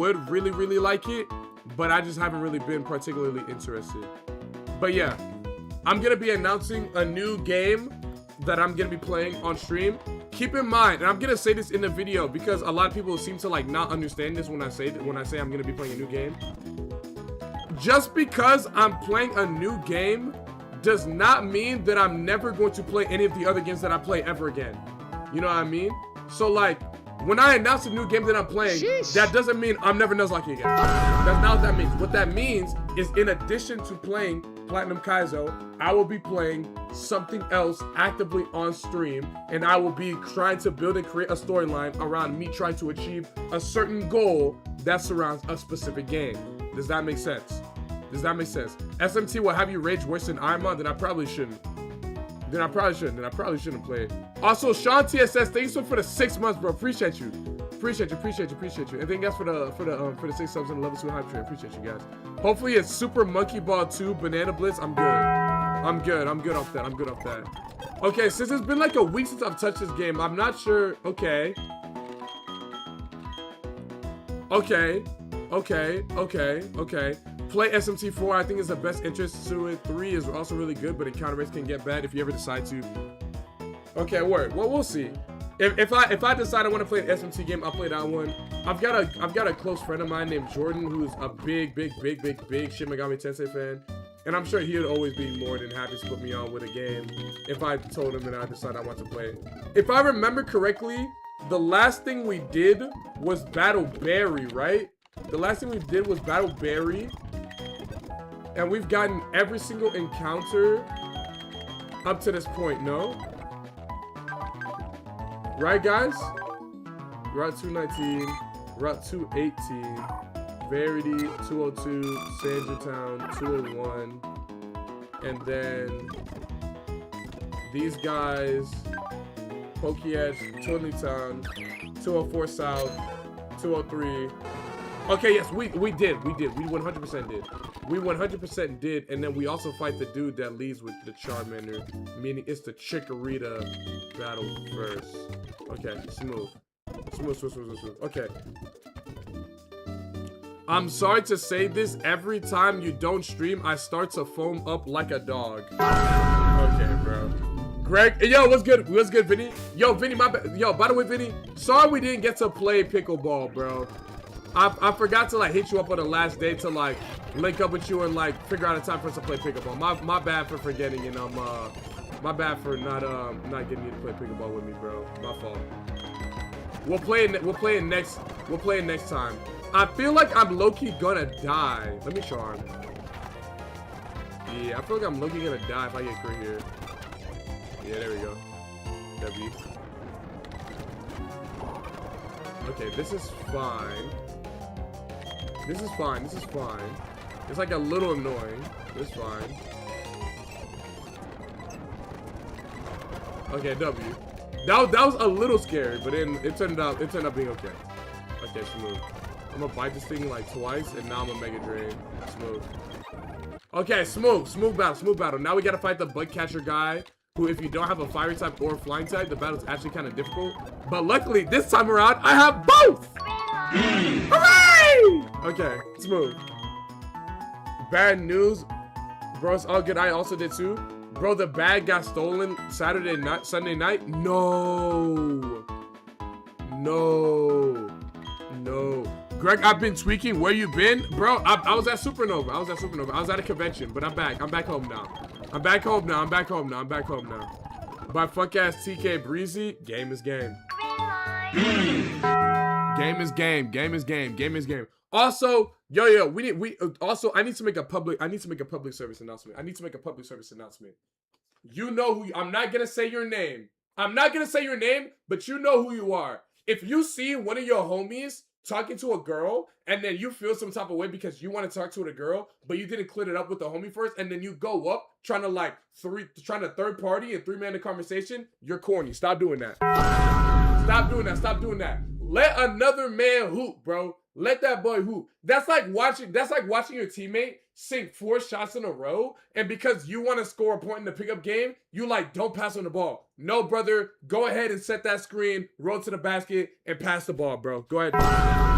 would really, really like it, but I just haven't really been particularly interested. But yeah, I'm gonna be announcing a new game that I'm gonna be playing on stream. Keep in mind, and I'm gonna say this in the video because a lot of people seem to like not understand this when I say I'm gonna be playing a new game. Just because I'm playing a new game does not mean that I'm never going to play any of the other games that I play ever again. You know what I mean? So like, when I announce a new game that I'm playing, that doesn't mean I'm never Nuzlocke again. That's not what that means. What that means is in addition to playing Platinum Kaizo, I will be playing something else actively on stream, and I will be trying to build and create a storyline around me trying to achieve a certain goal that surrounds a specific game. Does that make sense? Does that make sense? SMT will have you rage worse than Ironman? Then I probably shouldn't. Then I probably shouldn't play it. Also, Sean TSS, thanks for the 6 months, bro. Appreciate you. Appreciate you. And thank you guys for the 6 subs and the level 2 hype train. Appreciate you guys. Hopefully it's Super Monkey Ball 2 Banana Blitz. I'm good. I'm good off that. Okay, since it's been like a week since I've touched this game, I'm not sure. Okay. Play SMT4, I think is the best interest to it. 3 is also really good, but encounter rates can get bad if you ever decide to. Okay, word. Well, we'll see. If I decide I want to play an SMT game, I'll play that one. I've got a close friend of mine named Jordan who's a big Shin Megami Tensei fan, and I'm sure he would always be more than happy to put me on with a game if I told him and I decided I want to play it. If I remember correctly, the last thing we did was Battle Berry, right? The last thing we did was Battle Berry. And we've gotten every single encounter up to this point, no? Right, guys? Route 219, Route 218, Verity, 202, Sandertown, 201, and then these guys, Pokeedge, Town, 204 South, 203. Okay, yes, we 100% did. We 100% did, and then we also fight the dude that leads with the Charmander, meaning it's the Chikorita battle first. Okay, smooth. Okay. I'm sorry to say this, every time you don't stream, I start to foam up like a dog. Okay, bro. Greg, yo, what's good? What's good, Vinny? Yo, Vinny, my bad. Yo, by the way, Vinny, sorry we didn't get to play pickleball, bro. I forgot to like hit you up on the last day to like link up with you and like figure out a time for us to play pickleball. My bad for forgetting, and my bad for not getting you to play pickleball with me, bro. My fault. We'll play it next time. I feel like I'm low-key gonna die. Let me charm. Yeah, I feel like I'm low-key gonna die if I get crit here. Yeah, there we go. W. Okay, this is fine. This is fine. It's like a little annoying. It's fine. Okay, W. That was a little scary, but then it turned out being okay. Okay, smooth. I'm gonna bite this thing like twice, and now I'm a Mega Drain. Smooth. Okay, smooth battle. Now we gotta fight the bug catcher guy, who if you don't have a fire type or flying type, the battle's actually kind of difficult. But luckily, this time around, I have both! Hooray! Okay, smooth. Bad news. Bro, it's all good. I also did too. Bro, the bag got stolen Sunday night. No. Greg, I've been tweaking. Where you been? Bro, I was at Supernova. I was at a convention, but I'm back. I'm back home now. I'm back home now. By fuck ass TK Breezy, game is game. Game is game. Also, also I need to make a public service announcement. You know who I'm not gonna say your name. But you know who you are. If you see one of your homies talking to a girl and then you feel some type of way because you want to talk to the girl, but you didn't clear it up with the homie first, and then you go up trying to third party and three-man the conversation, you're corny. Stop doing that. Stop doing that. Let another man hoop, bro. Let that boy hoop. That's like watching your teammate sink 4 shots in a row, and because you want to score a point in the pickup game, you like don't pass on the ball. No, brother, go ahead and set that screen, roll to the basket, and pass the ball, bro. Go ahead.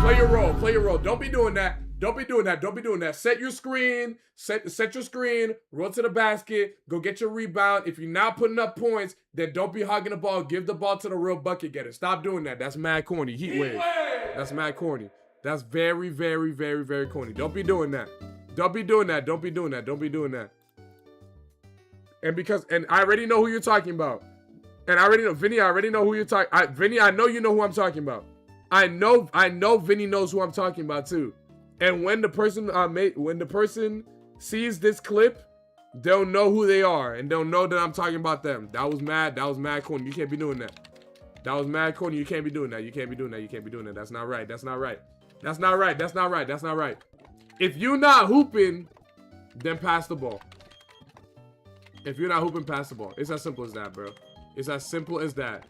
Play your role. Play your role. Don't be doing that. Don't be doing that. Don't be doing that. Set your screen. Set your screen. Roll to the basket. Go get your rebound. If you're not putting up points, then don't be hogging the ball. Give the ball to the real bucket getter. Stop doing that. That's mad corny. Heat wave. That's mad corny. That's very, very, very, very corny. Don't be doing that. Don't be doing that. Don't be doing that. Don't be doing that. And I already know who you're talking about. And I already know, Vinny, I already know who you're talking. Vinny, I know you know who I'm talking about. I know Vinny knows who I'm talking about too. And when the person sees this clip, they'll know who they are and they'll know that I'm talking about them. That was mad corny. You can't be doing that. That was mad corny. You can't be doing that. You can't be doing that. You can't be doing that. That's not right. That's not right. That's not right. That's not right. That's not right. If you're not hooping, then pass the ball. If you're not hooping, pass the ball. It's as simple as that, bro. It's as simple as that.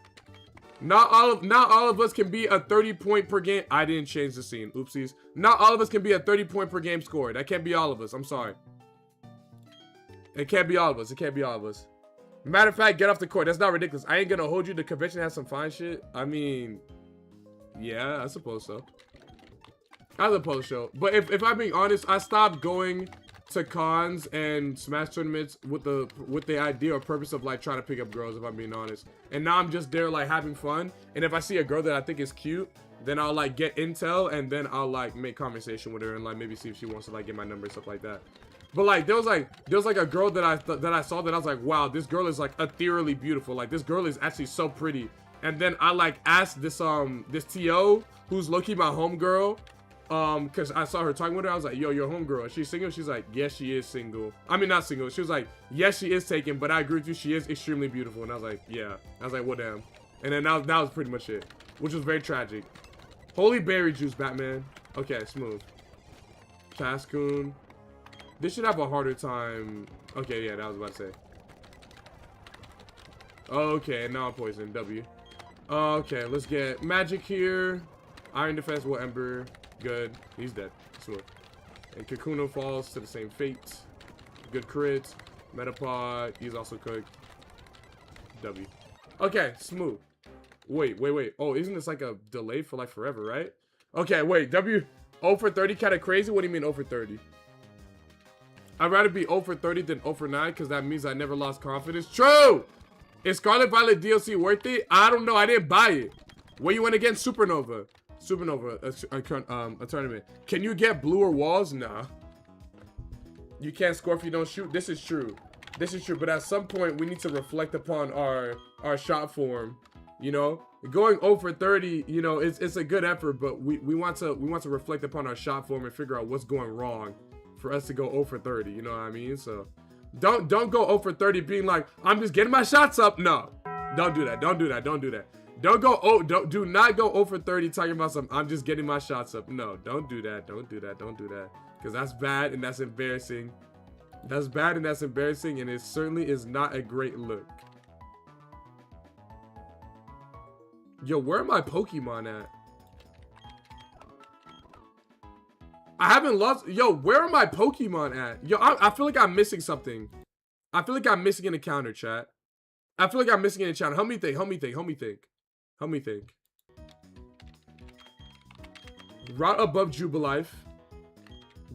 Not all of us can be a 30-point per game. I didn't change the scene. Oopsies. Not all of us can be a 30-point per game scorer. That can't be all of us. I'm sorry. It can't be all of us. It can't be all of us. Matter of fact, get off the court. That's not ridiculous. I ain't gonna hold you. The convention has some fine shit. I mean, yeah, I suppose so. I suppose so. But if I'm being honest, I stopped going to cons and Smash tournaments with the idea or purpose of like trying to pick up girls, if I'm being honest. And now I'm just there like having fun. And if I see a girl that I think is cute, then I'll like get intel and then I'll like make conversation with her and like maybe see if she wants to like get my number and stuff like that. But like there was like a girl that I saw that I was like, wow, this girl is like ethereally beautiful. Like this girl is actually so pretty. And then I like asked this TO who's low-key my homegirl. Because I saw her talking with her. I was like, yo, your homegirl, is she single? She's like, yes, she is single. I mean, not single. She was like, yes, she is taken, but I agree with you. She is extremely beautiful. And I was like, yeah. I was like, well, damn. And then that was pretty much it, which was very tragic. Holy berry juice, Batman. Okay, smooth. Tascoon. This should have a harder time. Okay, yeah, that was about to say. Okay, now I'm poisoned. W. Okay, let's get magic here. Iron defense, will ember. Good. He's dead. Smooth. And Kakuno falls to the same fate. Good crit. Metapod. He's also cooked. W. Okay, smooth. Wait. Oh, isn't this like a delay for like forever, right? Okay, wait. W. 0 for 30 kind of crazy? What do you mean 0 for 30? I'd rather be 0 for 30 than 0 for 9 because that means I never lost confidence. True! Is Scarlet Violet DLC worth it? I don't know. I didn't buy it. Where you went against Supernova? Supernova, a tournament. Can you get bluer walls? Nah. You can't score if you don't shoot. This is true. This is true. But at some point, we need to reflect upon our shot form. You know, going 0 for 30. You know, it's a good effort, but we want to reflect upon our shot form and figure out what's going wrong for us to go 0 for 30. You know what I mean? So don't go 0 for 30 being like, I'm just getting my shots up. No, don't do that. Don't do that. Don't do that. Do not go 0 for 30 talking about something. I'm just getting my shots up. No, don't do that. Don't do that. Don't do that. Because that's bad and that's embarrassing. That's bad and that's embarrassing, and it certainly is not a great look. Yo, where are my Pokemon at? I haven't lost. Yo, where are my Pokemon at? Yo, I feel like I'm missing something. I feel like I'm missing an encounter, chat. I feel like I'm missing an encounter. Help me think. Help me think. Help me think. Help me think. Route above Jubilife.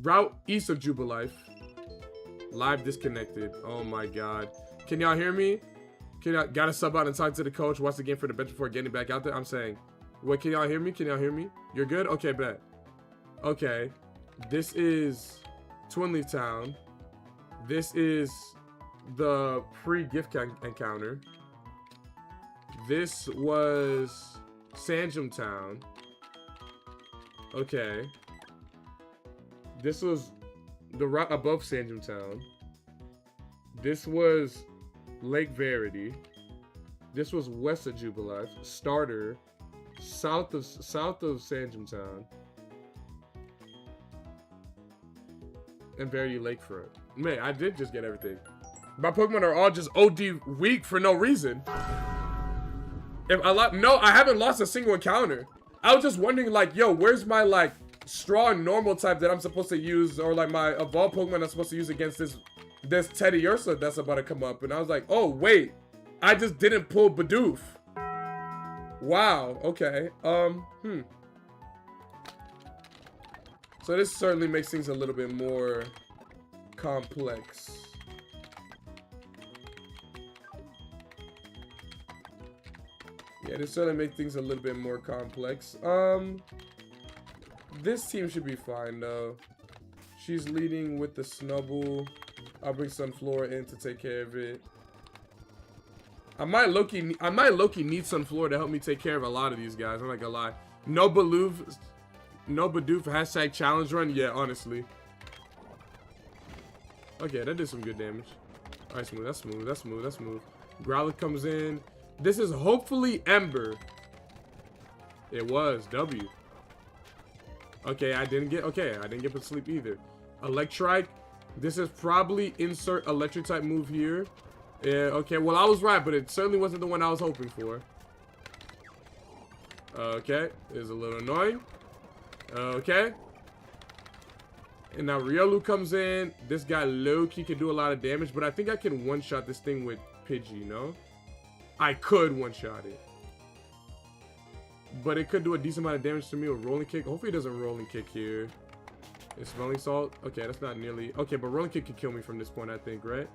Route east of Jubilife. Live disconnected. Oh my god. Can y'all hear me? Can y'all gotta sub out and talk to the coach? Watch the game for the bench before getting back out there? I'm saying. Wait, can y'all hear me? Can y'all hear me? You're good? Okay, bet. Okay. This is Twin Leaf Town. This is the pre-gift encounter. This was Sanjum Town. Okay. This was the route above Sanjum Town. This was Lake Verity. This was west of Jubilife. Starter. South of Sanjum Town. And Verity Lakefront. Man, I did just get everything. My Pokemon are all just OD weak for no reason. No, I haven't lost a single encounter. I was just wondering, like, yo, where's my, like, strong normal type that I'm supposed to use, or, like, my evolved Pokemon I'm supposed to use against this Teddiursa that's about to come up. And I was like, oh, wait. I just didn't pull Bidoof. Wow, okay. So this certainly makes things a little bit more complex. Yeah, this certainly makes things a little bit more complex. This team should be fine though. She's leading with the snubble. I'll bring Sunflora in to take care of it. I might low-key need Sunflora to help me take care of a lot of these guys. I'm not gonna lie. No Bidoof hashtag challenge run. Yeah, honestly. Okay, that did some good damage. Alright, smooth. That's smooth. That's smooth. That's smooth. Growlithe comes in. This is hopefully Ember. It was W. Okay, I didn't get to sleep either. Electrike. This is probably insert electric type move here. Yeah, okay, well I was right, but it certainly wasn't the one I was hoping for. Okay, it's a little annoying. Okay. And now Riolu comes in. This guy low-key can do a lot of damage, but I think I can one-shot this thing with Pidgey, no? I could one-shot it. But it could do a decent amount of damage to me with Rolling Kick. Hopefully it doesn't Rolling Kick here. It's Smelling Salt. Okay, that's not nearly... Okay, but Rolling Kick could kill me from this point, I think, right?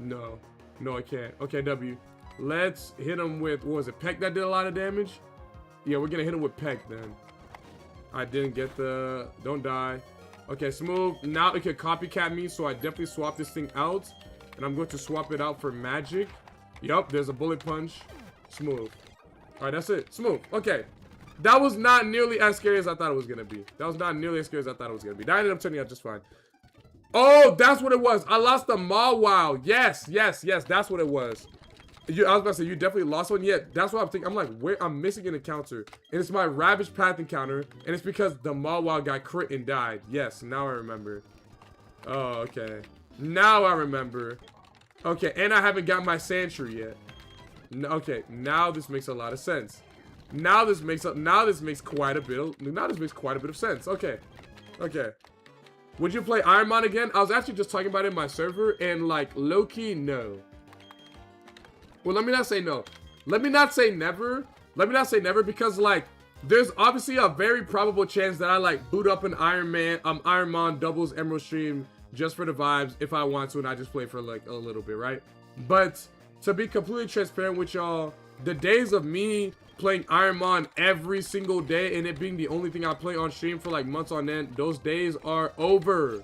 No. No, I can't. Okay, W. Let's hit him with... What was it? Peck that did a lot of damage? Yeah, we're gonna hit him with Peck, then. I didn't get the... Don't die. Okay, smooth. Now it can copycat me, so I definitely swap this thing out. And I'm going to swap it out for Magic. Yup, there's a Bullet Punch. Smooth. Alright, that's it. Smooth. Okay. That was not nearly as scary as I thought it was going to be. That was not nearly as scary as I thought it was going to be. That ended up turning out just fine. Oh, that's what it was. I lost the Mawile. Yes, yes, yes. That's what it was. I was about to say, you definitely lost one. Yeah, that's what I'm thinking. I'm like, where? I'm missing an encounter. And it's my Ravage Path encounter. And it's because the Mawile got crit and died. Yes, now I remember. Oh, okay. Now I remember. Okay, and I haven't got my Sandshrew yet. Okay, now this makes a lot of sense. Now this makes quite a bit of sense. Okay. Okay. Would you play Ironmon again? I was actually just talking about it in my server, and like low-key, no. Well, let me not say no. Let me not say never. Let me not say never, because like there's obviously a very probable chance that I like boot up an Ironmon doubles Emerald Stream just for the vibes if I want to, and I just play for like a little bit, right? But to be completely transparent with y'all, the days of me playing Ironmon every single day and it being the only thing I play on stream for like months on end, those days are over.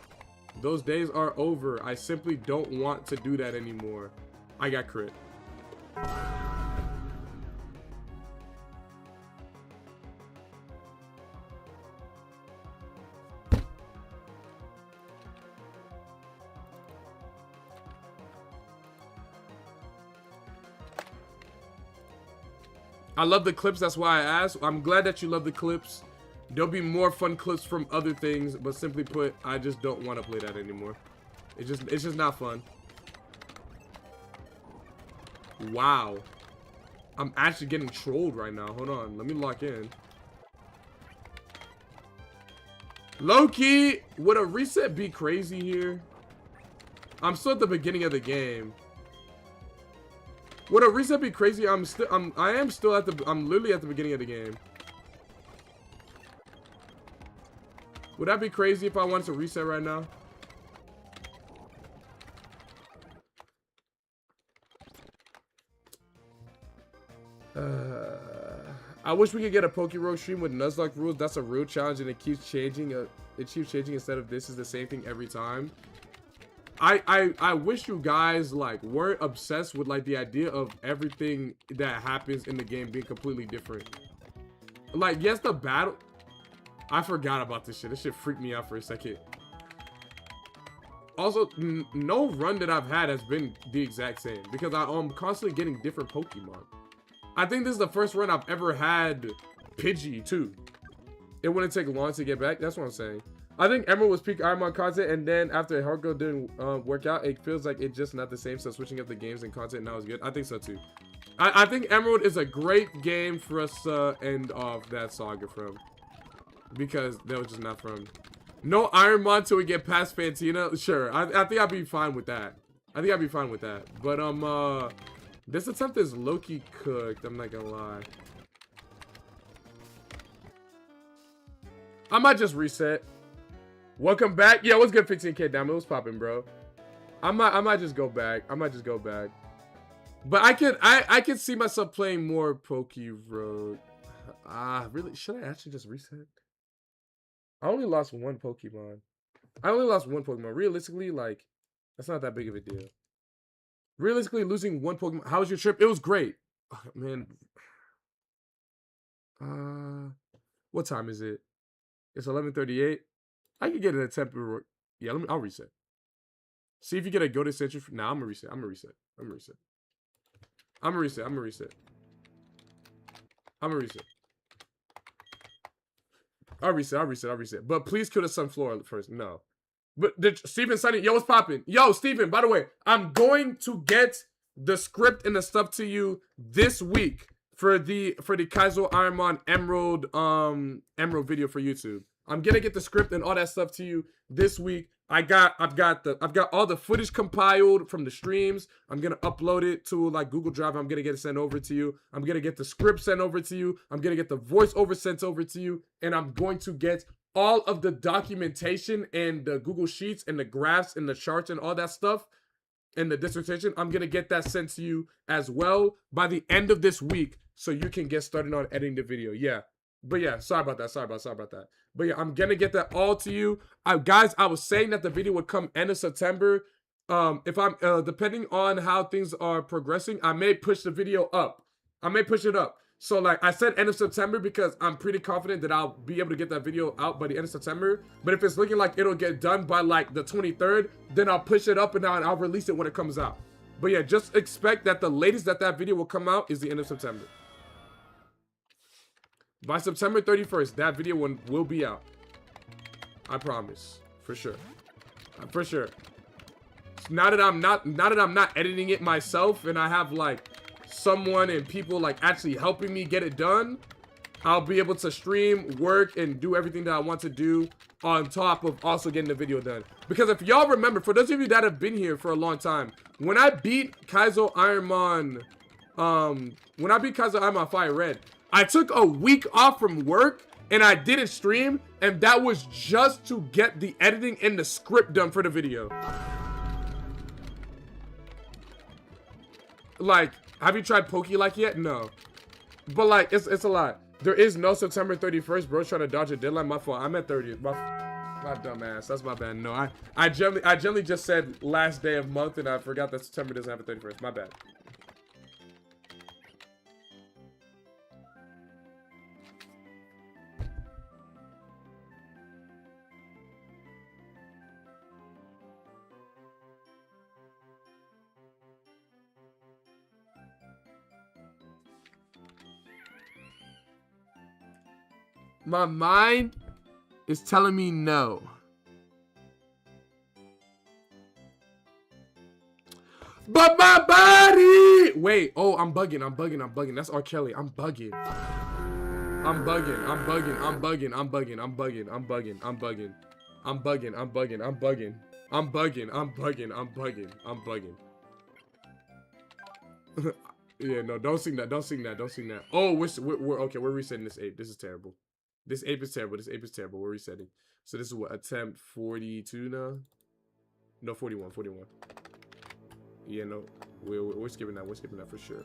Those days are over. I simply don't want to do that anymore. I got crit. I love the clips, that's why I asked. I'm glad that you love the clips. There'll be more fun clips from other things, but simply put, I just don't want to play that anymore. It's just not fun. Wow. I'm actually getting trolled right now. Hold on, let me lock in. Low-key, would a reset be crazy here? I'm still at the beginning of the game. Would a reset be crazy? I'm literally at the beginning of the game. Would that be crazy if I wanted to reset right now? I wish we could get a Pokéroad stream with Nuzlocke rules. That's a real challenge, and it keeps changing. It keeps changing instead of this is the same thing every time. I wish you guys like weren't obsessed with like the idea of everything that happens in the game being completely different. Like, yes, the battle. I forgot about this shit. This shit freaked me out for a second. Also, no run that I've had has been the exact same because I'm constantly getting different Pokemon. I think this is the first run I've ever had Pidgey too. It wouldn't take long to get back. That's what I'm saying. I think Emerald was peak Ironmon content, and then after Hardcore didn't work out, it feels like it's just not the same. So switching up the games and content now is good. I think so too. I think Emerald is a great game for us to end off that saga from, because that was just not from. No Ironmon till we get past Fantina. Sure, I think I'd be fine with that. I think I'd be fine with that. But this attempt is low-key cooked. I'm not gonna lie. I might just reset. Welcome back. Yeah, what's good, 15K down? It was popping, bro. I might just go back. I might just go back. But I could see myself playing more Poke Road. Really? Should I actually just reset? I only lost one Pokemon. Realistically, like, that's not that big of a deal. Realistically, losing one Pokemon. How was your trip? It was great. Oh, man. What time is it? It's 11:38. I could get an attempt. Yeah, I'll reset. See if you get a go to century. Nah, I'm gonna reset. I'm gonna reset. I'll reset. But please kill the Sunflora first. No. But Steven Sunny, yo, what's popping? Yo, Steven, by the way, I'm going to get the script and the stuff to you this week for the Kaizo Ironmon Emerald video for YouTube. I'm gonna get the script and all that stuff to you this week. I've got all the footage compiled from the streams. I'm gonna upload it to like Google Drive. I'm gonna get it sent over to you. I'm gonna get the script sent over to you. I'm gonna get the voiceover sent over to you, and I'm going to get all of the documentation and the Google Sheets and the graphs and the charts and all that stuff and the dissertation. I'm gonna get that sent to you as well by the end of this week, so you can get started on editing the video. Yeah. But yeah, sorry about that. But yeah, I'm gonna get that all to you. Guys, I was saying that the video would come end of September. If I'm depending on how things are progressing, I may push the video up. I may push it up. So like I said, end of September because I'm pretty confident that I'll be able to get that video out by the end of September. But if it's looking like it'll get done by like the 23rd, then I'll push it up and I'll release it when it comes out. But yeah, just expect that the latest that video will come out is the end of September. By September 31st, that video will be out. I promise, for sure. For sure. Now that I'm not editing it myself and I have like someone and people like actually helping me get it done, I'll be able to stream, work, and do everything that I want to do on top of also getting the video done. Because if y'all remember, for those of you that have been here for a long time, when I beat Kaizo Ironmon, Fire Red, I took a week off from work and I didn't stream, and that was just to get the editing and the script done for the video. Like, have you tried Poke-like yet? No. But like, it's a lot. There is no September 31st, bro. Trying to dodge a deadline. My fault. I'm at 30th. My dumb ass. That's my bad. No, I generally just said last day of month, and I forgot that September doesn't have a 31st. My bad. My mind is telling me no. But my body! Wait, oh, I'm bugging. That's R. Kelly. I'm bugging. Yeah, no, don't sing that. Oh, we're resetting this ape. This is terrible. This ape is terrible. We're resetting. So this is what, attempt 42 now? No, 41. Yeah, no, we're skipping that. We're skipping that for sure.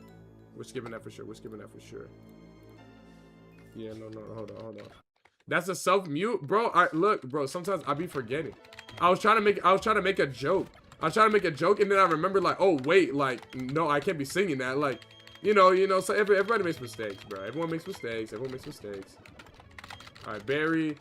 Yeah, no, hold on. That's a self-mute, bro. Look, bro, sometimes I be forgetting. I was trying to make a joke. And then I remember like, oh wait, like, no, I can't be singing that. Like, you know, so everybody makes mistakes, bro. Everyone makes mistakes. Alright, Barry.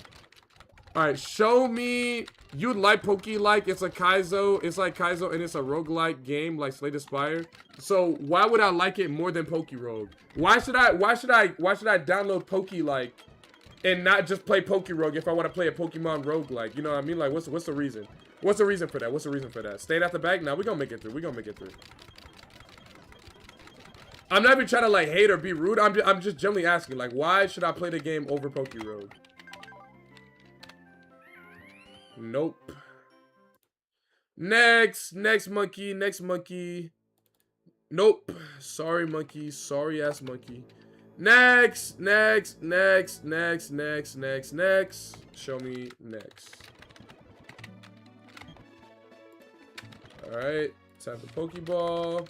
Alright, show me. You'd like Poke-like. It's like Kaizo, and it's a roguelike game like Slay the Spire. So why would I like it more than Poke Rogue? Why should I download Poke-like and not just play Poke Rogue if I want to play a Pokemon roguelike? You know what I mean? Like, what's the reason? What's the reason for that? Staying at the back? Nah, we're gonna make it through. I'm not even trying to like hate or be rude. I'm just generally asking, like, why should I play the game over Poke Rogue? Nope. Next monkey. Nope. Sorry, monkey. Sorry ass monkey. Next. Show me next. Alright. Time for Pokeball.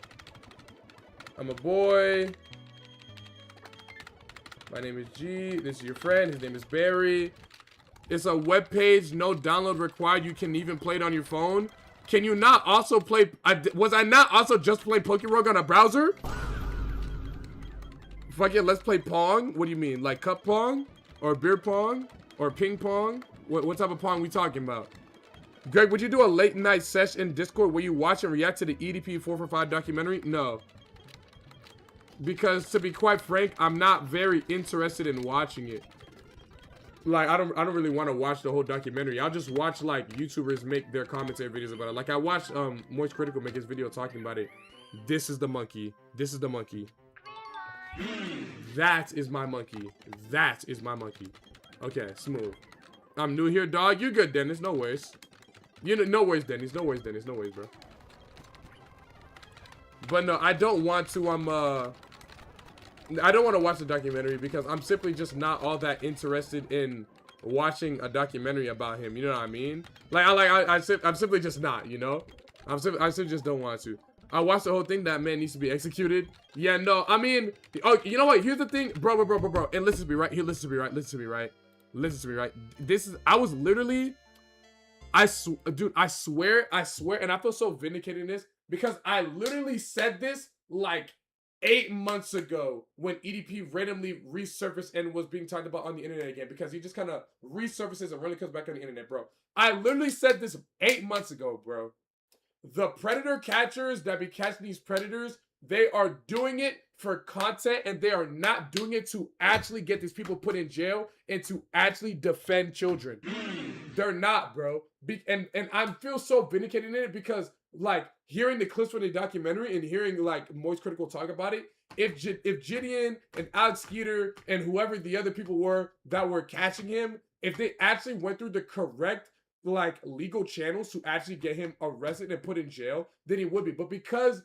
I'm a boy. My name is G. This is your friend. His name is Barry. It's a web page. No download required. You can even play it on your phone. Can you not also play... was I not also just playing Pokerog on a browser? Fuck it, let's play Pong. What do you mean? Like cup Pong? Or beer Pong? Or ping Pong? What type of Pong we talking about? Greg, would you do a late night session in Discord where you watch and react to the EDP 445 documentary? No. Because to be quite frank, I'm not very interested in watching it. Like, I don't really want to watch the whole documentary. I'll just watch, like, YouTubers make their commentary videos about it. Like, I watched Moist Critical make his video talking about it. This is the monkey. This is the monkey. That is my monkey. That is my monkey. Okay, smooth. I'm new here, dog. You good, Dennis. No worries. You know, no worries, Dennis. No worries, Dennis. No worries, bro. But no, I don't want to, I don't want to watch the documentary because I'm simply just not all that interested in watching a documentary about him. You know what I mean? Like, I'm simply just not, you know? I simply just don't want to. I watched the whole thing. That man needs to be executed. Yeah, no, I mean, oh, you know what? Here's the thing, bro. And listen to me, right? Here, listen to me, right? Listen to me, right? Listen to me, right? This is, I was literally, dude, I swear, and I feel so vindicated in this because I literally said this like 8 months ago when EDP randomly resurfaced and was being talked about on the internet again, because he just kind of resurfaces and really comes back on the internet, bro. I literally said this 8 months ago, bro. The predator catchers that be catching these predators, they are doing it for content and they are not doing it to actually get these people put in jail and to actually defend children. They're not, bro. And I feel so vindicated in it because, like, hearing the clips from the documentary and hearing, like, Moist Critical talk about it, if Gideon and Alex Skeeter and whoever the other people were that were catching him, if they actually went through the correct, like, legal channels to actually get him arrested and put in jail, then he would be. But because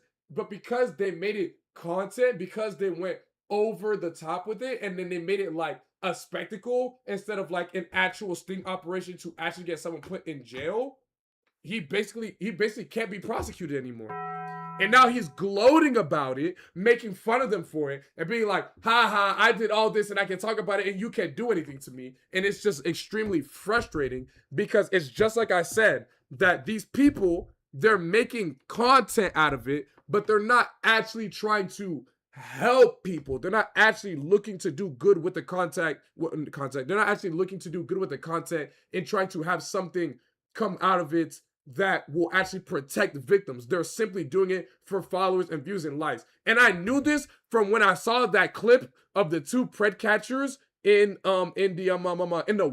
they made it content, because they went over the top with it, and then they made it like a spectacle instead of like an actual sting operation to actually get someone put in jail, he basically can't be prosecuted anymore. And now he's gloating about it, making fun of them for it, and being like, ha, I did all this and I can talk about it and you can't do anything to me. And it's just extremely frustrating because it's just like I said, that these people, they're making content out of it, but they're not actually trying to help people. They're not actually looking to do good with the content. They're not actually looking to do good with the content and trying to have something come out of it that will actually protect victims. They're simply doing it for followers and views and likes. And I knew this from when I saw that clip of the two pred catchers in the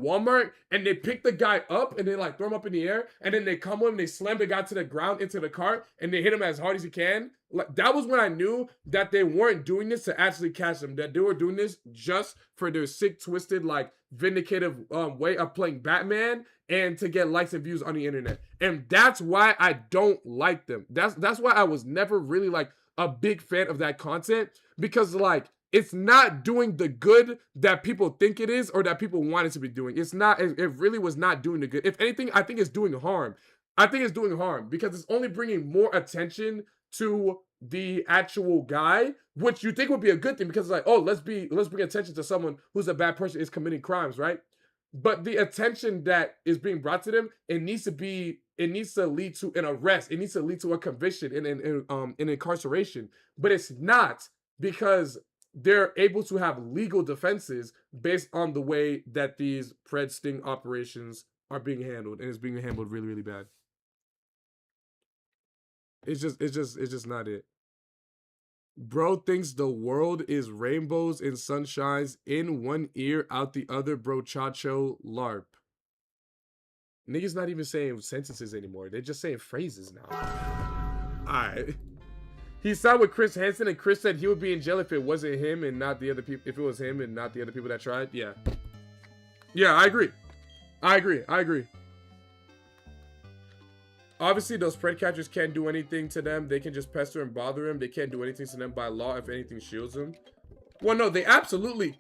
Walmart, and they pick the guy up and they like throw him up in the air, and then they come with him, they slam the guy to the ground into the cart, and they hit him as hard as you can. Like, that was when I knew that they weren't doing this to actually catch them, that they were doing this just for their sick, twisted, like, vindicative way of playing Batman and to get likes and views on the internet. And that's why I don't like them. That's why I was never really like a big fan of that content, because like, it's not doing the good that people think it is or that people want it to be doing. It's not, it really was not doing the good. If anything, I think it's doing harm. I think it's doing harm because it's only bringing more attention to the actual guy, which you think would be a good thing because it's like, oh, let's bring attention to someone who's a bad person, is committing crimes, right? But the attention that is being brought to them, it needs to lead to an arrest. It needs to lead to a conviction and incarceration. But it's not, because they're able to have legal defenses based on the way that these pred sting operations are being handled, and it's being handled really, really bad. It's just not it. Bro thinks the world is rainbows and sunshines in one ear, out the other, bro. Chacho LARP. Niggas not even saying sentences anymore. They're just saying phrases now. Alright. He signed with Chris Hansen, and Chris said he would be in jail if it wasn't him and not the other people. If it was him and not the other people that tried. Yeah. Yeah, I agree. I agree. Obviously, those spread catchers can't do anything to them. They can just pester and bother him. They can't do anything to them by law if anything shields them. Well, no, they absolutely,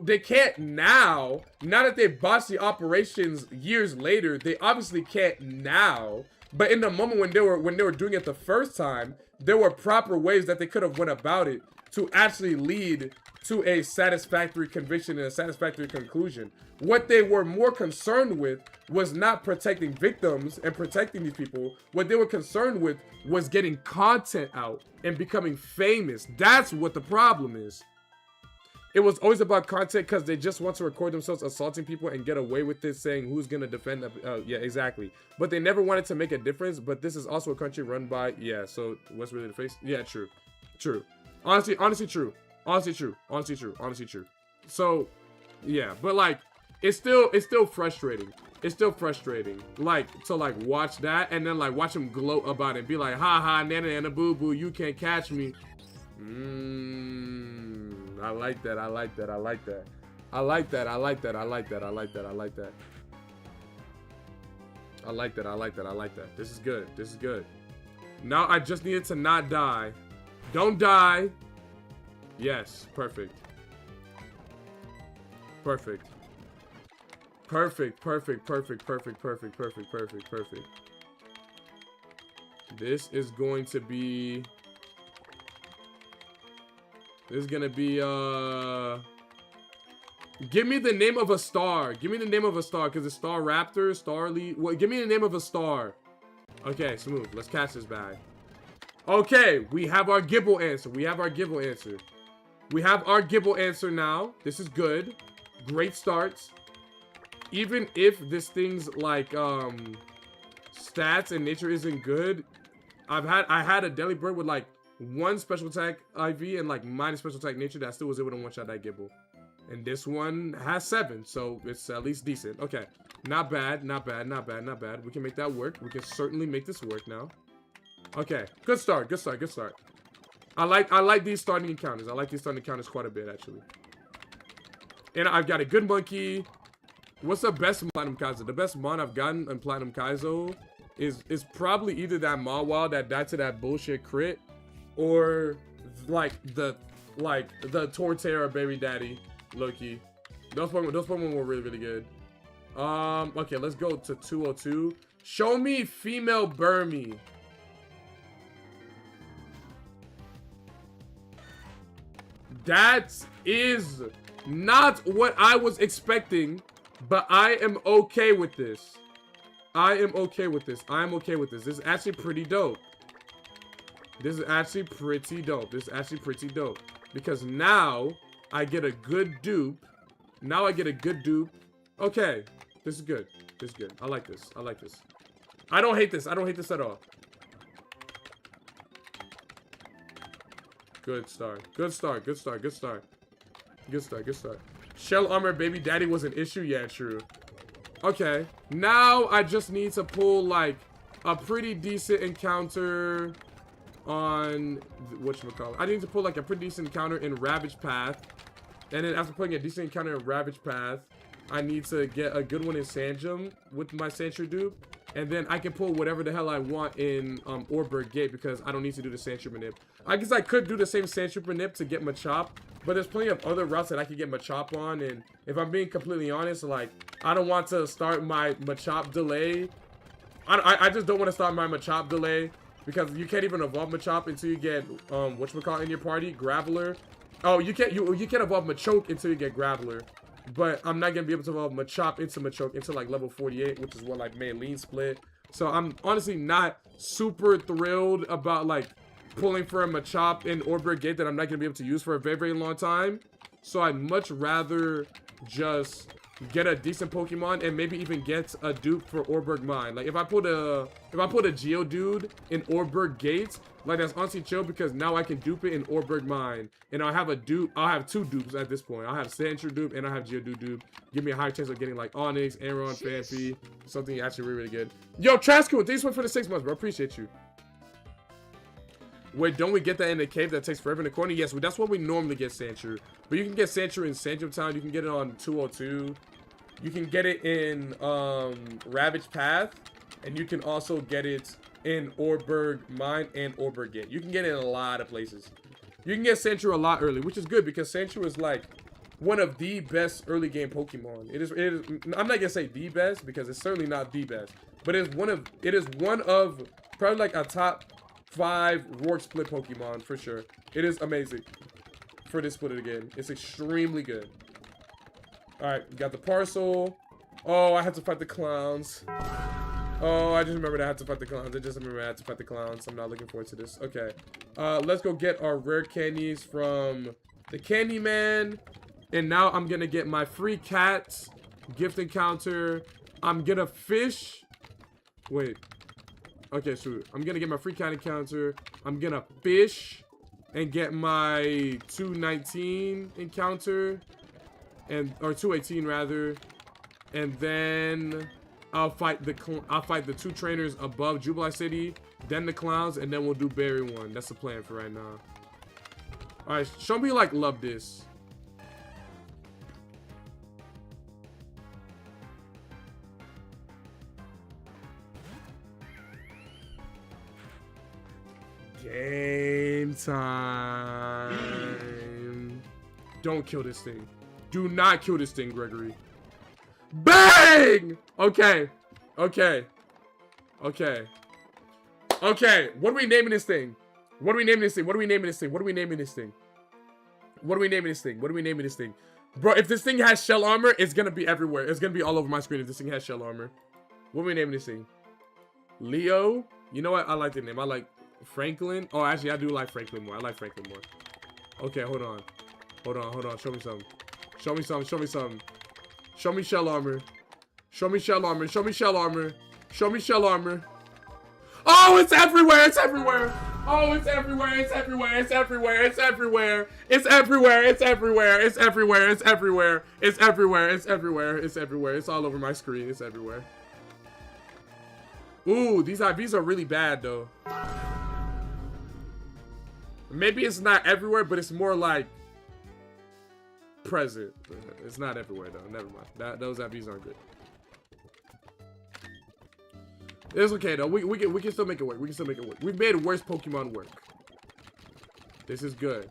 they can't now. Now that they botched the operations years later, they obviously can't now. But in the moment when they were doing it the first time, there were proper ways that they could have went about it to actually lead to a satisfactory conviction and a satisfactory conclusion. What they were more concerned with was not protecting victims and protecting these people. What they were concerned with was getting content out and becoming famous. That's what the problem is. It was always about content because they just want to record themselves assaulting people and get away with this, saying who's going to defend. Yeah, exactly. But they never wanted to make a difference. But this is also a country run by, yeah, so what's really the face? Yeah, true. True. Honestly, true. Honestly, true. So, yeah, but like, it's still frustrating. It's still frustrating, like, to like watch that and then like watch him gloat about it and be like, ha ha, nana and a boo boo, you can't catch me. I like that. This is good. Now I just needed to not die. Don't die. Yes, perfect. This is going to be... Give me the name of a star. Because it's Star Raptor, Star Lead. Well, give me the name of a star. Okay, smooth. Let's catch this bag. Okay, we have our Gibble answer. We have our Gibble answer now. This is good. Great starts. Even if this thing's like stats and nature isn't good, I had a Deli Bird with like 1 special attack IV and like minus special attack nature that still was able to one-shot that Gibble. And this one has 7, so it's at least decent. Okay, not bad. We can make that work. We can certainly make this work now. Okay, good start. I like these starting encounters. Quite a bit, actually. And I've got a good monkey. What's the best Platinum Kaizo? The best mon I've gotten in Platinum Kaizo is probably either that Mawile that died to that bullshit crit, or like the Torterra Baby Daddy Loki. Those Pokemon were really good. Okay, let's go to 202. Show me female Burmy. That is not what I was expecting, but I am okay with this. This is actually pretty dope. This is actually pretty dope. Because now I get a good dupe. Okay. This is good. I like this. I don't hate this at all. Good start. Shell Armor Baby Daddy was an issue? Yeah, true. Okay. Now I just need to pull like a pretty decent encounter on whatchamacallit. I need to pull like a pretty decent encounter in Ravage Path. And then after pulling a decent encounter in Ravage Path, I need to get a good one in Sanjum with my Sandshrew dupe. And then I can pull whatever the hell I want in Orberg Gate because I don't need to do the Sandshrew Nip. I guess I could do the same Sandshrew Nip to get Machop, but there's plenty of other routes that I could get Machop on. And if I'm being completely honest, like, I don't want to start my Machop delay. I just don't want to start my Machop delay because you can't even evolve Machop until you get whatchamacallit in your party, Graveler. Oh, you can't evolve Machoke until you get Graveler. But I'm not gonna be able to evolve Machop into Machoke until like level 48, which is what like Maylene split. So I'm honestly not super thrilled about like pulling for a Machop in Orberg Gate that I'm not gonna be able to use for a very long time. So I'd much rather just get a decent Pokemon and maybe even get a dupe for Orberg Mine. Like if I put a Geodude in Orberg Gate, like that's honestly chill because now I can dupe it in Orberg Mine. And I'll have a dupe. I'll have 2 dupes at this point. I'll have Sandshrew dupe and I'll have Geodude dupe. Give me a high chance of getting like Onyx, Aeron, Phanpy, something actually really good. Yo, Trascoon, thanks for the 6 months, bro. Appreciate you. Wait, don't we get that in the cave that takes forever in the corner? Yes, well, that's what we normally get Sandshrew. But you can get Sandshrew in Sanjum Town. You can get it on 202. You can get it in Ravage Path. And you can also get it in Orberg Mine and Orberg Gate. You can get it in a lot of places. You can get Sandshrew a lot early, which is good because Sandshrew is like one of the best early game Pokemon. It is. I'm not gonna say the best because it's certainly not the best, but it is one of probably like a top 5 Roar split Pokemon for sure. It is amazing for this split of the game. It's extremely good. All right, we got the parcel. Oh, I have to fight the clowns. Oh, I just remembered I had to fight the clowns. I'm not looking forward to this. Okay. Let's go get our rare candies from the Candyman. And now I'm gonna get my free cat gift encounter. I'm gonna fish. Wait. Okay, shoot. I'm gonna get my free cat encounter. I'm gonna fish and get my 219 encounter. Or 218 rather. And then I'll fight the 2 trainers above Jubilee City, then the clowns, and then we'll do Berry 1. That's the plan for right now. Alright, show me like love this. Game time. Don't kill this thing. Do not kill this thing, Gregory. Bang! Okay. Okay. Okay. Okay. What are we naming this thing? What are we naming this thing? What are we naming this thing? What are we naming this thing? What are we naming this thing? What are we naming this thing? Bro, if this thing has shell armor, it's gonna be everywhere. It's gonna be all over my screen if this thing has shell armor. What are we naming this thing? Leo? You know what? I like the name. I like Franklin. Oh, actually, I do like Franklin more. I like Franklin more. Okay, hold on. Hold on, hold on. Show me something. Show me something. Show me something. Show me shell armor. Show me shell armor. Show me shell armor. Show me shell armor. Oh, it's everywhere. It's everywhere. Oh, it's everywhere. It's everywhere. It's everywhere. It's everywhere. It's everywhere. It's everywhere. It's everywhere. It's everywhere. It's everywhere. It's everywhere. It's everywhere. It's all over my screen. It's everywhere. Ooh, these IVs are really bad though. Maybe it's not everywhere, but it's more like present. It's not everywhere though. Never mind. Those IVs aren't good. It's okay though. We can still make it work. We can still make it work. We've made worse Pokemon work. This is good.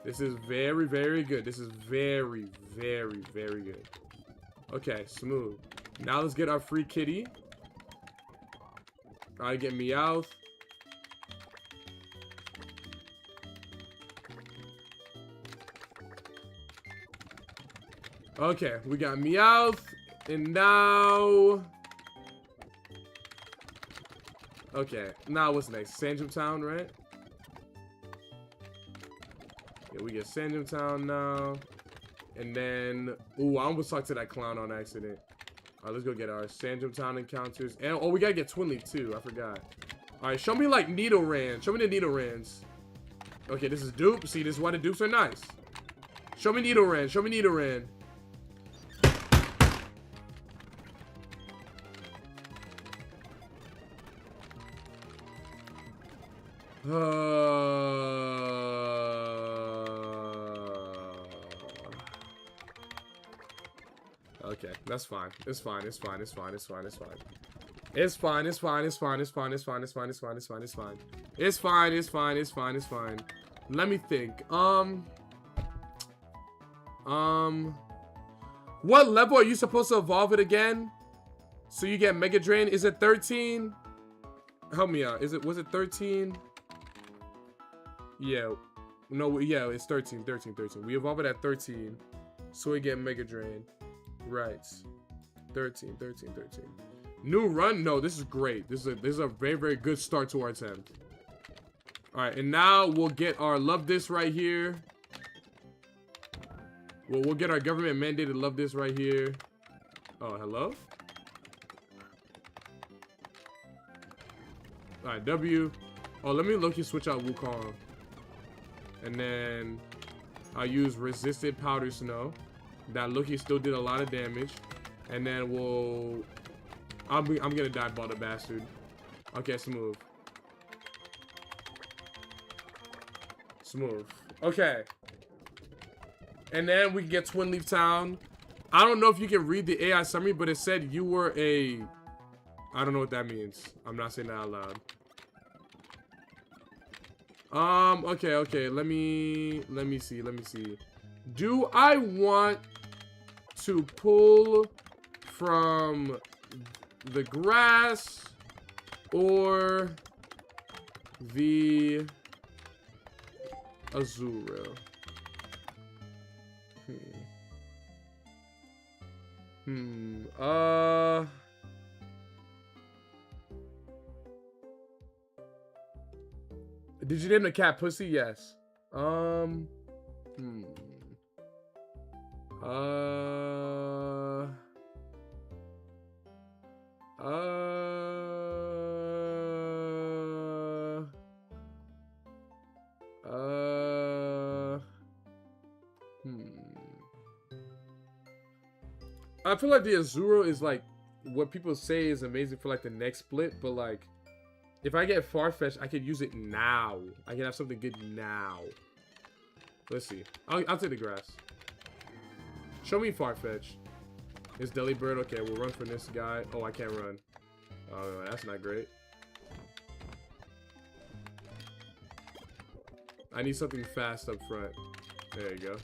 This is very, very good. This is very, very, very good. Okay, smooth. Now let's get our free kitty. Alright, get Meowth. Okay, we got Meowth, and now... Okay, now what's next? Sandgem Town, right? Yeah, we get Sandgem Town now. And then... Ooh, I almost talked to that clown on accident. Alright, let's go get our Sandgem Town encounters. And, oh, we gotta get Twin Leaf, too. I forgot. Alright, show me, like, Nidoran. Show me the Nidorans. Okay, this is dupe. See, this is why the dupes are nice. Show me Nidoran. Show me Nidoran. Okay, that's fine. It's fine. It's fine. It's fine. It's fine. It's fine. It's fine. It's fine. It's fine. It's fine. It's fine. It's fine. It's fine. It's fine. It's fine. It's fine. It's fine. It's fine. It's fine. Let me think. What level are you supposed to evolve it again? So you get Mega Drain? Is it 13? Help me out. Was it 13? Yeah. No, yeah, it's 13. We evolve it at 13. So we get Mega Drain. Right. 13. New run? No, this is great. This is a very, very good start to our attempt. Alright, and now we'll get our Love This right here. We'll get our government mandated Love This right here. Oh, hello? Alright, W. Oh, let me low-key switch out Wukong. And then I'll use Resisted Powder Snow. That low-key still did a lot of damage. And then I'm gonna die ball the bastard. Okay, smooth. Smooth. Okay. And then we can get Twin Leaf Town. I don't know if you can read the AI summary, but it said you were a... I don't know what that means. I'm not saying that out loud. Okay. Let me see. Do I want to pull from the grass or the Azura? Did you name the cat Pussy? Yes. Uh, I feel like the Azuro is like what people say is amazing for like the next split, but like if I get Farfetch, I could use it now. I can have something good now. Let's see. I'll take the grass. Show me Farfetch. It's Delibird. Okay, we'll run for this guy. Oh, I can't run. Oh, that's not great. I need something fast up front. There you go.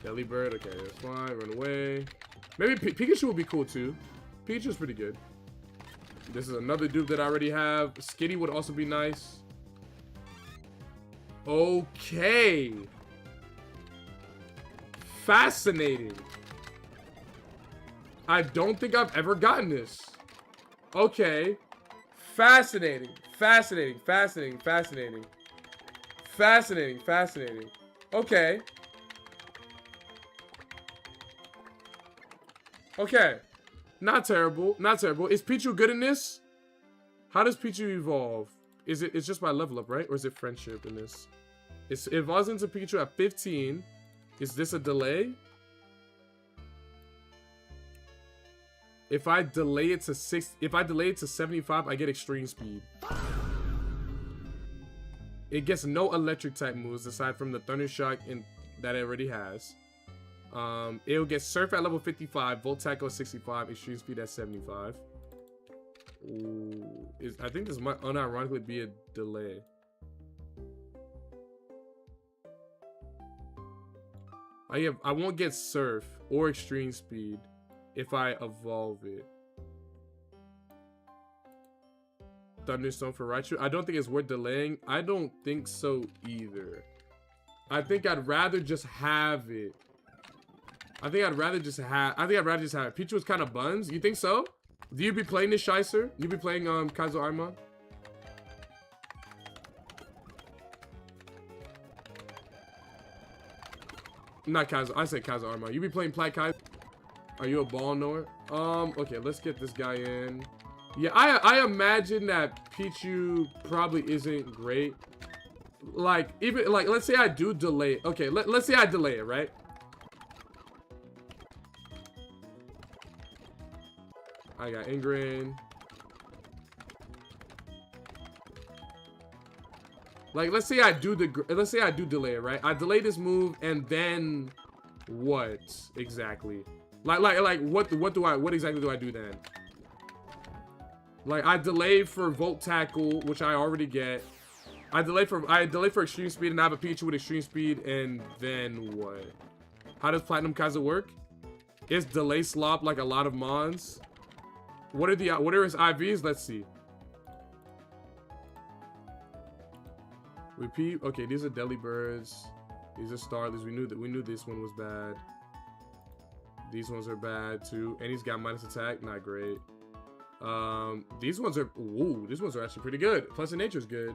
Delibird. Okay, that's fine. Run away. Maybe Pikachu would be cool too. Pikachu's pretty good. This is another dupe that I already have. Skitty would also be nice. Okay. Fascinating. I don't think I've ever gotten this. Okay. Fascinating. Fascinating. Okay. Okay. Not terrible. Is Pichu good in this? How does Pichu evolve? It's just by level up, right? Or is it friendship in this? It evolves into Pikachu at 15. Is this a delay? If I delay it to 75, I get extreme speed. It gets no electric type moves aside from the Thunder Shock that it already has. It'll get Surf at level 55, Volt Tackle at 65, Extreme Speed at 75. Ooh, I think this might unironically be a delay. I won't get Surf or Extreme Speed if I evolve it. Thunderstone for Raichu. I don't think it's worth delaying. I don't think so either. I think I'd rather just have it. I think I'd rather just have it. Pichu is kind of buns. You think so? Do you be playing this Shicer? You be playing Kaizo Armor? Not Kaizo. I said Kaizo Armor. You be playing Plat Kaizo? Are you a ball knower? Okay, let's get this guy in. Yeah, I imagine that Pichu probably isn't great. Like, even, like, let's say I do delay. Okay, let's say I delay it, right? I got Ingrain. Like, let's say I do delay it, right? I delay this move, and then what exactly? Like what exactly do I do then? Like, I delay for Volt Tackle, which I already get. I delay for Extreme Speed, and I have a Pikachu with Extreme Speed, and then what? How does Platinum Kaizo work? Is delay slop like a lot of mons? What are his IVs? Let's see. Repeat. Okay, these are Delibirds. These are Starlies. We knew this one was bad. These ones are bad too. And he's got minus attack. Not great. These ones are actually pretty good. Plus in nature's good.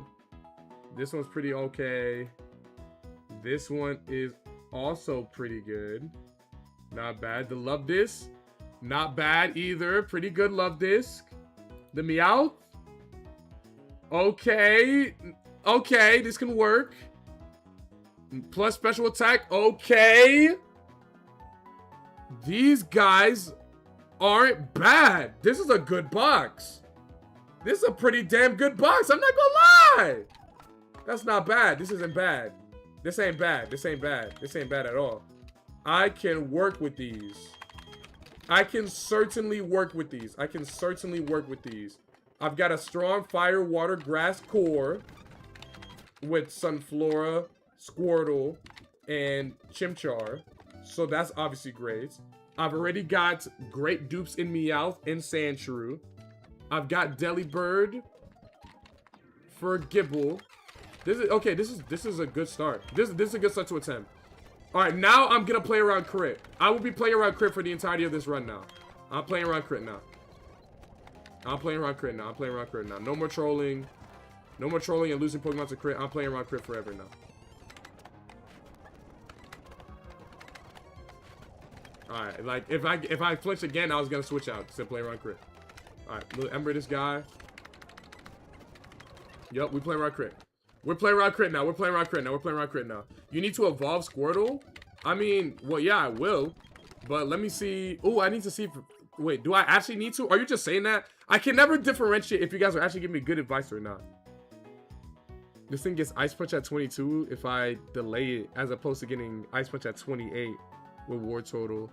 This one's pretty okay. This one is also pretty good. Not bad. The Love Disc. Not bad either. Pretty good Love Disc. The Meowth. Okay. Okay, this can work. Plus special attack. Okay. These guys aren't bad. This is a good box. This is a pretty damn good box. I'm not gonna lie. That's not bad. This isn't bad. This ain't bad. This ain't bad. This ain't bad at all. I can work with these. I can certainly work with these. I've got a strong fire, water, grass core with Sunflora, Squirtle, and Chimchar. So that's obviously great. I've already got great dupes in Meowth and Sandshrew. I've got Delibird for Gibble. This is okay. This is a good start. This is a good start to attempt. All right, now I'm gonna play around crit. I will be playing around crit for the entirety of this run now. I'm playing around crit now. I'm playing around crit now. I'm playing around crit now. No more trolling. No more trolling and losing Pokemon to crit. I'm playing around crit forever now. All right, like if I flinch again, I was gonna switch out to play around crit. All right, little Ember this guy. Yup, we playing around crit. We're playing around crit now. We're playing around crit now. We're playing around crit now. You need to evolve Squirtle? I mean, well, yeah, I will. But let me see. Oh, I need to see if... Wait, do I actually need to? Are you just saying that? I can never differentiate if you guys are actually giving me good advice or not. This thing gets Ice Punch at 22 if I delay it, as opposed to getting Ice Punch at 28 with War Total.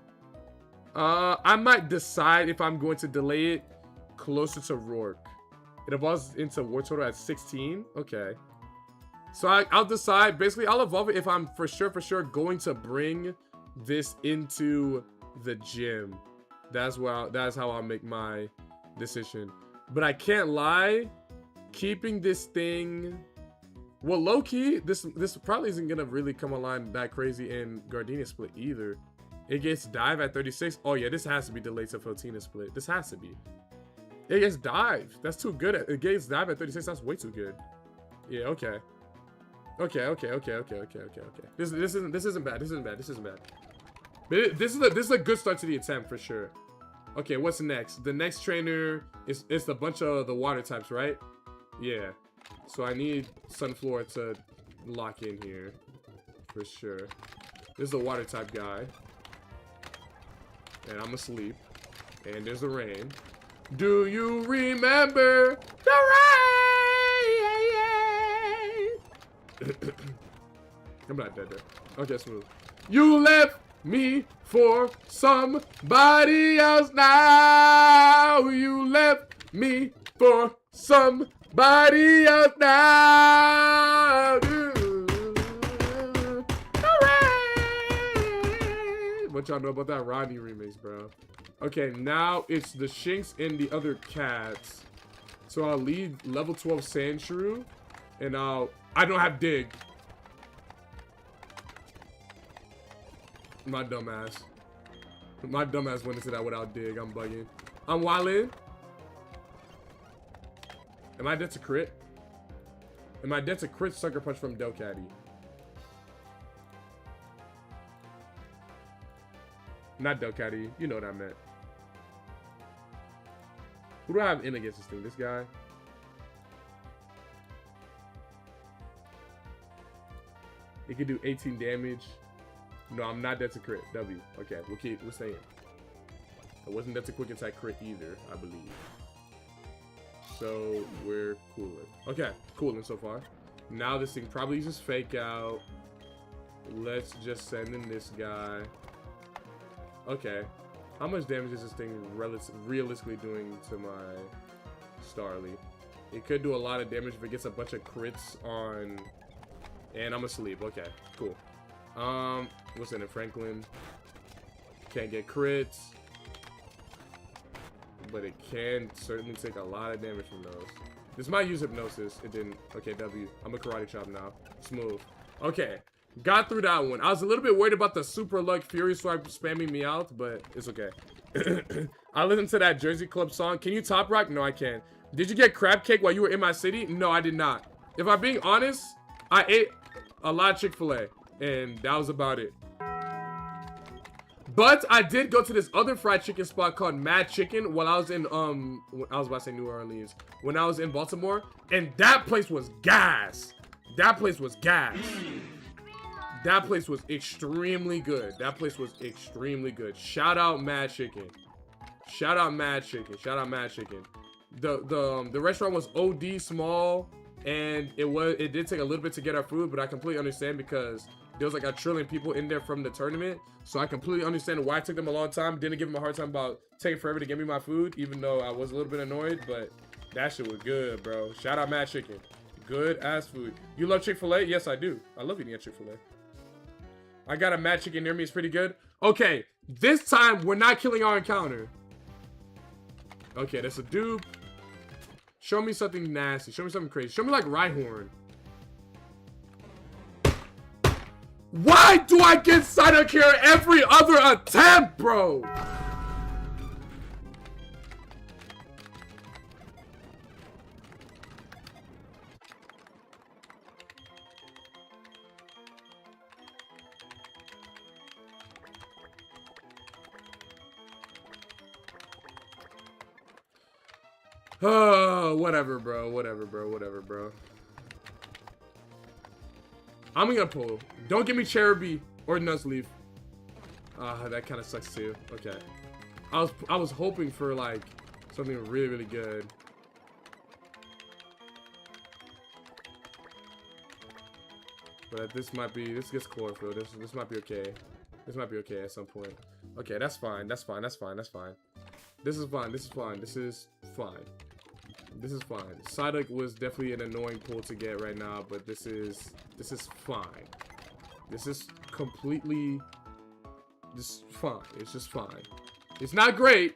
I might decide if I'm going to delay it closer to Rourke. It evolves into War Total at 16. Okay. So I'll decide. Basically, I'll evolve it if I'm for sure going to bring this into the gym. That's how I'll make my decision. But I can't lie, keeping this thing... Well, low-key, this probably isn't going to really come online that crazy in Gardenia Split either. It gets Dive at 36. Oh, yeah, this has to be delayed to Fotina Split. This has to be. It gets Dive. That's too good. It gets Dive at 36. That's way too good. Yeah, okay. Okay. This isn't bad. This isn't bad. But this is a good start to the attempt for sure. Okay, what's next? The next trainer is a bunch of the water types, right? Yeah. So I need Sunflora to lock in here for sure. This is a water type guy. And I'm asleep. And there's the rain. Do you remember the rain? I'm not dead there. Okay, smooth. You left me for somebody else now. You left me for somebody else now. What y'all know about that Rodney remix, bro? Okay, now it's the Shinx and the other cats. So I'll lead level 12 Sandshrew. And I don't have Dig. My dumbass. My dumbass went into that without Dig. I'm bugging. I'm wildin'. Am I dead to crit? Am I dead to crit Sucker Punch from Delcatty? Not Delcatty. You know what I meant. Who do I have in against this thing? This guy? It can do 18 damage. No, I'm not dead to crit. W. Okay, we're staying. I wasn't dead to quick attack crit either, I believe. So we're cooling. Okay, cooling so far. Now this thing probably uses Fake Out. Let's just send in this guy. Okay. How much damage is this thing realistically doing to my Starly? It could do a lot of damage if it gets a bunch of crits on... And I'm asleep. Okay, cool. What's in it? Franklin. Can't get crits. But it can certainly take a lot of damage from those. This might use Hypnosis. It didn't. Okay, W. I'm a Karate Chop now. Smooth. Okay. Got through that one. I was a little bit worried about the Super Luck Fury Swipe spamming me out, but it's okay. I listened to that Jersey Club song. Can you top rock? No, I can't. Did you get crab cake while you were in my city? No, I did not. If I'm being honest, I ate a lot of Chick-fil-A, and that was about it. But I did go to this other fried chicken spot called Mad Chicken while I was in, I was about to say New Orleans. When I was in Baltimore, and that place was gas. That place was gas. That place was extremely good. That place was extremely good. Shout out Mad Chicken. Shout out Mad Chicken. Shout out Mad Chicken. The restaurant was OD small, and it did take a little bit to get our food, but I completely understand because there was like 1 trillion people in there from the tournament. So I completely understand why it took them a long time. Didn't give them a hard time about taking forever to get me my food, even though I was a little bit annoyed. But That shit was good, bro. Shout out Mad Chicken. Good ass food. You love Chick-fil-A? Yes, I do. I love eating at Chick-fil-A. I got a Mad Chicken near me. It's pretty good. Okay, this time we're not killing our encounter. Okay, that's a dupe. Show me something nasty. Show me something crazy. Show me like Rhyhorn. Why do I get Psyduck here every other attempt, bro? Oh, whatever, bro. Whatever, bro. Whatever, bro. I'm gonna pull. Don't give me Cherubi or Nuzleaf. That kind of sucks too. Okay. I was hoping for like something really, really good. But this gets chlorophyll. This might be okay. This might be okay at some point. Okay, that's fine. That's fine. That's fine. That's fine. This is fine. This is fine. This is fine. This is fine. Psyduck was definitely an annoying pull to get right now, but this is fine. This is completely just fine. It's just fine. It's not great.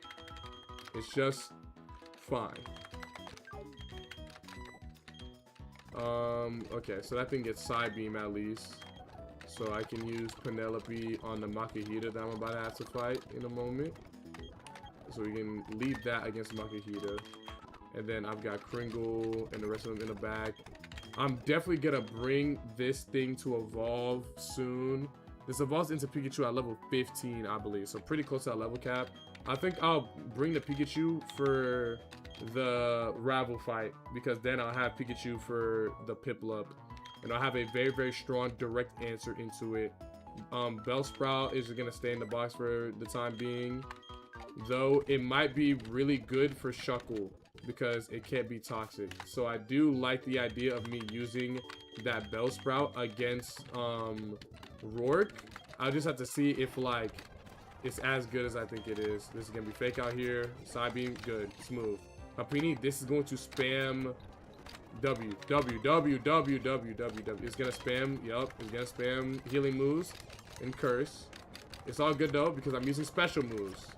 It's just fine. Okay, so that thing gets side beam at least. So I can use Penelope on the Makihita that I'm about to have to fight in a moment. So we can leave that against Makihita. And then I've got Kringle and the rest of them in the back. I'm definitely gonna bring this thing to evolve soon. This evolves into Pikachu at level 15, I believe. So pretty close to that level cap. I think I'll bring the Pikachu for the Ravel fight, because then I'll have Pikachu for the Piplup. And I'll have a very, very strong direct answer into it. Bellsprout is gonna stay in the box for the time being. Though it might be really good for Shuckle, because it can't be toxic. So I do like the idea of me using that Bellsprout against Rourke. I'll just have to see if like it's as good as I think it is. This is gonna be fake out here. Side beam, good, smooth. Papini, this is going to spam W. It's gonna spam, yup, it's gonna spam healing moves and curse. It's all good though, because I'm using special moves.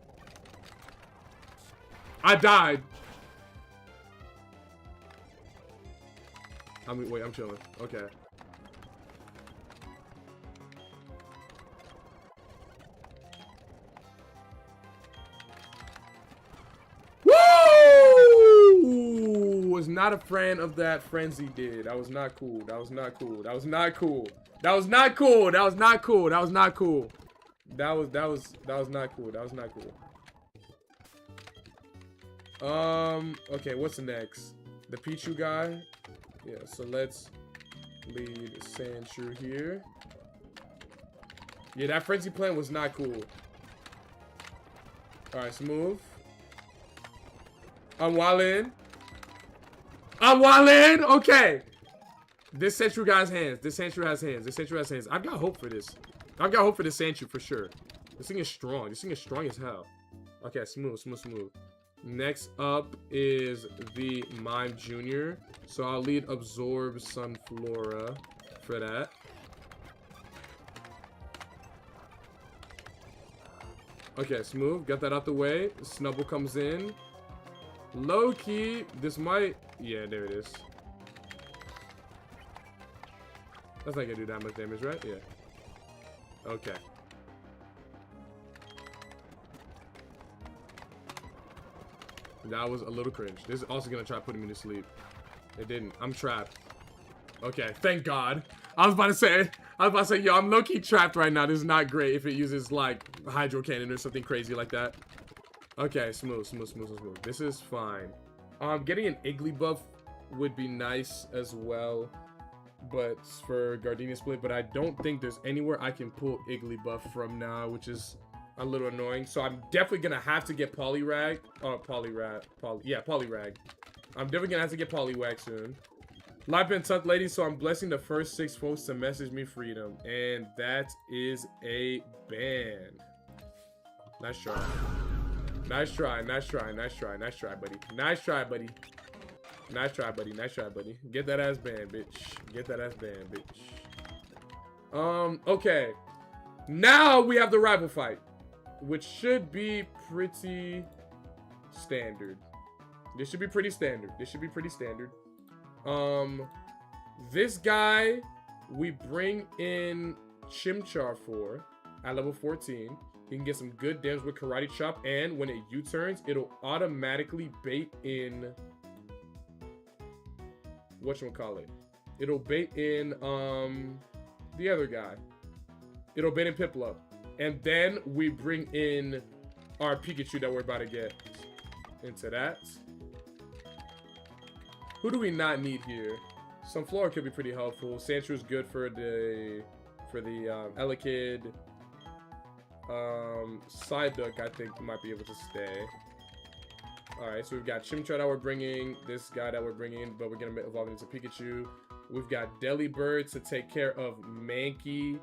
I died. Wait, I'm chilling. Okay. Woo! Was not a fan of that Frenzy did. That was not cool. That was not cool. That was not cool. That was not cool. That was not cool. That was not cool. That was not cool. That was not cool. Okay, what's next? The Pichu guy? Yeah, so let's lead Sandshrew here. Yeah, that Frenzy plan was not cool. Alright, smooth. I'm wildin'. I'm wildin'! Okay! This Sandshrew guy's hands. This Sandshrew has hands. This Sandshrew has hands. I've got hope for this. I've got hope for this Sandshrew for sure. This thing is strong. This thing is strong as hell. Okay, smooth, smooth, smooth. Next up is the Mime Jr. So I'll lead Absorb Sunflora for that. Okay, smooth. Got that out the way. Snubble comes in. Low key, this might... Yeah, there it is. That's not gonna do that much damage, right? Yeah. Okay. That was a little cringe. This is also gonna try putting me to sleep. It didn't. I'm trapped. Okay, thank God. I was about to say, yo, I'm low-key trapped right now. This is not great if it uses, like, Hydro Cannon or something crazy like that. Okay, smooth, smooth, smooth, smooth. This is fine. Getting an Igglybuff would be nice as well, but for Gardenia Split, but I don't think there's anywhere I can pull Igglybuff from now, which is a little annoying. So I'm definitely gonna have to get Poliwag. Poliwag. I'm definitely gonna have to get Poliwag soon. Live and Tuck Lady, so I'm blessing the first 6 folks to message me freedom, and that is a ban. Nice try. Nice try, nice try, nice try, nice try, buddy. Nice try, buddy. Nice try, buddy. Nice try, buddy. Get that ass banned, bitch. Get that ass banned, bitch. Okay. Now we have the rival fight, which should be pretty standard. This should be pretty standard. This should be pretty standard. This guy, we bring in Chimchar for at level 14. He can get some good damage with Karate Chop, and when it U-turns, it'll automatically bait in... whatchamacallit? It'll bait in, the other guy. It'll bait in Piplup. And then we bring in our Pikachu that we're about to get into that. Who do we not need here? Sunflora could be pretty helpful. Sandshrew is good for the Elekid. Psyduck, I think, might be able to stay. Alright, so we've got Chimchar that we're bringing, this guy that we're bringing, but we're going to evolve into Pikachu. We've got Delibird to take care of Mankey.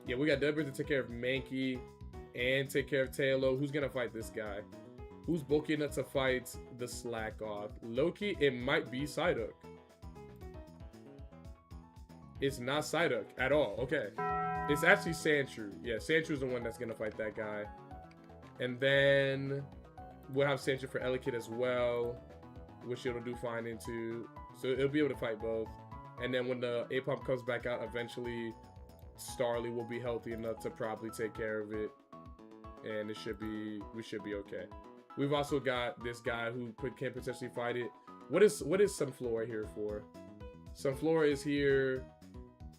Yeah, we got Delibird to take care of Mankey and take care of Tailo. Who's going to fight this guy? Who's bulky enough to fight the Slack off? Loki, it might be Psyduck. It's not Psyduck at all. Okay. It's actually Sandshrew. Yeah, Sandshrew the one that's going to fight that guy. And then we'll have Sandshrew for Elekid as well, which it'll do fine into. So it'll be able to fight both. And then when the Apom comes back out, eventually Starly will be healthy enough to probably take care of it. And we should be okay. We've also got this guy who can potentially fight it. What is Sunflora here for? Sunflora is here.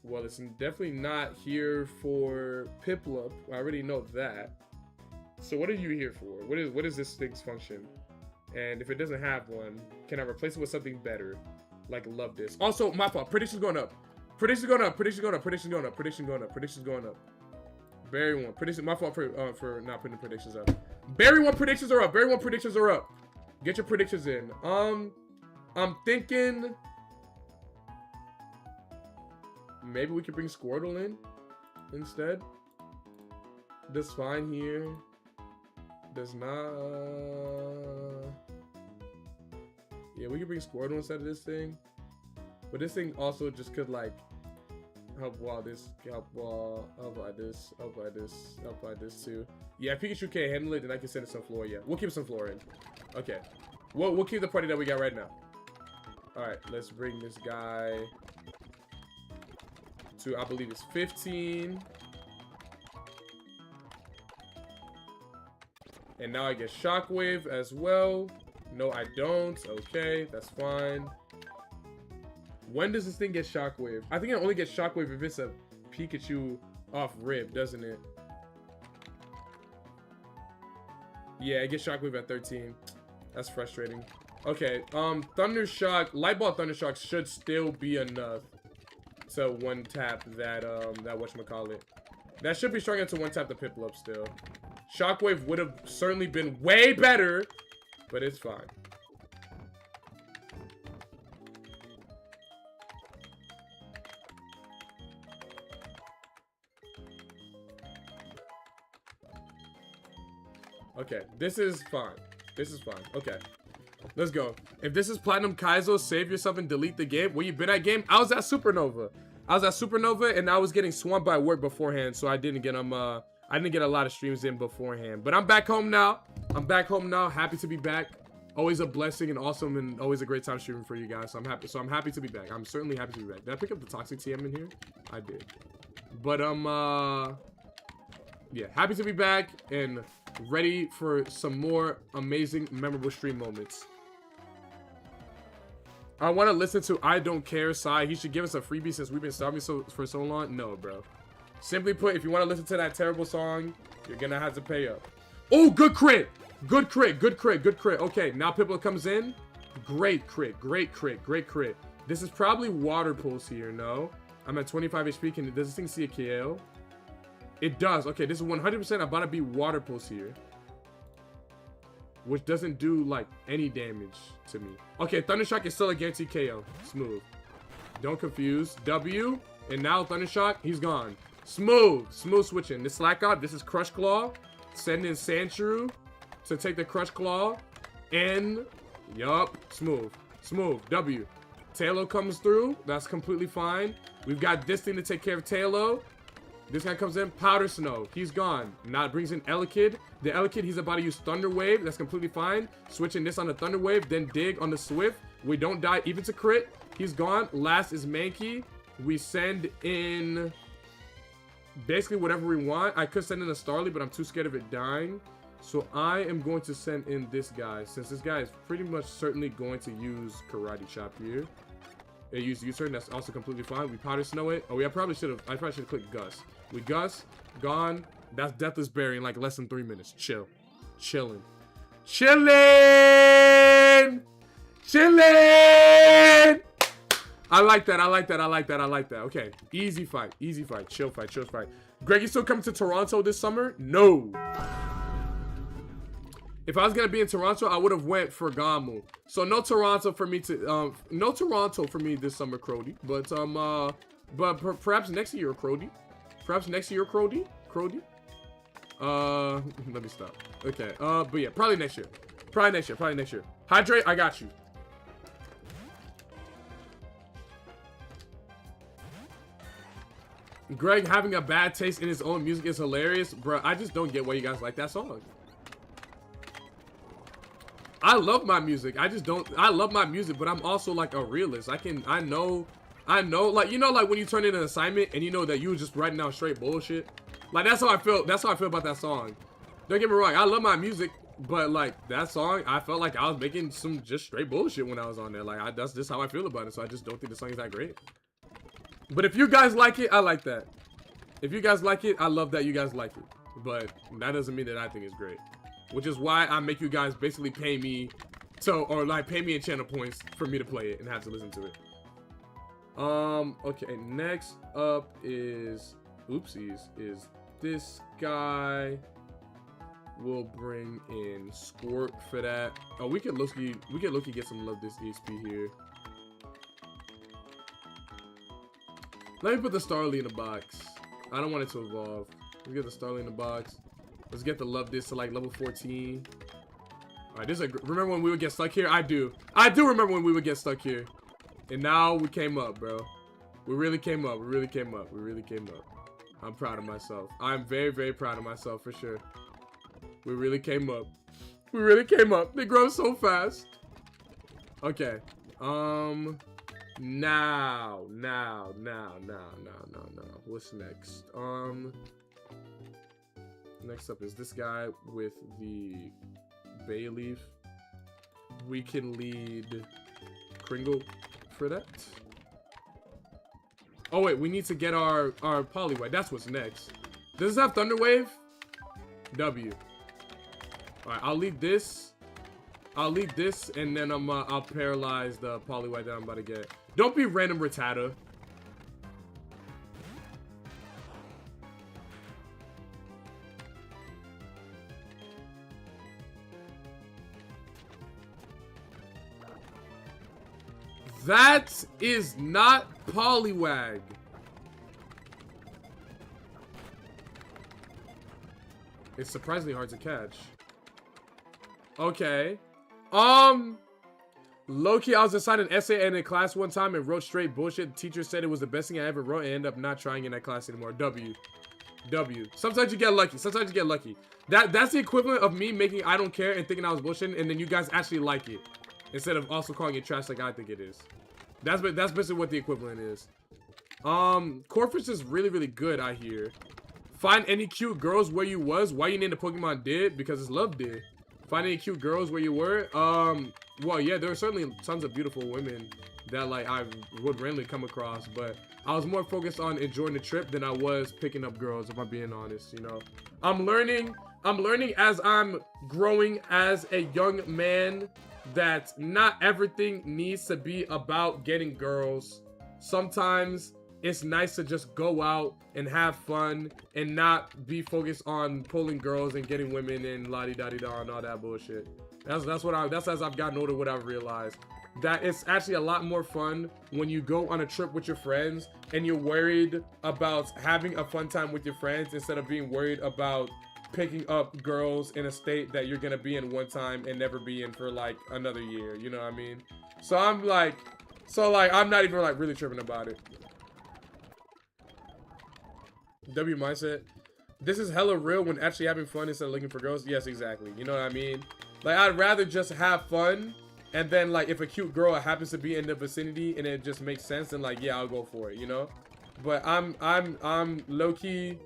Well, it's definitely not here for Piplup. I already know that. So what are you here for? What is this thing's function? And if it doesn't have one, can I replace it with something better? Like Love This. Also, my fault. Prediction's going up. Prediction's going up. Prediction's going up. Prediction's going up. Prediction's going up. Prediction's going up. Barry 1. Prediction. My fault for not putting the predictions up. Barry 1 predictions are up. Barry 1 predictions are up. Get your predictions in. I'm thinking maybe we could bring Squirtle in instead. That's fine here. Does not. Yeah, we could bring Squirtle instead of this thing. But this thing also just could like help while this, help like this, help like this, help like this too. Yeah, if Pikachu can't handle it, then I can send it some Flora. Yeah, we'll keep some Flora in. Okay. We'll keep the party that we got right now. Alright, let's bring this guy to, I believe it's 15. And now I get Shockwave as well. No, I don't. Okay, that's fine. When does this thing get Shockwave? I think it only gets Shockwave if it's a Pikachu off rip, doesn't it? Yeah, it gets Shockwave at 13. That's frustrating. Okay, Thunder Shock, Light Ball Thunder Shock should still be enough to one tap that whatchamacallit. That should be strong enough to one tap the Piplup still. Shockwave would have certainly been way better, but it's fine. Okay, this is fine. This is fine. Okay, let's go. If this is Platinum Kaizo, save yourself and delete the game. Where you been at game? I was at Supernova. And I was getting swamped by work beforehand, so I didn't get I didn't get a lot of streams in beforehand. But I'm back home now. Happy to be back. Always a blessing and awesome and always a great time streaming for you guys. So I'm happy to be back. I'm certainly happy to be back. Did I pick up the Toxic TM in here? I did. But yeah, happy to be back and ready for some more amazing, memorable stream moments. I want to listen to I Don't Care Sai. He should give us a freebie since we've been starving for so long. No, bro. Simply put, if you want to listen to that terrible song, you're going to have to pay up. Oh, good crit. Good crit. Good crit. Good crit. Okay, now Piplup comes in. Great crit. Great crit. Great crit. This is probably Water Pulse here, no? I'm at 25 HP. Does this thing see a KO? It does. Okay, this is 100% about to be Water Pulse here. Which doesn't do, like, any damage to me. Okay, Thundershock is still a guaranteed KO. Smooth. Don't confuse. W. And now Thundershock, he's gone. Smooth. Smooth switching. This Slack Off, this is Crush Claw. Send in Sandshrew to take the Crush Claw. And, yup, smooth. Smooth. W. Taylor comes through. That's completely fine. We've got this thing to take care of Taylor. This guy comes in. Powder Snow. He's gone. Now it brings in Elekid. The Elekid, he's about to use Thunder Wave. That's completely fine. Switching this on the Thunder Wave. Then Dig on the Swift. We don't die even to crit. He's gone. Last is Mankey. We send in basically whatever we want. I could send in a Starly, but I'm too scared of it dying. So I am going to send in this guy, since this guy is pretty much certainly going to use Karate Chop here. It used U-turn, that's also completely fine. We Powder Snow it. Oh, yeah, I probably should have clicked Gus. We Gus, gone. That's Deathless Berry in like less than 3 minutes. Chill. Chilling. Chilling! Chilling! I like that. Okay. Easy fight. Chill fight. Greg, you still coming to Toronto this summer? No. If I was gonna be in Toronto, I would have went for Gamu. So no Toronto for me this summer, Crody. But perhaps next year, Crody. Let me stop. Okay. But yeah, probably next year. Hydrate, I got you. Greg having a bad taste in his own music is hilarious. Bro, I just don't get why you guys like that song. I love my music. I love my music, but I'm also like a realist. I know, like, you know, like when you turn in an assignment and you know that you were just writing down straight bullshit. Like, that's how I feel about that song. Don't get me wrong, I love my music, but like that song, I felt like I was making some just straight bullshit when I was on there. Like, that's just how I feel about it. So I just don't think the song is that great. But if you guys like it, I like that. If you guys like it, I love that you guys like it. But that doesn't mean that I think it's great. Which is why I make you guys basically pay me in channel points for me to play it and have to listen to it. Okay, next up is oopsies, is this guy. We'll bring in Squirt for that. Oh, we can low-key get some love this EXP here. Let me put the Starly in the box. I don't want it to evolve. Let's get the Starly in the box. Let's get the love this to like level 14. Alright, this is remember when we would get stuck here? I do remember when we would get stuck here. And now we came up, bro. We really came up. I'm proud of myself. I'm very, very proud of myself for sure. We really came up. They grow so fast. Okay. Now. What's next? Next up is this guy with the Bay Leaf. We can lead Kringle for that. Oh wait, we need to get our Poliwag. That's what's next. Does this have Thunder Wave? W. Alright, I'll lead this, and then I'll paralyze the Poliwag that I'm about to get. Don't be random Rattata. That is not Poliwag. It's surprisingly hard to catch. Okay. Low-key, I was assigned an essay in a class one time and wrote straight bullshit. The teacher said it was the best thing I ever wrote and ended up not trying in that class anymore. W. Sometimes you get lucky. That's the equivalent of me making I don't care and thinking I was bullshitting, and then you guys actually like it. Instead of also calling it trash like I think it is. That's basically what the equivalent is. Corphish is really, really good, I hear. Find any cute girls where you was. Why you named the Pokemon Did? Because it's Love Did. Find any cute girls where you were. Well, yeah, there are certainly tons of beautiful women that like I would randomly come across, but I was more focused on enjoying the trip than I was picking up girls, if I'm being honest, you know. I'm learning as I'm growing as a young man that not everything needs to be about getting girls. Sometimes it's nice to just go out and have fun and not be focused on pulling girls and getting women and la-di-da-di-da and all that bullshit. That's as I've gotten older, what I've realized. That it's actually a lot more fun when you go on a trip with your friends and you're worried about having a fun time with your friends instead of being worried about picking up girls in a state that you're gonna be in one time and never be in for like another year. You know what I mean? So I'm like, I'm not even like really tripping about it. W mindset. This is hella real when actually having fun instead of looking for girls. Yes, exactly. You know what I mean? Like, I'd rather just have fun, and then like if a cute girl happens to be in the vicinity and it just makes sense, then like yeah, I'll go for it, you know? But I'm low-key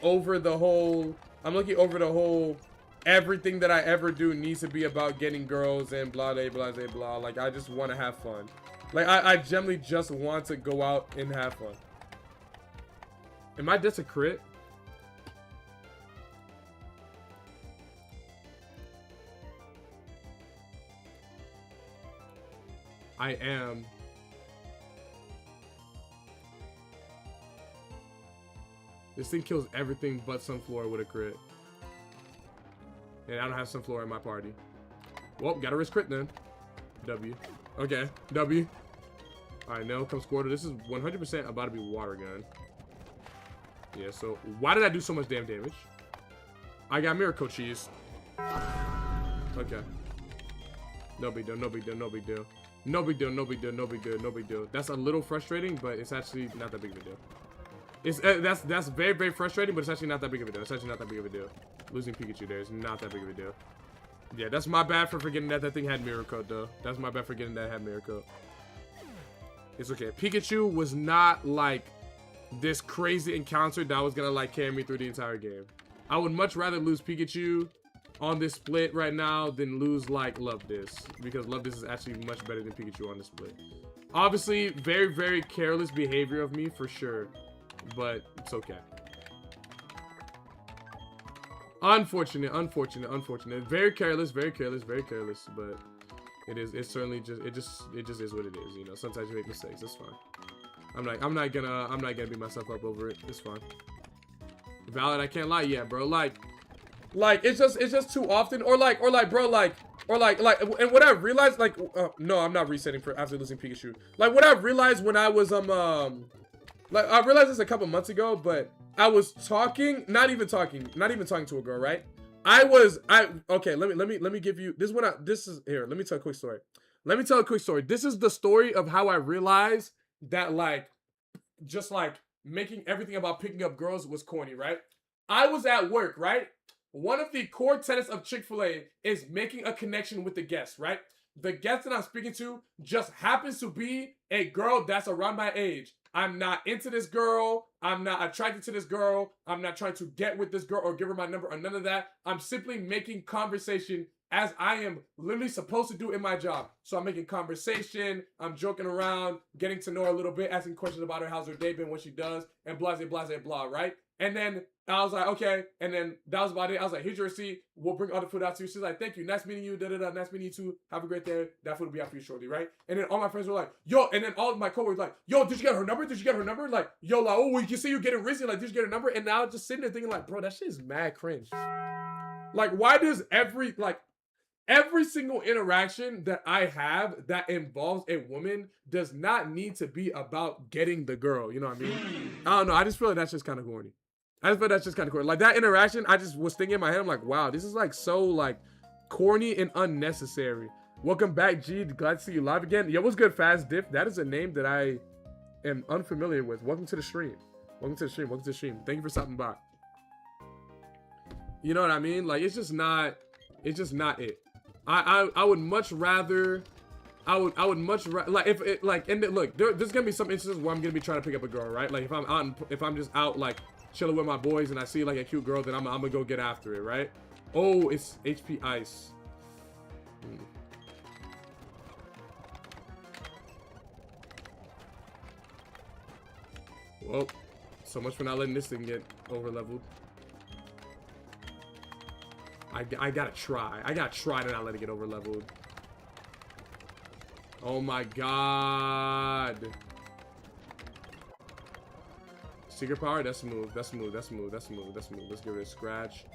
over the whole everything that I ever do needs to be about getting girls and blah blah blah blah blah. Like, I just want to have fun. Like, I generally just want to go out and have fun. Am I just a crit? I am. This thing kills everything but Sunflower with a crit. And I don't have Sunflower in my party. Well, gotta risk crit then. W. Okay, W. Alright, now comes Squirtle. This is 100% about to be Water Gun. Yeah, so why did I do so much damn damage? I got Miracle Cheese. Okay. No big deal, no big deal, no big deal. No big deal, no big deal, no big deal, no big deal. That's a little frustrating, but it's actually not that big of a deal. It's that's very, very frustrating, but it's actually not that big of a deal. It's actually not that big of a deal. Losing Pikachu there is not that big of a deal. Yeah, that's my bad for forgetting that that thing had Mirror Coat, though. That's my bad for forgetting that it had Mirror Coat. It's okay. Pikachu was not like this crazy encounter that was gonna like carry me through the entire game. I would much rather lose Pikachu on this split right now than lose like Love-This, because Love-This is actually much better than Pikachu on the split. Obviously, very, very careless behavior of me for sure, but it's okay. Unfortunate, unfortunate, unfortunate. Very careless, very careless, very careless, but it's certainly just it just is what it is, you know. Sometimes you make mistakes. It's fine. I'm not gonna beat myself up over it. It's fine. Valid, I can't lie. Yeah, bro. Like it's just too often, or like bro, and what I realized, like, no, I'm not resetting for after losing Pikachu. Like, what I realized when I was like, I realized this a couple months ago, but I was talking, not even talking to a girl, right? Okay, let me give you this one. Here, let me tell a quick story. This is the story of how I realized that, like, just like making everything about picking up girls was corny, right? I was at work, right? One of the core tenets of Chick-fil-A is making a connection with the guest, right? The guest that I'm speaking to just happens to be a girl that's around my age. I'm not into this girl. I'm not attracted to this girl. I'm not trying to get with this girl or give her my number or none of that. I'm simply making conversation as I am literally supposed to do in my job. So I'm making conversation, I'm joking around, getting to know her a little bit, asking questions about her, how's her day been, what she does, and blah, blah, blah, blah, right? And then I was like, okay. And then that was about it. I was like, here's your receipt. We'll bring all the food out to you. She's like, thank you. Nice meeting you. Da-da-da. Nice meeting you too. Have a great day. That food will be out for you shortly, right? And then all my friends were like, yo. And then all of my coworkers like, yo, did you get her number? Did you get her number? Like, yo, like, oh, we can see you getting risen. Like, did you get her number? And now just sitting there thinking like, bro, that shit is mad cringe. Like, why does every single interaction that I have that involves a woman does not need to be about getting the girl? You know what I mean? I don't know. I just feel like that's just kind of corny. Like, that interaction, I just was thinking in my head, I'm like, wow, this is like so like corny and unnecessary. Welcome back, G. Glad to see you live again. Yo, what's good, Fast Diff? That is a name that I am unfamiliar with. Welcome to the stream. Welcome to the stream. Welcome to the stream. Thank you for stopping by. You know what I mean? Like, it's just not it. I would much rather, like, if it, like, and look, there's gonna be some instances where I'm gonna be trying to pick up a girl, right? Like, if I'm just out, like, chilling with my boys and I see, like, a cute girl, then I'm gonna go get after it, right? Oh, it's HP Ice. Well, so much for not letting this thing get over-leveled. I gotta try. I gotta try to not let it get over-leveled. Oh my god. Secret power, that's smooth. That's smooth. Let's give it a scratch.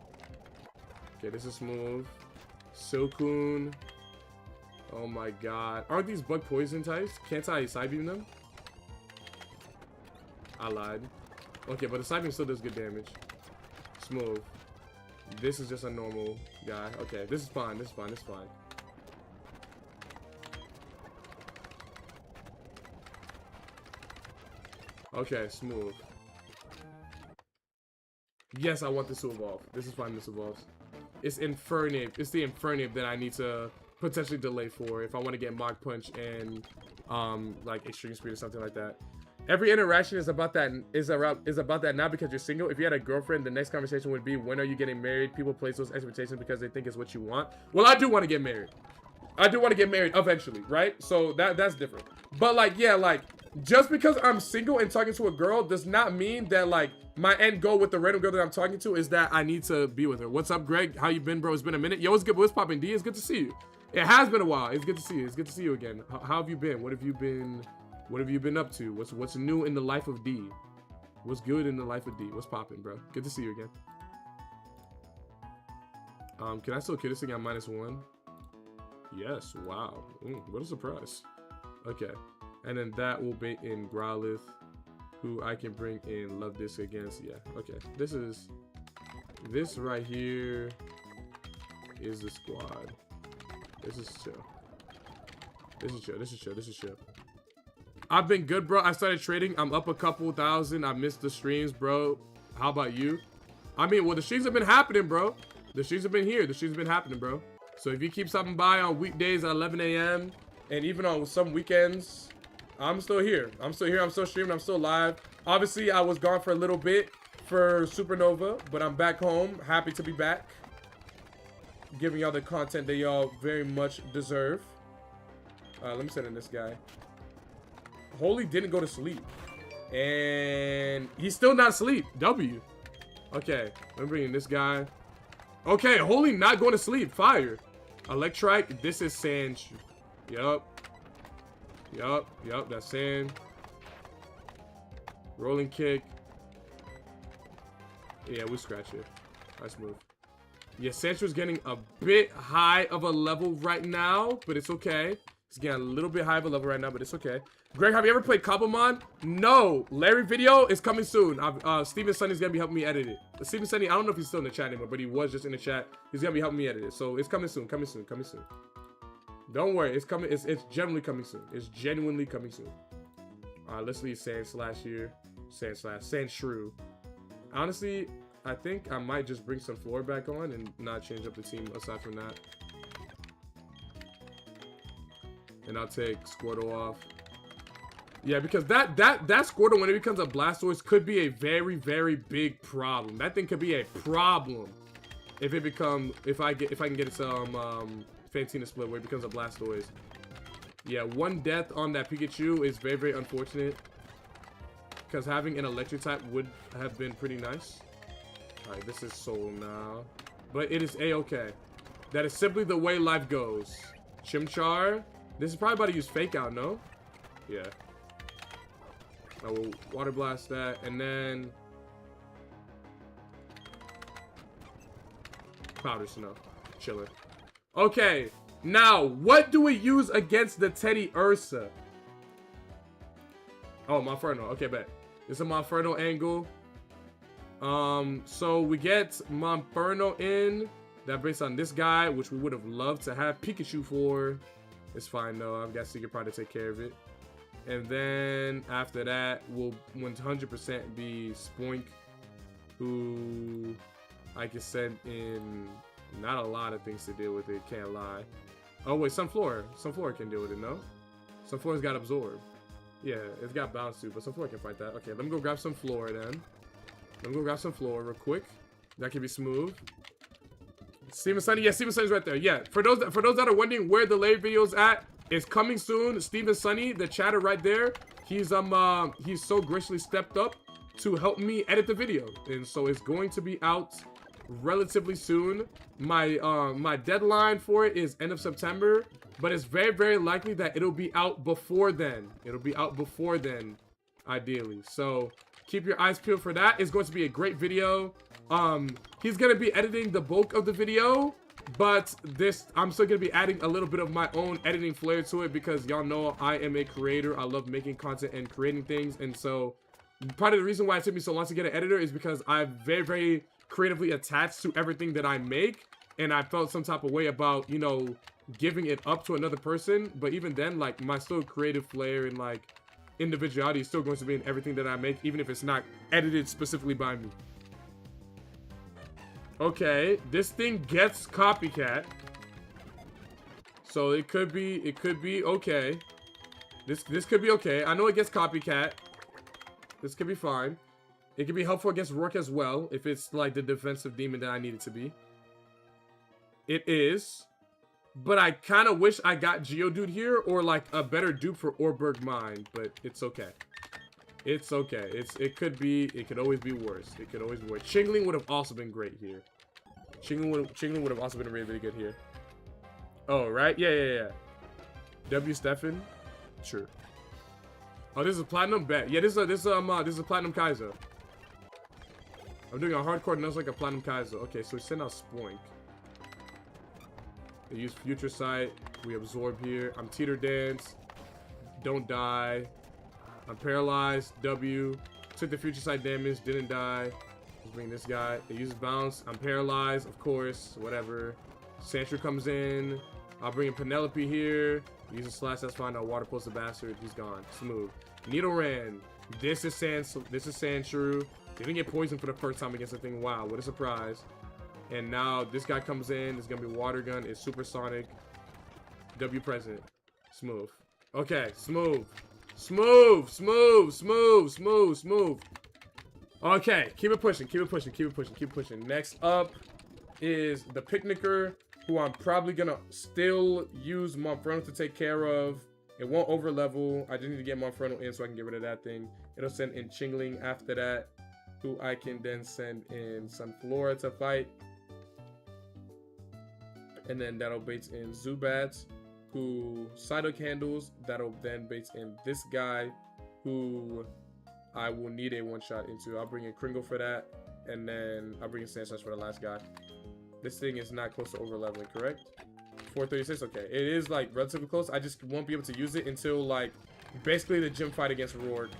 Okay, this is smooth. Silcoon. Oh my god. Aren't these bug poison types? Can't I side beam them? I lied. Okay, but the side beam still does good damage. Smooth. This is just a normal guy. Okay, this is fine. This is fine. This is fine. Okay, smooth. Yes, I want this to evolve. This is fine. This evolves. It's Infernape. It's the Infernape that I need to potentially delay for if I want to get Mach Punch and like Extreme Speed or something like that. Every interaction is about that. Is about that, not because you're single. If you had a girlfriend, the next conversation would be, when are you getting married? People place those expectations because they think it's what you want. Well, I do want to get married. I do want to get married eventually, right? So that's different. But like, yeah, like just because I'm single and talking to a girl does not mean that like my end goal with the random girl that I'm talking to is that I need to be with her. What's up, Greg? How you been, bro? It's been a minute. Yo, what's good? What's poppin', D? It's good to see you. It has been a while. It's good to see you. It's good to see you again. How have you been? What have you been? What have you been up to? What's new in the life of D? What's good in the life of D? What's poppin', bro? Good to see you again. Can I still kill this thing at -1? Yes. Wow. What a surprise. Okay. And then that will bait in Growlithe, who I can bring in Love Disc against. Yeah. Okay. This right here is the squad. This is chill. This is chill. This is chill. This is chill. I've been good, bro. I started trading. I'm up a couple thousand. I missed the streams, bro. How about you? I mean, well, the streams have been happening, bro. The streams have been here. The streams have been happening, bro. So if you keep stopping by on weekdays at 11 a.m. and even on some weekends, I'm still here. I'm still here. I'm still streaming. I'm still live. Obviously, I was gone for a little bit for Supernova, but I'm back home. Happy to be back. Giving y'all the content that y'all very much deserve. Let me send in this guy. Holy didn't go to sleep. And he's still not asleep. W. Okay. I'm bringing this guy. Okay. Holy not going to sleep. Fire. Electrike. This is sand. Yup. Yup. Yup. That's sand. Rolling kick. Yeah, we scratch it. Nice move. Yeah, Sancho's getting a bit high of a level right now, but it's okay. He's getting a little bit high of a level right now, but it's okay. Greg, have you ever played Cobblemon? No. Larry video is coming soon. Steven Sunny's going to be helping me edit it. Steven Sunny, I don't know if he's still in the chat anymore, but he was just in the chat. He's going to be helping me edit it. So it's coming soon, coming soon, coming soon. Don't worry. It's coming. It's genuinely coming soon. It's genuinely coming soon. All right, let's leave Sand Slash here. Sand Slash. Sand Shrew. Honestly, I think I might just bring some floor back on and not change up the team aside from that. And I'll take Squirtle off. Yeah, because that Squirtle, when it becomes a Blastoise, could be a very, very big problem. That thing could be a problem if I can get it some Fantina split where it becomes a Blastoise. Yeah, one death on that Pikachu is very, very unfortunate. Because having an electric type would have been pretty nice. Alright, this is Soul now. But it is a-okay. That is simply the way life goes. Chimchar. This is probably about to use Fake Out, no? Yeah. I will Water Blast that. And then Powder Snow. Chiller. Okay. Now, what do we use against the Teddy Ursa? Oh, Monferno. Okay, bet. It's a Monferno angle. So we get Monferno in. That brings on this guy, which we would have loved to have Pikachu for. It's fine though. I've got Secret Pride to take care of it. And then after that, will 100% be Spoink, who I can send in not a lot of things to deal with it. Can't lie. Oh wait, Sunflora. Sunflora can deal with it, no? Sunflora's got Absorb. Yeah, it's got Bounce too, but Sunflora can fight that. Okay, let me go grab some Flora then. Let me go grab some Flora real quick. That can be smooth. Steven Sunny, yeah, Steven Sunny's right there. Yeah, for those that are wondering where the Larry video's at, it's coming soon. Steven Sunny, the chatter right there. He's so graciously stepped up to help me edit the video, and so it's going to be out relatively soon. My deadline for it is end of September, but it's very, very likely that it'll be out before then. It'll be out before then, ideally. So keep your eyes peeled for that. It's going to be a great video. He's gonna be editing the bulk of the video, but I'm still gonna be adding a little bit of my own editing flair to it because y'all know I am a creator. I love making content and creating things, and so part of the reason why it took me so long to get an editor is because I very, very creatively attached to everything that I make, and I felt some type of way about, you know, giving it up to another person. But even then, like, my still creative flair and, like, individuality is still going to be in everything that I make, even if it's not edited specifically by me. Okay, this thing gets copycat. So it could be okay. This could be okay. I know it gets copycat. This could be fine. It could be helpful against Rourke as well, if it's like the defensive demon that I need it to be. It is. But I kind of wish I got Geodude here, or like a better dupe for Orberg Mine, but it's okay. It's okay. It could always be worse. It could always be worse. Chingling would have also been great here. Chingling would have also been really, really good here. Oh, right? Yeah. W Stefan? Sure. Oh, this is a platinum bet. Yeah, this is a platinum Kaizo. I'm doing a hardcore and that's like a platinum Kaizo. Okay, so we send out Spoink. They use Future Sight. We absorb here. I'm Teeter Dance. Don't die. I'm paralyzed. W. Took the Future Sight damage. Didn't die. Let's bring this guy. They use Bounce. I'm paralyzed, of course. Whatever. Sandshrew comes in. I'll bring in Penelope here. Use a slash. That's fine. I'll water pulse the bastard. He's gone. Smooth. Nidoran. This is Sandshrew. Didn't get poisoned for the first time against the thing. Wow, what a surprise. And now this guy comes in. It's gonna be Water Gun. It's Supersonic. W present. Smooth. Okay, smooth. Smooth. Okay, keep it pushing. Next up is the Picnicker, who I'm probably gonna still use Monferno to take care of. It won't over level. I just need to get Monferno in so I can get rid of that thing. It'll send in Chingling after that, who I can then send in Sunflora to fight. And then that'll bait in Zubats, who Psyduck handles. That'll then bait in this guy, who I will need a one-shot into. I'll bring in Kringle for that, and then I'll bring in Sandslash for the last guy. This thing is not close to over-leveling, correct? 436, okay. It is, like, relatively close. I just won't be able to use it until, like, basically the gym fight against Rourke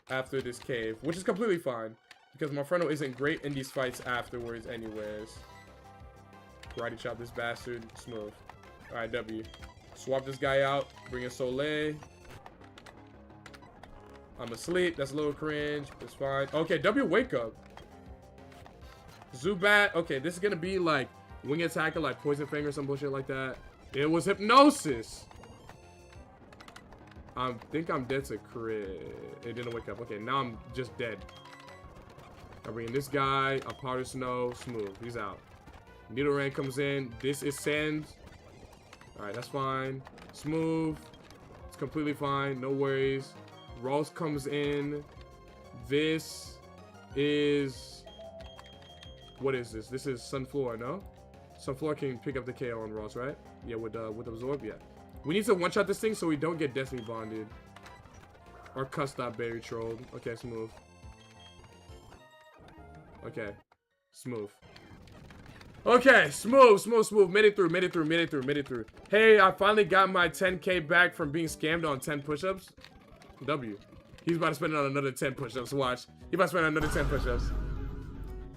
after this cave, which is completely fine, because Monferno isn't great in these fights afterwards anyways. Karate chop this bastard. Smooth. Alright, W. Swap this guy out. Bring in Soleil. I'm asleep. That's a little cringe. It's fine. Okay, W, wake up. Zubat. Okay, this is gonna be like wing attacker, like Poison Fang or some bullshit like that. It was Hypnosis. I think I'm dead to crit. It didn't wake up. Okay, now I'm just dead. I bring in this guy. A Powder Snow. Smooth. He's out. Nidoran comes in. This is Sand. Alright, that's fine. Smooth. It's completely fine. No worries. Ross comes in. This is... What is this? This is Sunflora, no? Sunflora can pick up the KO on Ross, right? Yeah, with Absorb, yeah. We need to one-shot this thing so we don't get Destiny Bonded. Or Custop Berry Trolled. Okay, smooth. Okay. Smooth. Okay, smooth. Made it through. Hey, I finally got my 10K back from being scammed on 10 push-ups. W. He's about to spend it on another 10 push-ups. Watch. He's about to spend on another 10 push-ups.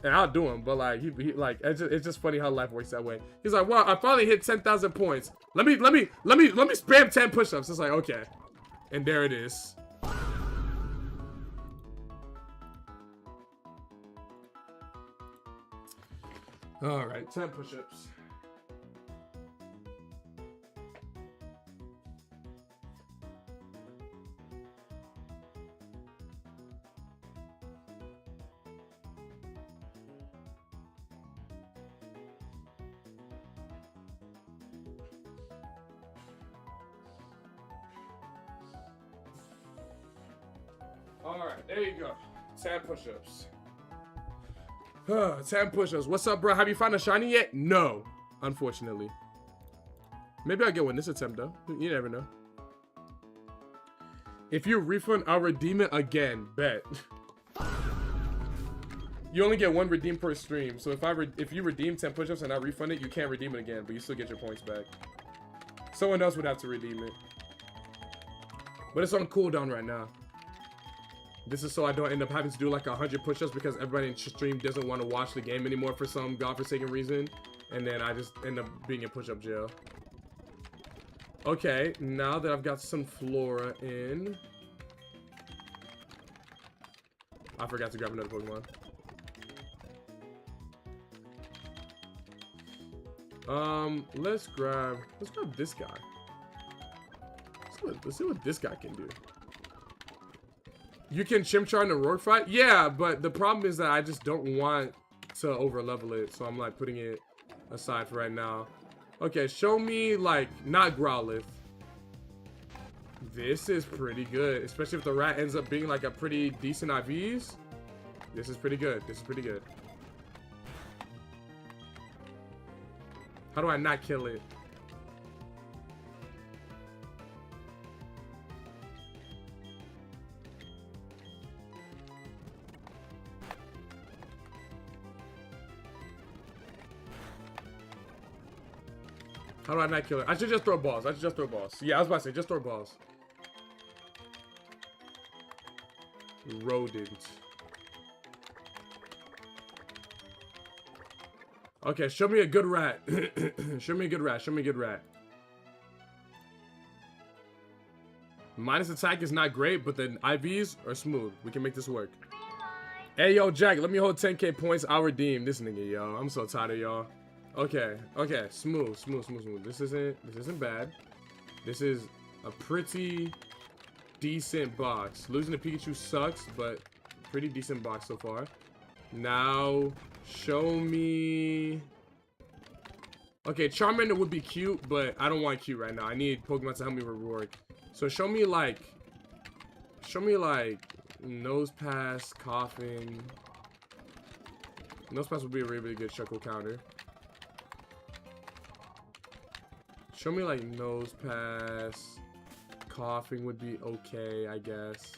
And I'll do him, but like, he like, it's just funny how life works that way. He's like, wow, I finally hit 10,000 points. Let me spam 10 push-ups. It's like, okay. And there it is. All right, 10 push-ups. All right, there you go. 10 push-ups. 10 push-ups. What's up, bro? Have you found a shiny yet? No, unfortunately. Maybe I'll get one this attempt, though. You never know. If you refund, I'll redeem it again. Bet. You only get one redeem per stream. So if you redeem 10 push-ups and I refund it, you can't redeem it again, but you still get your points back. Someone else would have to redeem it. But it's on cooldown right now. This is so I don't end up having to do like 100 push-ups because everybody in stream doesn't want to watch the game anymore for some godforsaken reason. And then I just end up being in push-up jail. Okay, now that I've got some flora in. I forgot to grab another Pokemon. Let's grab this guy. Let's see what this guy can do. You can Chimchar in the Roar fight? Yeah, but the problem is that I just don't want to over level it, so I'm like putting it aside for right now. Okay, show me like not Growlithe. This is pretty good, especially if the rat ends up being like a pretty decent IVs. This is pretty good. This is pretty good. How do I not kill it? How do I not kill it? I should just throw balls. I should just throw balls. Yeah, I was about to say, just throw balls. Rodent. Okay, show me a good rat. Show me a good rat. Show me a good rat. Minus attack is not great, but the IVs are smooth. We can make this work. Hey, yo, Jack, let me hold 10k points. I'll redeem this nigga, yo. I'm so tired of y'all. Okay, okay, smooth. This isn't bad. This is a pretty decent box. Losing to Pikachu sucks, but pretty decent box so far. Now, show me. Okay, Charmander would be cute, but I don't want cute right now. I need Pokemon to help me reward. So show me like Nose Pass, Coughing. Nose Pass would be a really good Shuckle counter. Show me like Nose Pass, Coughing would be okay, I guess.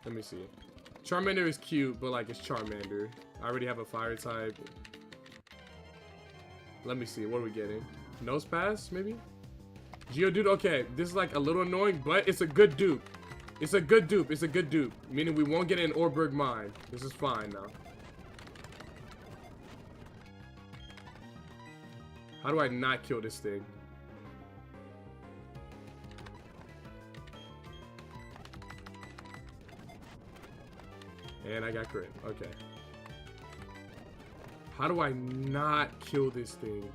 Let me see. Charmander is cute, but like it's Charmander. I already have a fire type. Let me see, what are we getting? Nose Pass, maybe? Geodude, okay. This is like a little annoying, but it's a good dupe. It's a good dupe. It's a good dupe. Meaning we won't get an Orberg mine. This is fine now. How do I not kill this thing? And I got crit. Okay. How do I not kill this thing?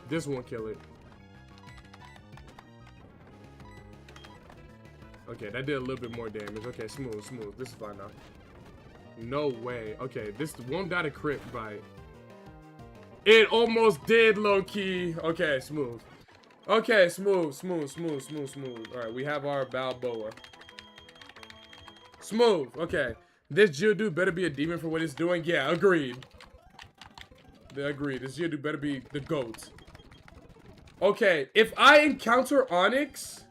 This won't kill it. Okay, that did a little bit more damage. Okay, smooth. This is fine now. No way. Okay, this won't die to crit bite. It almost did, low-key. Okay, smooth. Okay, smooth. Alright, we have our Balboa. Smooth. Okay. This Geodude better be a demon for what it's doing. Yeah, agreed. Agreed. This Geodude better be the GOAT. Okay, if I encounter Onyx,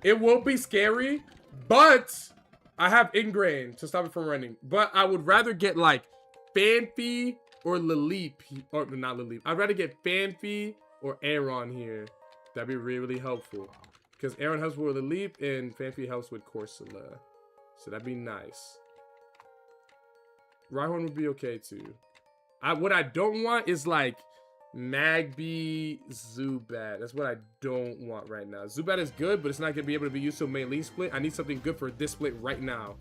it will be scary, but I have Ingrain to stop it from running. But I would rather get like Phanpy or Lilip, or not Lilip. I'd rather get Phanpy or Aron here. That'd be really helpful. Because Aron helps with Lilip and Phanpy helps with Corsola. So that'd be nice. Rhyhorn would be okay too. What I don't want is like Magby, Zubat. That's what I don't want right now. Zubat is good, but it's not gonna be able to be used to a melee split. I need something good for this split right now.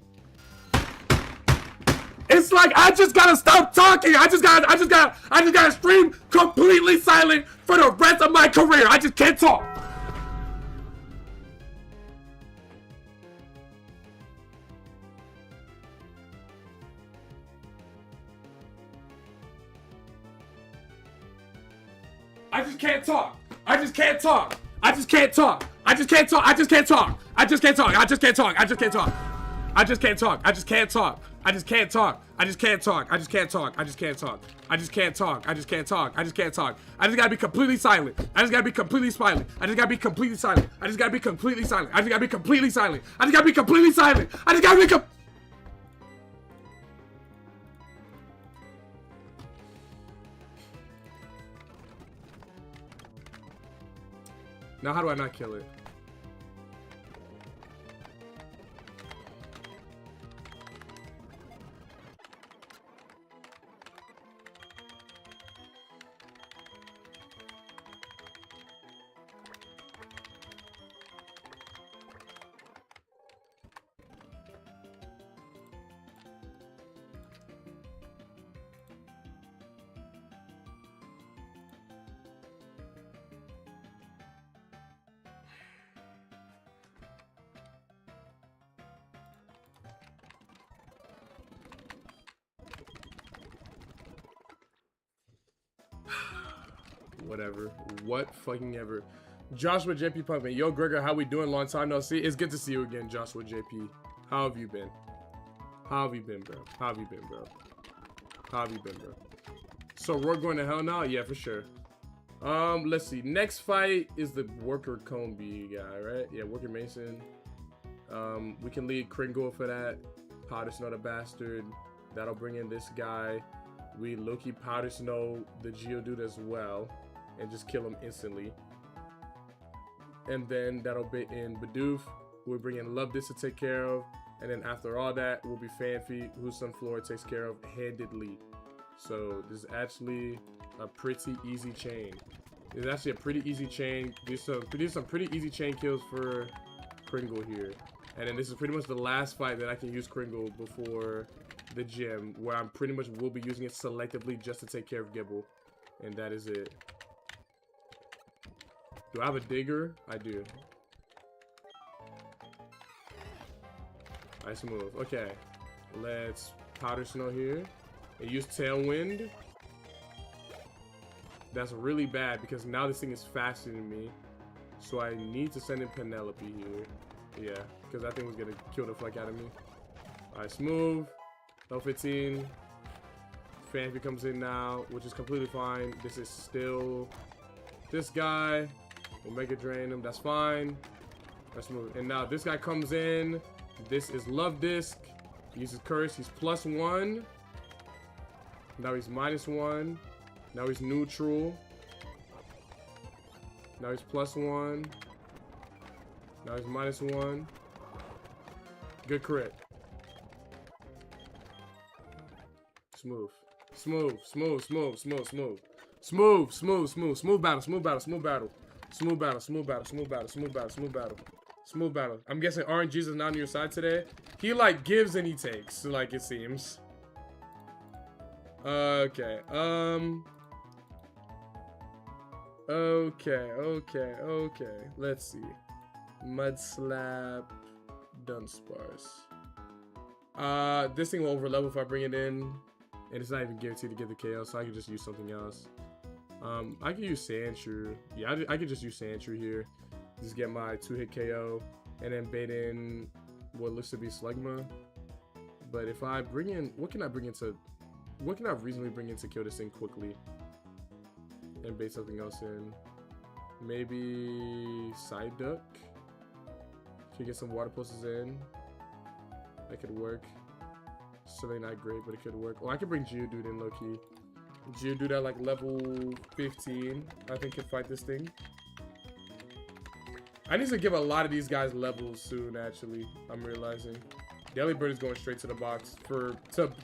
It's like I just gotta stop talking. I just gotta stream completely silent for the rest of my career. I just can't talk. I just can't talk. I just can't talk. I just can't talk. I just can't talk. I just can't talk. I just can't talk. I just can't talk. I just can't talk. I just can't talk. I just can't talk. I just can't talk. I just can't talk. I just can't talk. I just can't talk. I just can't talk. I just can't talk. I just can't talk. I just gotta be completely silent. I just gotta be completely silent. I just gotta be completely silent. I just gotta be completely silent. I just gotta be completely silent. I just gotta be completely silent. I just gotta be Now how do I not kill it? Whatever. What fucking ever. Joshua JP Pumpkin. Yo, Gregor, how we doing? Long time no see. It's good to see you again, Joshua JP. How have you been? How have you been, bro? How have you been, bro? How have you been, bro? So we're going to hell now? Yeah, for sure. Let's see. Next fight is the Worker Combi guy, right? Yeah, Worker Mason. We can lead Kringle for that. Powder Snow the Bastard. That'll bring in this guy. We Loki Powder Snow the Geodude as well. And just kill him instantly. And then that'll be in Bidoof. We'll bring in Love This to take care of. And then after all that, will be Fanfi, who Sunflora takes care of handedly. So this is actually a pretty easy chain. It's actually a pretty easy chain. There's some pretty easy chain kills for Kringle here. And then this is pretty much the last fight that I can use Kringle before the gym, where I'm pretty much will be using it selectively just to take care of Gibble. And that is it. Do I have a digger? I do. Nice move. Okay. Let's Powder Snow here. And use Tailwind. That's really bad because now this thing is faster than me. So I need to send in Penelope here. Yeah, because that thing was going to kill the fuck out of me. Alright, smooth. Level 15. Fanfi comes in now, which is completely fine. This is still this guy. We'll Mega Drain him. That's fine. Let's move. And now this guy comes in. This is Love Disc. He uses Curse. He's +1. Now he's -1. Now he's neutral. Now he's +1. Now he's -1. Good crit. Smooth. Smooth, smooth, smooth, smooth, smooth. Smooth, smooth, smooth. Smooth battle, smooth battle, smooth battle. Smooth battle, smooth battle, smooth battle, smooth battle, smooth battle. Smooth battle. I'm guessing RNG's is not on your side today. He like gives and he takes, like it seems. Okay. Okay. Let's see. Mud Slap. Dunsparce. This thing will overlevel if I bring it in. And it's not even guaranteed to get the KO, so I can just use something else. I can use Sandshrew. Yeah, I could just use Sandshrew here. Just get my 2-hit KO. And then bait in what looks to be Slugma. But if I bring in... What can I reasonably bring in to kill this thing quickly? And bait something else in. Maybe Psyduck. Could get some water pulses in. That could work. Certainly not great, but it could work. Oh, I could bring Geodude in low-key. Geodude at like level 15, I think could fight this thing. I need to give a lot of these guys levels soon, actually. I'm realizing. Delibird is going straight to the box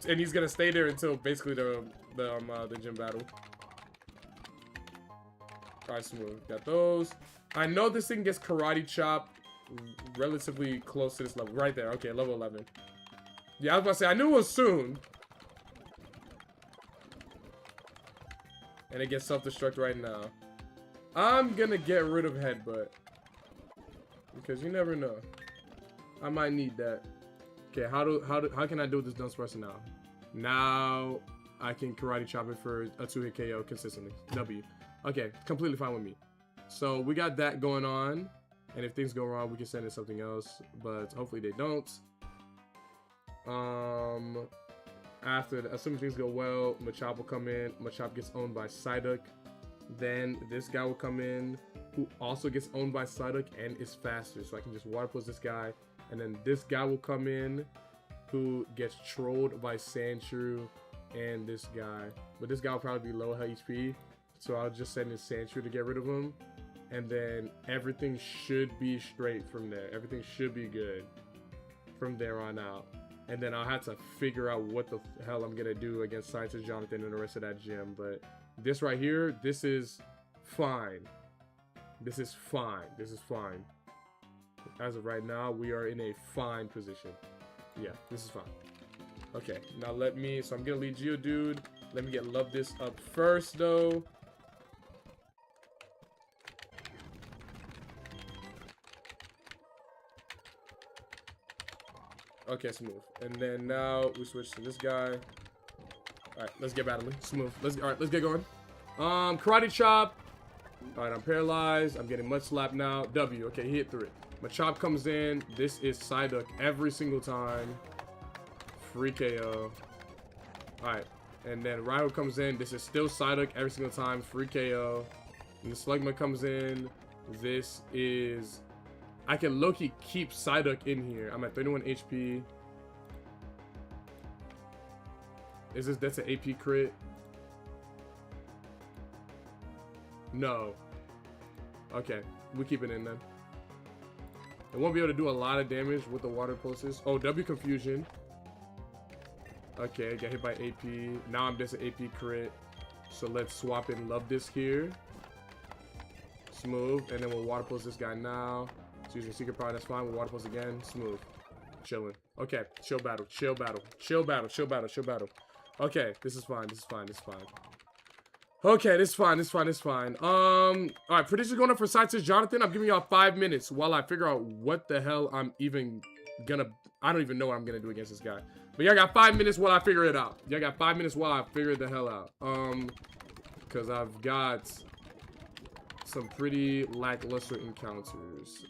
and he's gonna stay there until basically the gym battle. Alright, smooth. Got those. I know this thing gets Karate Chop relatively close to this level. Right there. Okay, level 11. Yeah, I was about to say, I knew it was soon. And it gets self-destruct right now. I'm gonna get rid of Headbutt. Because you never know. I might need that. Okay, how can I do with this Dunsparce now? Now I can Karate Chop it for a 2-hit KO consistently. W. Okay, completely fine with me. So we got that going on. And if things go wrong, we can send in something else. But hopefully they don't. After that, assuming things go well, Machop will come in. Machop gets owned by Psyduck. Then this guy will come in, who also gets owned by Psyduck and is faster. So I can just water pulse this guy. And then this guy will come in, who gets trolled by Sandshrew and this guy. But this guy will probably be low HP. So I'll just send in Sandshrew to get rid of him. And then everything should be straight from there. Everything should be good from there on out. And then I'll have to figure out what the hell I'm going to do against Scientist Jonathan and the rest of that gym. But this right here, this is fine. This is fine. This is fine. As of right now, we are in a fine position. Yeah, this is fine. Okay, now let me... So I'm going to lead Geodude. Let me get Love This up first, though. Okay, smooth. And then now we switch to this guy. Alright, let's get battling. Smooth. Alright, let's get going. Karate Chop. Alright, I'm paralyzed. I'm getting much slap now. W. Okay, he hit through it. Machop comes in. This is Psyduck every single time. Free KO. Alright. And then Raiho comes in. This is still Psyduck every single time. Free KO. And the Slugma comes in. This is... I can low-key keep Psyduck in here. I'm at 31 HP. Is this... That's an AP crit? No. Okay. We keep it in then. It won't be able to do a lot of damage with the water pulses. Oh, W Confusion. Okay, got hit by AP. Now I'm just an AP crit. So let's swap in Love This here. Smooth. And then we'll water pulse this guy now. So using Secret Power, that's fine. We'll water pulse again. Smooth. Chilling. Okay, chill battle. Chill battle. Chill battle. Chill battle. Chill battle. Okay, this is fine. This is fine. This is fine. Okay, this is fine. This is fine. This is fine. Alright, predictions going up for Scientist Jonathan. I'm giving y'all 5 minutes while I figure out what the hell I'm even gonna... I don't even know what I'm gonna do against this guy. But y'all got 5 minutes while I figure it out. Y'all got 5 minutes while I figure the hell out. Because I've got some pretty lackluster encounters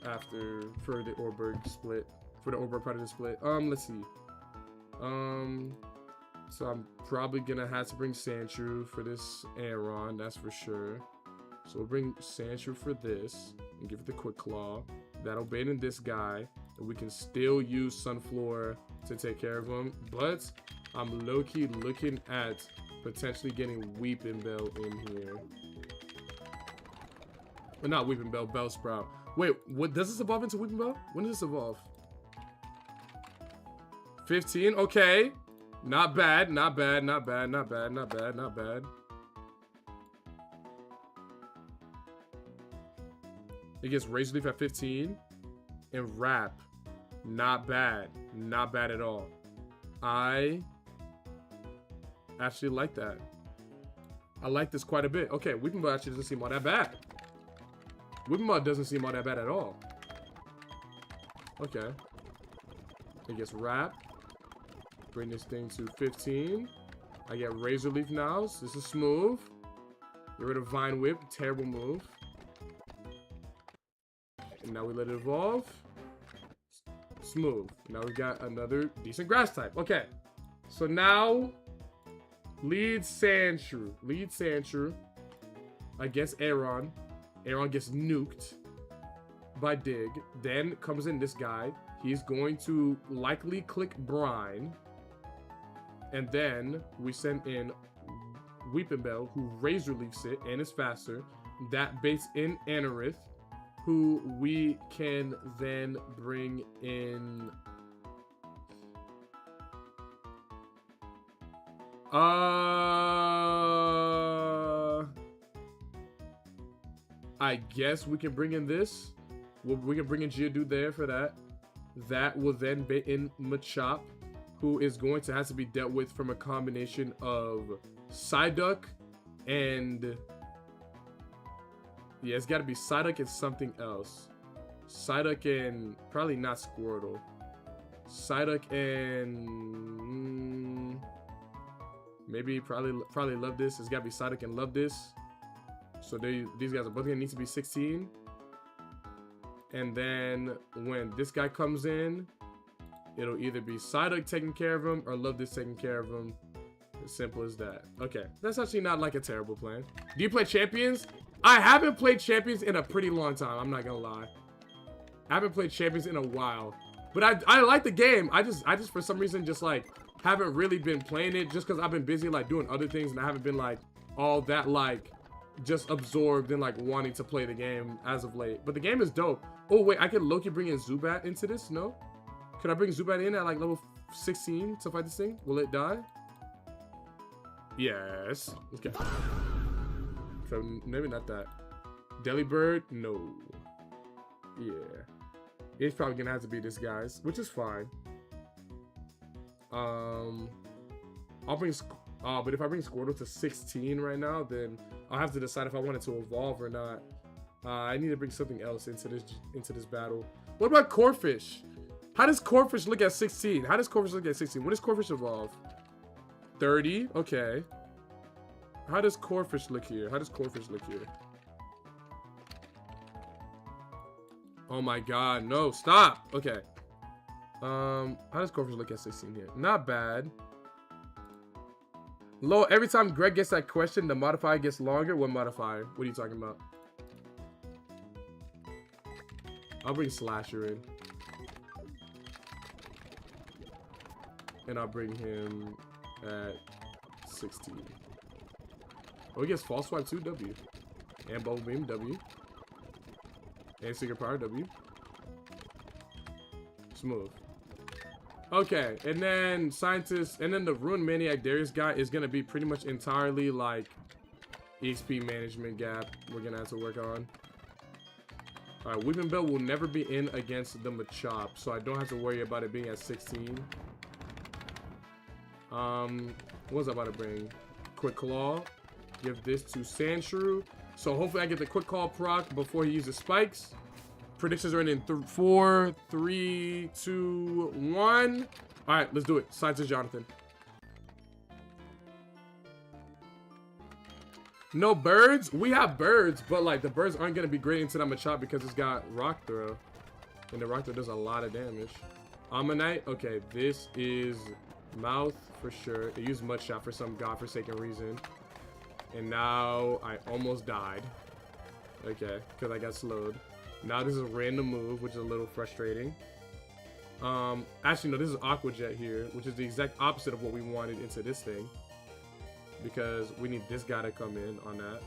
for the Orberg split. For the Orberg Predator split. Let's see. So I'm probably gonna have to bring Sandshrew for this Aeron, that's for sure. So we'll bring Sandshrew for this and give it the Quick Claw. That'll bait in this guy, and we can still use Sunflora to take care of him. But I'm low-key looking at potentially getting Weeping Bell in here. But not Weeping Bell, Bellsprout. Wait, what does this evolve into Weeping Bell? When does this evolve? 15, okay. Not bad, not bad, not bad, not bad, not bad, not bad. It gets Razor Leaf at 15. And Wrap. Not bad. Not bad at all. I actually like that. I like this quite a bit. Okay, Weeping Bell actually doesn't seem all that bad. Weeping Bell doesn't seem all that bad at all. Okay. It gets Wrap. Bring this thing to 15. I get Razor Leaf now. So this is smooth. Get rid of Vine Whip. Terrible move. And now we let it evolve. Smooth. Now we got another decent grass type. Okay. So now lead Sandshrew. Lead Sandshrew against Aeron. Aeron gets nuked by Dig. Then comes in this guy. He's going to likely click Brine. And then we send in Weeping Bell, who Razor Leafs it and is faster. That baits in Anorith, who we can then bring in... I guess we can bring in this. We can bring in Geodude there for that. That will then bait in Machop, who is going to have to be dealt with from a combination of Psyduck and... Yeah, it's got to be Psyduck and something else. Psyduck and... Probably not Squirtle. Psyduck and... Maybe probably Love This. It's got to be Psyduck and Love This. So these guys are both going to need to be 16. And then when this guy comes in, it'll either be Psyduck taking care of him or Love This taking care of him. As simple as that. Okay, that's actually not like a terrible plan. Do you play Champions? I haven't played Champions in a pretty long time. I'm not gonna lie. I haven't played Champions in a while. But I like the game. I just for some reason just like haven't really been playing it just because I've been busy like doing other things and I haven't been like all that like just absorbed in like wanting to play the game as of late. But the game is dope. Oh wait, I could low-key bring in Zubat into this? No? Could I bring Zubat in at like level 16 to fight this thing? Will it die? Yes. Okay. So maybe not that. Delibird? No. Yeah. It's probably gonna have to be this guy's, which is fine. I'll bring but if I bring Squirtle to 16 right now, then I'll have to decide if I want it to evolve or not. I need to bring something else into this battle. What about Corphish? How does Corphish look at 16? How does Corphish look at 16? When does Corphish evolve? 30? Okay. How does Corphish look here? How does Corphish look here? Oh my god, no, stop! Okay. How does Corphish look at 16 here? Not bad. Low, every time Greg gets that question, the modifier gets longer. What modifier? What are you talking about? I'll bring Slasher in. And I'll bring him at 16. Oh, he gets False Swipe too, W. And Bubble Beam, W. And Secret Power, W. Smooth. Okay, and then Scientist, and then the Ruin Maniac Darius guy is going to be pretty much entirely like EXP management gap we're going to have to work on. Alright, Weeping Bell will never be in against the Machop, so I don't have to worry about it being at 16. What was I about to bring? Quick Claw. Give this to Sandshrew. So hopefully I get the Quick Claw proc before he uses Spikes. Predictions are in 4, 3, 2, 1. All right, let's do it. Scientist Jonathan. No birds? We have birds, but like the birds aren't going to be great into that Machop because it's got Rock Throw. And the Rock Throw does a lot of damage. Ammonite. Okay, this is Mouth for sure. They use Mud Shot for some godforsaken reason. And now I almost died. Okay, because I got slowed. Now this is a random move, which is a little frustrating. Actually, no, this is Aqua Jet here, which is the exact opposite of what we wanted into this thing. Because we need this guy to come in on that.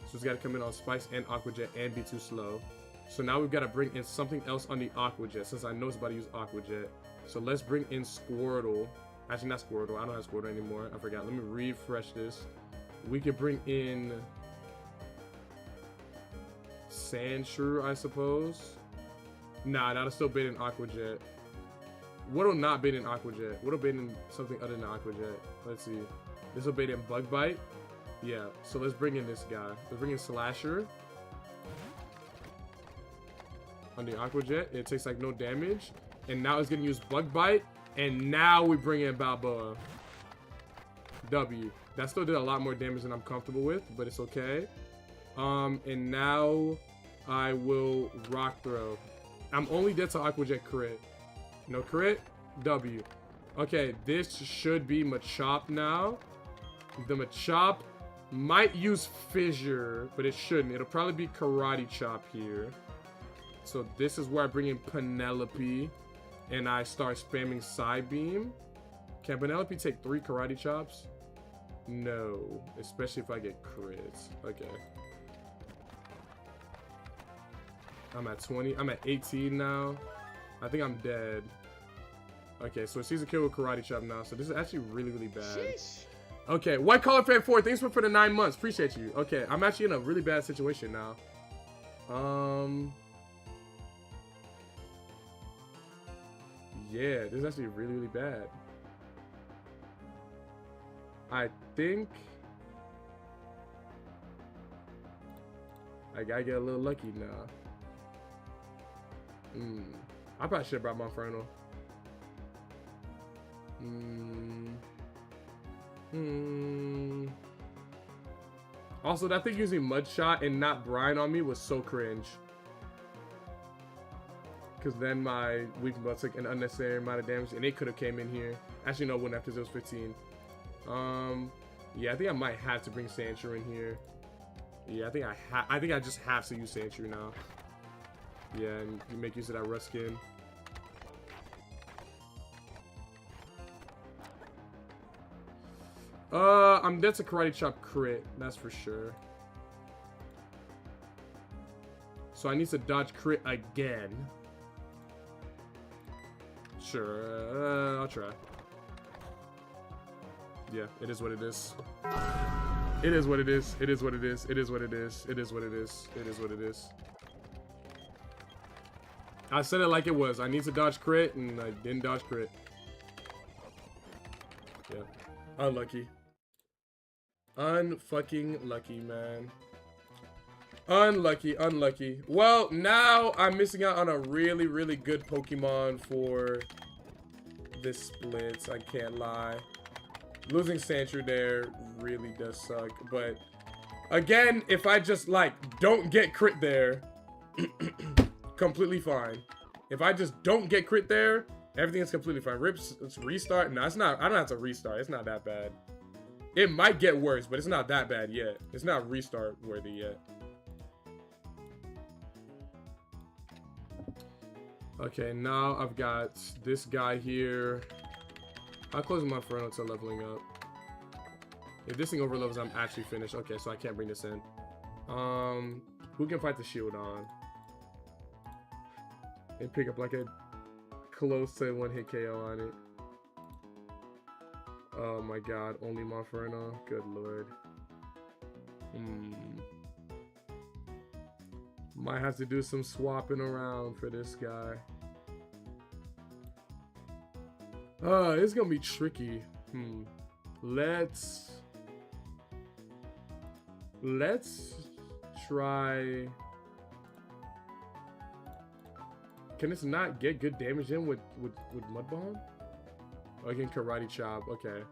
So he's got to come in on Spikes and Aqua Jet and be too slow. So now we've got to bring in something else on the Aqua Jet, since I know it's about to use Aqua Jet. So let's bring in Squirtle. Actually, not Squirtle. I don't have Squirtle anymore. I forgot. Let me refresh this. We could bring in Sandshrew, I suppose. Nah, that'll still bait in Aqua Jet. What'll not bait in Aqua Jet? What'll bait in something other than Aqua Jet? Let's see. This will bait in Bug Bite. Yeah, so let's bring in this guy. Let's bring in Slasher. On the Aqua Jet, it takes like no damage. And now it's gonna use Bug Bite. And now we bring in Balboa. W. That still did a lot more damage than I'm comfortable with, but it's okay. And now I will Rock Throw. I'm only dead to Aqua Jet crit. No crit? W. Okay, this should be Machop now. The Machop might use Fissure, but it shouldn't. It'll probably be Karate Chop here. So this is where I bring in Penelope and I start spamming Side Beam. Can Penelope take 3 Karate Chops? No, especially if I get crits. Okay. I'm at 20. I'm at 18 now. I think I'm dead. Okay, so it sees a kill with Karate Chop now. So this is actually really, really bad. Sheesh. Okay, White Collar Fan 4. Thanks for the 9 months. Appreciate you. Okay, I'm actually in a really bad situation now. Yeah, this is actually really, really bad. I think I gotta get a little lucky now. I probably should have brought my Infernal. Also, that thing using Mud Shot and not Brine on me was so cringe. Because then my Weeping Bell took an unnecessary amount of damage and it could have came in here. Actually, no, it wouldn't have because it was 15. Yeah, I think I might have to bring Sandshrew in here. Yeah, I think I just have to use Sandshrew now. Yeah, and you make use of that Rust Skin. I'm dead to Karate Chop crit, that's for sure. So I need to dodge crit again. Sure, I'll try. Yeah, it is what it is. It is what it is. It is what it is. It is what it is. It is what it is. It is what it is. I said it like it was. I need to dodge crit, and I didn't dodge crit. Yeah. Unlucky. Unfucking lucky, man. Unlucky, unlucky. Well, now I'm missing out on a really, really good Pokemon for this split. I can't lie. Losing Sandshrew there really does suck. But again, if I just like don't get crit there, completely fine. If I just don't get crit there, everything is completely fine. Rips, let's restart. No, it's not. I don't have to restart. It's not that bad. It might get worse, but it's not that bad yet. It's not restart worthy yet. Okay, now I've got this guy here. I'll close my Inferno to leveling up. If this thing overlevels, I'm actually finished. Okay, so I can't bring this in. Who can fight the shield on? And pick up like a close to one hit KO on it. Oh my god, only Monferno. Good lord. Might have to do some swapping around for this guy. It's gonna be tricky. Let's try. Can this not get good damage in with Mud Bomb? Oh, I can Karate Chop. Okay.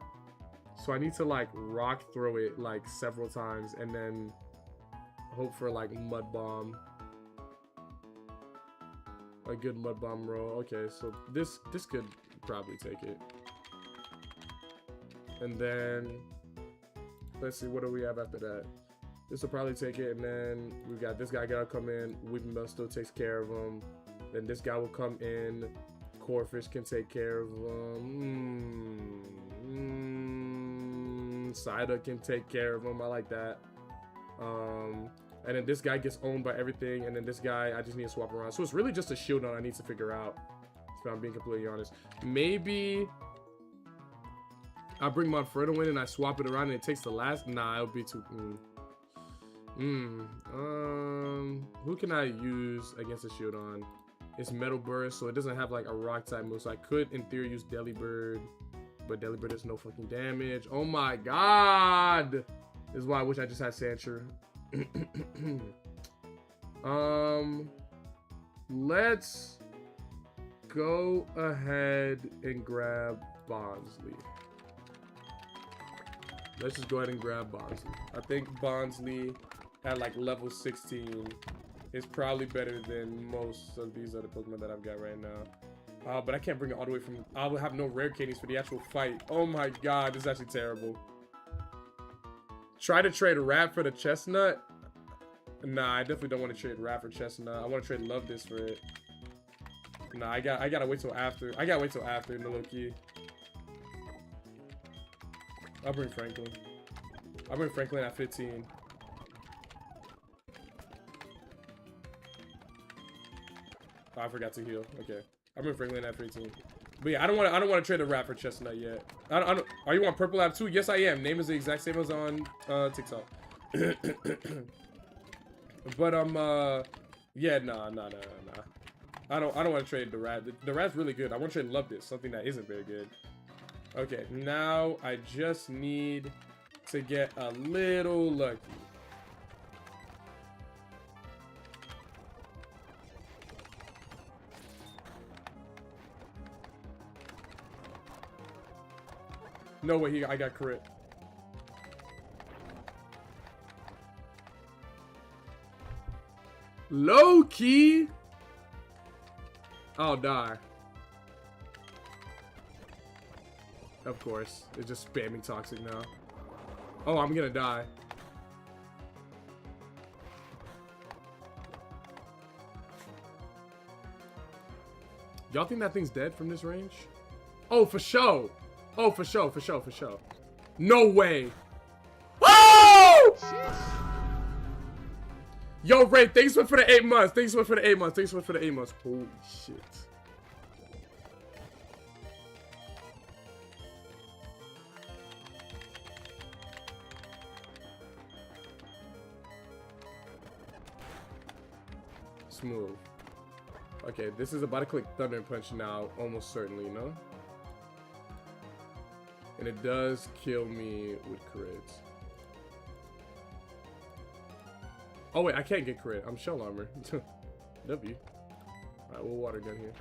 So I need to like rock throw it like several times and then hope for like Mud Bomb. A good Mud Bomb roll. Okay, so this could probably take it. And then let's see, what do we have after that? This will probably take it, and then we got this guy gotta come in. Weeping Bell still takes care of him. Then this guy will come in. Corphish can take care of him. Psyduck can take care of him. I like that. And then this guy gets owned by everything, and then this guy I just need to swap around. So it's really just a shield on I need to figure out, if I'm being completely honest. Maybe I bring Monferno in and I swap it around and it takes the last. Nah, it would be too. Who can I use against a shield on? It's Metal Burst, so it doesn't have like a rock type move. So I could, in theory, use Delibird, but Delibird does no fucking damage. Oh my god! This is why I wish I just had Sandshrew. Let's go ahead and grab Bonsly. Let's just go ahead and grab Bonsly. I think Bonsly at like level 16 is probably better than most of these other Pokemon that I've got right now. But I can't bring it all the way from. I will have no rare candies for the actual fight. Oh my god, this is actually terrible. Try to trade Rat for the Chestnut. Nah, I definitely don't want to trade Rat for Chestnut. I want to trade Love This for it. Nah, I gotta wait till after. I gotta wait till after in the low key. I'll bring Franklin. I'll bring Franklin at 15. Oh, I forgot to heal. Okay, I'll bring Franklin at 15. But yeah, I don't want to trade a Rat for Chestnut yet. I don't. Are you on Purple Lab too? Yes, I am. Name is the exact same as on TikTok. But yeah, nah. I don't want to trade the Rat. The Rat's really good. I want to trade Love This, something that isn't very good. Okay, now I just need to get a little lucky. No way, I got crit. Low key. I'll die. Of course. It's just spamming Toxic now. Oh, I'm gonna die. Y'all think that thing's dead from this range? Oh, for sure. Oh, for sure. No way. Oh! Yo, Ray, thanks for the 8 months. Thanks for the 8 months. Thanks for the 8 months. Holy shit. Smooth. Okay, this is about to click Thunder Punch now, almost certainly, you know? And it does kill me with crits. Oh wait, I can't get crit. I'm shell armor. W. Alright, we'll water gun here.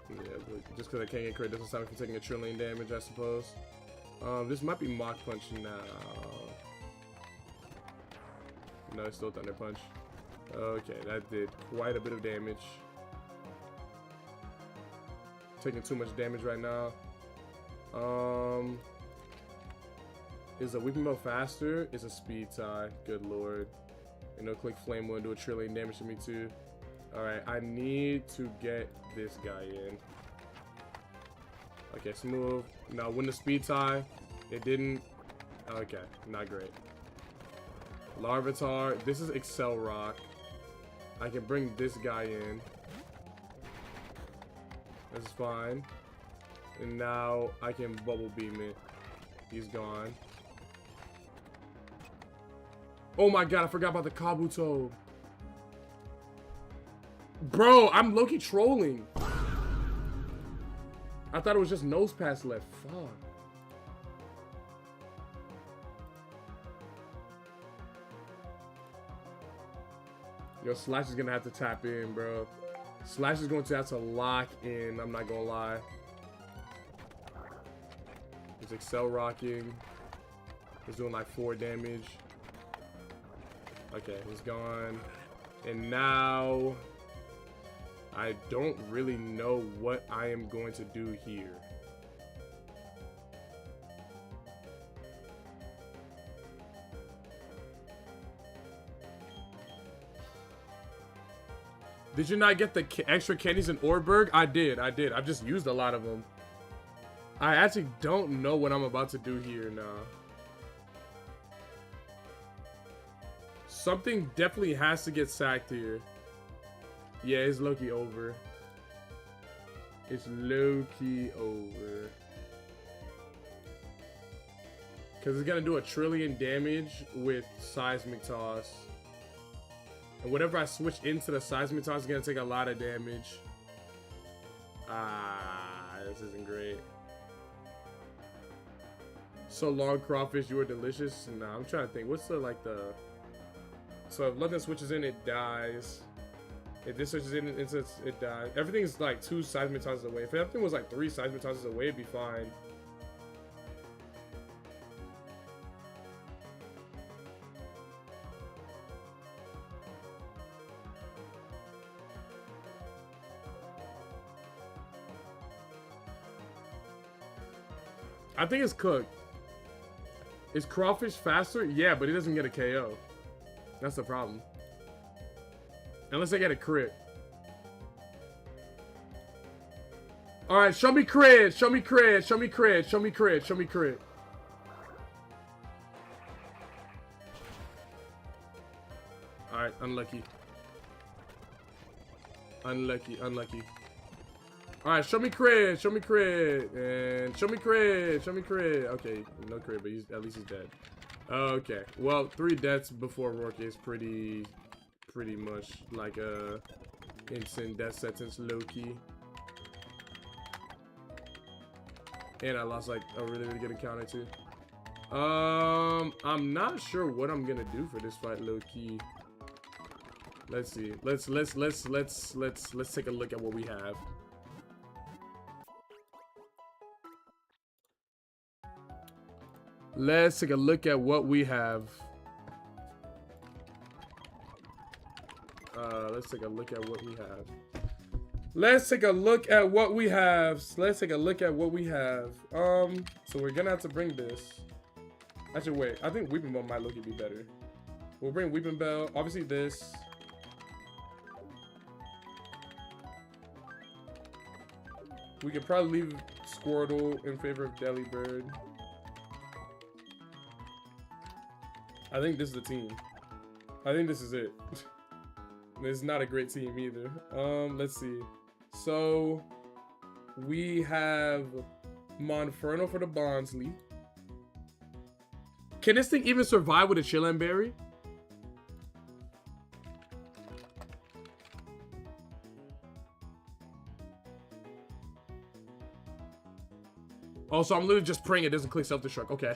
Yeah, but just because I can't get crit doesn't stop me from taking a trillion damage, I suppose. This might be Mach Punch now. No, it's still Thunder Punch. Okay, that did quite a bit of damage. Taking too much damage right now. Is a weeping bow faster? Is a speed tie. Good lord. And no click flame will do a trillion damage to me too. Alright, I need to get this guy in. Okay, smooth. Now when the speed tie, it didn't. Okay, not great. Larvitar, this is Excel Rock. I can bring this guy in. This is fine. And now I can bubble beam it. He's gone. Oh my god, I forgot about the Kabuto. Bro, I'm low-key trolling. I thought it was just nose pass left. Fuck. Yo, Slash is gonna have to tap in, bro. Slash is going to have to lock in, I'm not gonna lie. He's Excel rocking. He's doing like 4 damage. Okay, he's gone. And now I don't really know what I am going to do here. Did you not get the extra candies in Orberg? I did. I've just used a lot of them. I actually don't know what I'm about to do here now. Something definitely has to get sacked here. Yeah, it's low-key over. It's low-key over. Because it's going to do a trillion damage with Seismic Toss. And whenever I switch into the Seismic Toss, it's going to take a lot of damage. This isn't great. So long, Crawfish, you are delicious. Nah, I'm trying to think. What's the, like, the... So if nothing switches in, it dies. If this switches in, it dies. Everything's like 2 Seismic Tosses away. If everything was like 3 Seismic Tosses away, it'd be fine. I think it's cooked. Is Crawfish faster? Yeah, but he doesn't get a KO. That's the problem. Unless I get a crit. Alright, show me crit. Show me crit. Show me crit. Show me crit. Show me crit. Alright, unlucky. Unlucky, unlucky. Alright, show me crit. Show me crit. And show me crit. Show me crit. Okay, no crit, but at least he's dead. Okay, well, 3 deaths before Rourke is pretty much like a instant death sentence, low-key. And I lost like a really good encounter too. I'm not sure what I'm gonna do for this fight, low-key. Let's see. Let's take a look at what we have. Let's take a look at what we have. Let's take a look at what we have. Let's take a look at what we have. Let's take a look at what we have. So we're gonna have to bring this. Actually, wait. I think Weeping Bell might look to be better. We'll bring Weeping Bell. Obviously, this. We could probably leave Squirtle in favor of Delibird. I think this is the team. I think this is it. It's not a great team either. Let's see. So we have Monferno for the Bonsly. Can this thing even survive with a Chillin Berry? Oh, so I'm literally just praying it doesn't click self-destruct. Okay.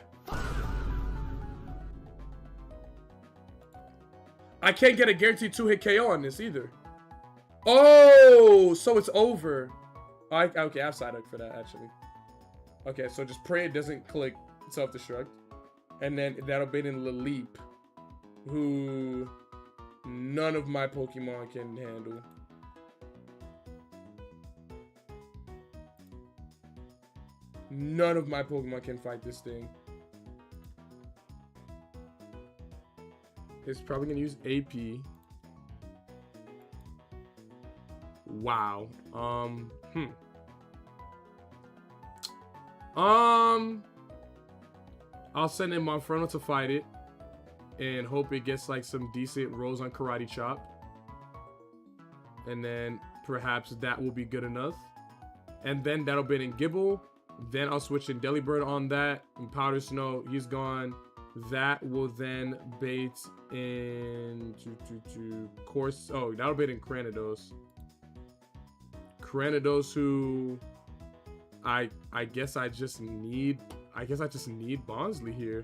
I can't get a guaranteed 2-hit KO on this either. Oh, so it's over. Okay, I have side hook for that, actually. Okay, so just pray it doesn't click self-destruct. And then that'll be in Laleep, who none of my Pokemon can handle. None of my Pokemon can fight this thing. It's probably gonna use AP. Wow. I'll send in Monferno to fight it and hope it gets like some decent rolls on Karate Chop. And then perhaps that will be good enough. And then that'll bait in Gibble. Then I'll switch in Delibird on that. And Powder Snow, he's gone. That will then bait in course. Oh, that'll bait in Cranidos. Cranidos, who I guess I just need Bonsly here.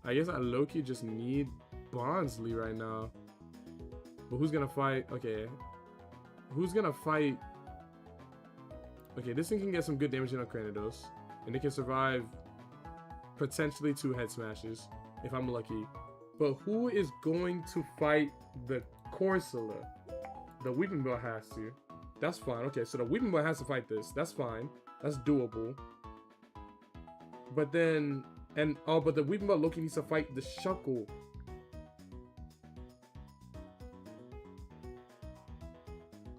I guess I low-key just need Bonsly right now. But who's gonna fight? Okay. Who's gonna fight? Okay, this thing can get some good damage in on Cranidos. And it can survive potentially 2 head smashes, if I'm lucky. But who is going to fight the Corsola? The Weeping Bell has to. That's fine. Okay, so the Weeping Bell has to fight this. That's fine. That's doable. But then, but the Weeping Bell Loki needs to fight the Shuckle.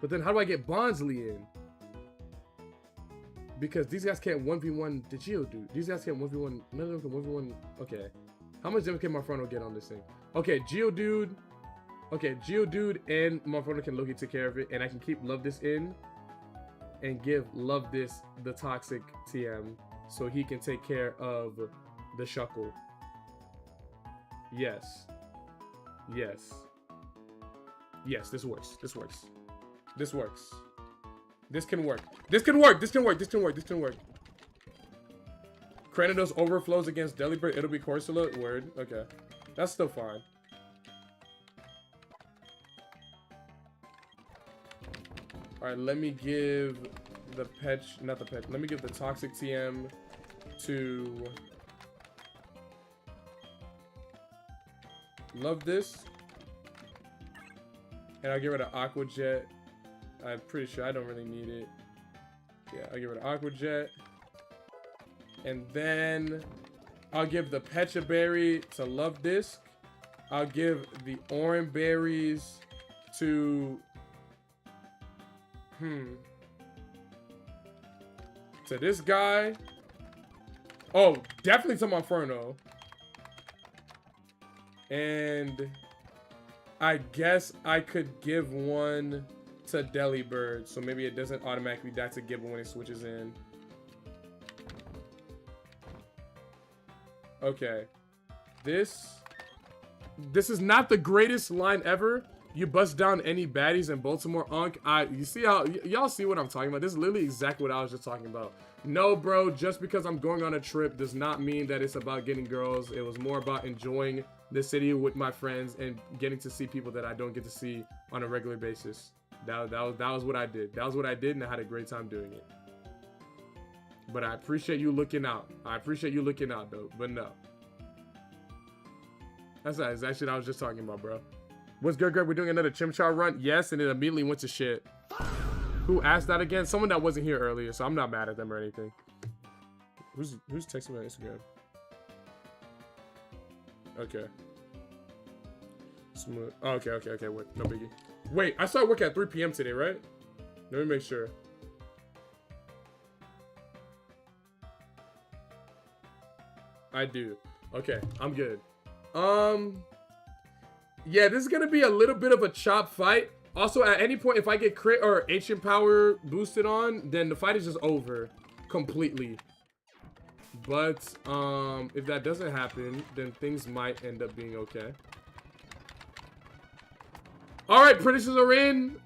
But then how do I get Bonsly in? Because these guys can't 1v1 the Geodude. These guys can't 1v1, none of them can 1v1. Okay. How much damage can Monferno get on this thing? Okay, Geodude. Okay, Geodude and Monferno can Loki take care of it. And I can keep Love This in. And give Love This the Toxic TM. So he can take care of the Shuckle. Yes. Yes. Yes, this works. This works. This works. This can work. This can work. This can work. This can work. This can work. Cranidos overflows against Delibird. It'll be Corsola. Word. Okay. That's still fine. Alright, let me give the Petch. Not the Petch. Let me give the Toxic TM to Love This. And I'll give her the Aqua Jet. I'm pretty sure I don't really need it. Yeah, I'll give it an Aqua Jet. And then I'll give the Pecha Berry to Love Disc. I'll give the Orange Berries to... to this guy. Oh, definitely to Monferno. And I guess I could give one to Delibird, so maybe it doesn't automatically die to Gibble when it switches in. Okay. This is not the greatest line ever. You bust down any baddies in Baltimore, Unk. You see how y'all see what I'm talking about? This is literally exactly what I was just talking about. No, bro, just because I'm going on a trip does not mean that it's about getting girls. It was more about enjoying the city with my friends and getting to see people that I don't get to see on a regular basis. That was what I did. That was what I did, and I had a great time doing it. But I appreciate you looking out. I appreciate you looking out, though. But no. That's actually what I was just talking about, bro. What's good, Greg? We're doing another Chimchar run. Yes, and it immediately went to shit. Who asked that again? Someone that wasn't here earlier, so I'm not mad at them or anything. Who's texting me on Instagram? Okay. Smooth. Oh, okay. Wait, no biggie. Wait, I started working at 3 p.m. today, right? Let me make sure. I do. Okay, I'm good. Yeah, this is gonna be a little bit of a chop fight. Also, at any point, if I get crit or ancient power boosted on, then the fight is just over completely. But if that doesn't happen, then things might end up being okay. All right, predictions are in.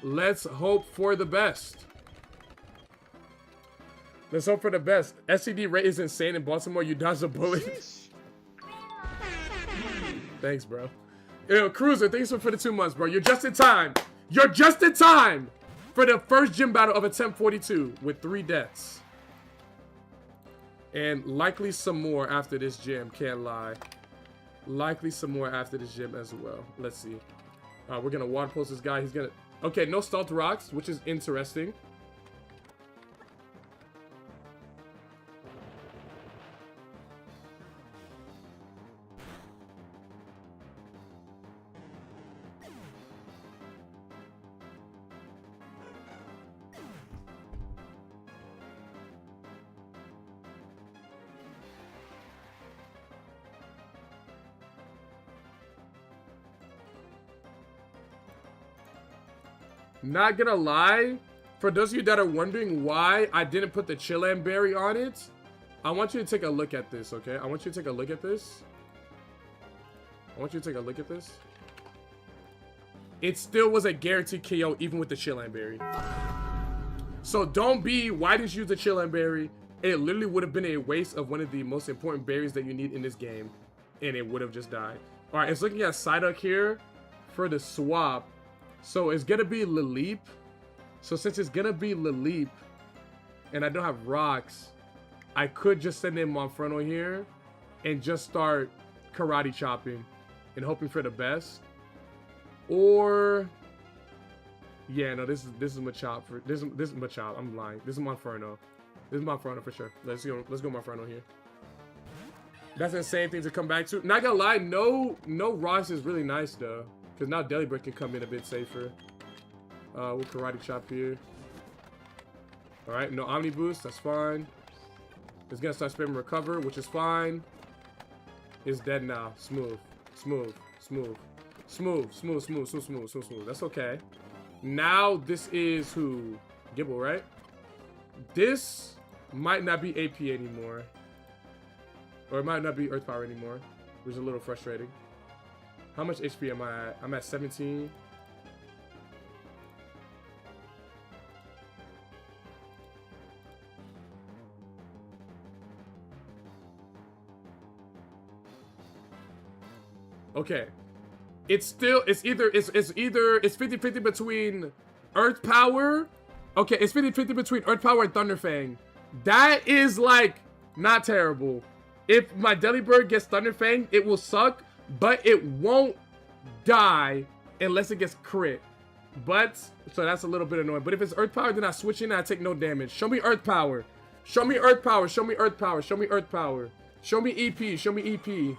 Let's hope for the best. Let's hope for the best. SCD rate is insane in Baltimore. You dodged a bullet. Thanks, bro. Yo, Cruiser, thanks for the 2 months, bro. You're just in time. You're just in time for the first gym battle of attempt 42 with 3 deaths. And likely some more after this gym, can't lie. Likely some more after this gym as well. Let's see. We're gonna water pulse this guy. He's gonna... Okay, no stealth rocks, which is interesting. Not gonna lie, for those of you that are wondering why I didn't put the Chilan berry on it, I want you to take a look at this, okay? I want you to take a look at this. I want you to take a look at this. It still was a guaranteed KO even with the Chilan berry. So don't be, why didn't you use the Chilan berry? It literally would have been a waste of one of the most important berries that you need in this game, and it would have just died. All right, it's looking at Psyduck here for the swap. So it's gonna be Lilip. So since it's gonna be Lilip, and I don't have rocks, I could just send in Monferno here and just start karate chopping and hoping for the best. Or yeah, no, this is Machop for this is Machop. I'm lying. This is Monferno. This is Monferno for sure. Let's go Monferno here. That's the same thing to come back to. Not gonna lie, no rocks is really nice though. Because now Delibird can come in a bit safer. We'll karate chop here. Alright, no Omni Boost, that's fine. It's gonna start spamming recover, which is fine. It's dead now. Smooth. Smooth. Smooth. Smooth. Smooth. Smooth. Smooth. Smooth. Smooth. Smooth. That's okay. Now this is who? Gibble, right? This might not be AP anymore. Or it might not be Earth Power anymore. Which is a little frustrating. How much HP am I at? I'm at 17. Okay. It's either 50-50 between Earth Power. Okay, it's 50-50 between Earth Power and Thunderfang. That is like not terrible. If my Delibird gets Thunderfang, it will suck. But it won't die unless it gets crit. But, so that's a little bit annoying. But if it's Earth Power, then I switch in and I take no damage. Show me Earth Power. Show me Earth Power. Show me Earth Power. Show me Earth Power. Show me EP. Show me EP.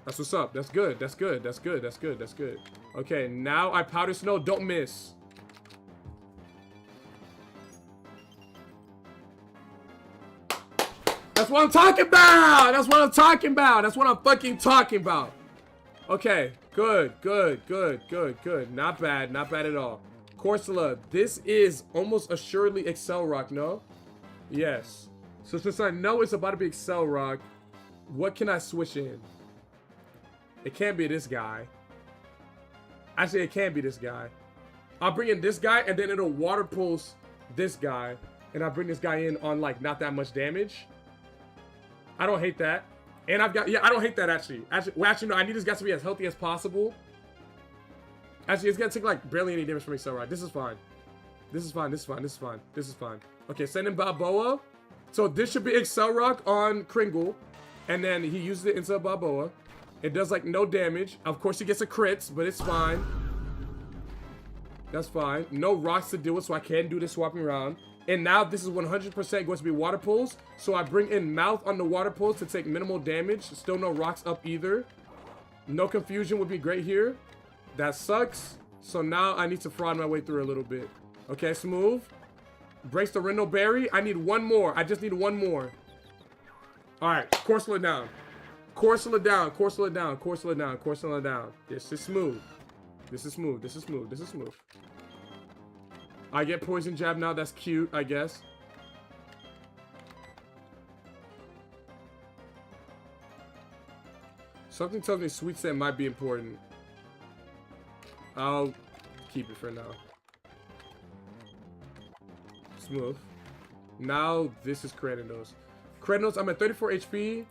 That's what's up. That's good. That's good. That's good. That's good. That's good. Okay, now I Powder Snow. Don't miss. That's what I'm talking about! That's what I'm talking about! That's what I'm fucking talking about! Okay, good, good, good, good, good. Not bad, not bad at all. Corsola, this is almost assuredly Excel Rock, no? Yes. So since I know it's about to be Excel Rock, what can I switch in? It can't be this guy. Actually, it can't be this guy. I'll bring in this guy, and then it'll water pulse this guy. And I'll bring this guy in on, like, not that much damage. I don't hate that. And I've got, yeah, I don't hate that actually. Actually, no, I need this guy to be as healthy as possible. Actually, it's gonna take like barely any damage from Excel Rock. This is fine. This is fine, this is fine, this is fine, this is fine. Okay, send in Balboa. So this should be Excel Rock on Kringle. And then he uses it into Balboa. It does like no damage. Of course he gets a crits, but it's fine. That's fine. No rocks to deal with, so I can do this swapping around. And now this is 100% going to be water pulls. So I bring in Mouth on the water pulls to take minimal damage. Still no rocks up either. No confusion would be great here. That sucks. So now I need to fraud my way through a little bit. Okay, smooth. Breaks the Rhino Berry. I need one more. I just need one more. Alright, Coursel it down. Coursel it down, Coursel it down, Coursel it down, Coursel it down. This is smooth. This is smooth, this is smooth, this is smooth. I get poison jab now, that's cute, I guess. Something tells me sweet scent might be important. I'll keep it for now. Smooth. Now this is Kratos. Kratos, I'm at 34 HP.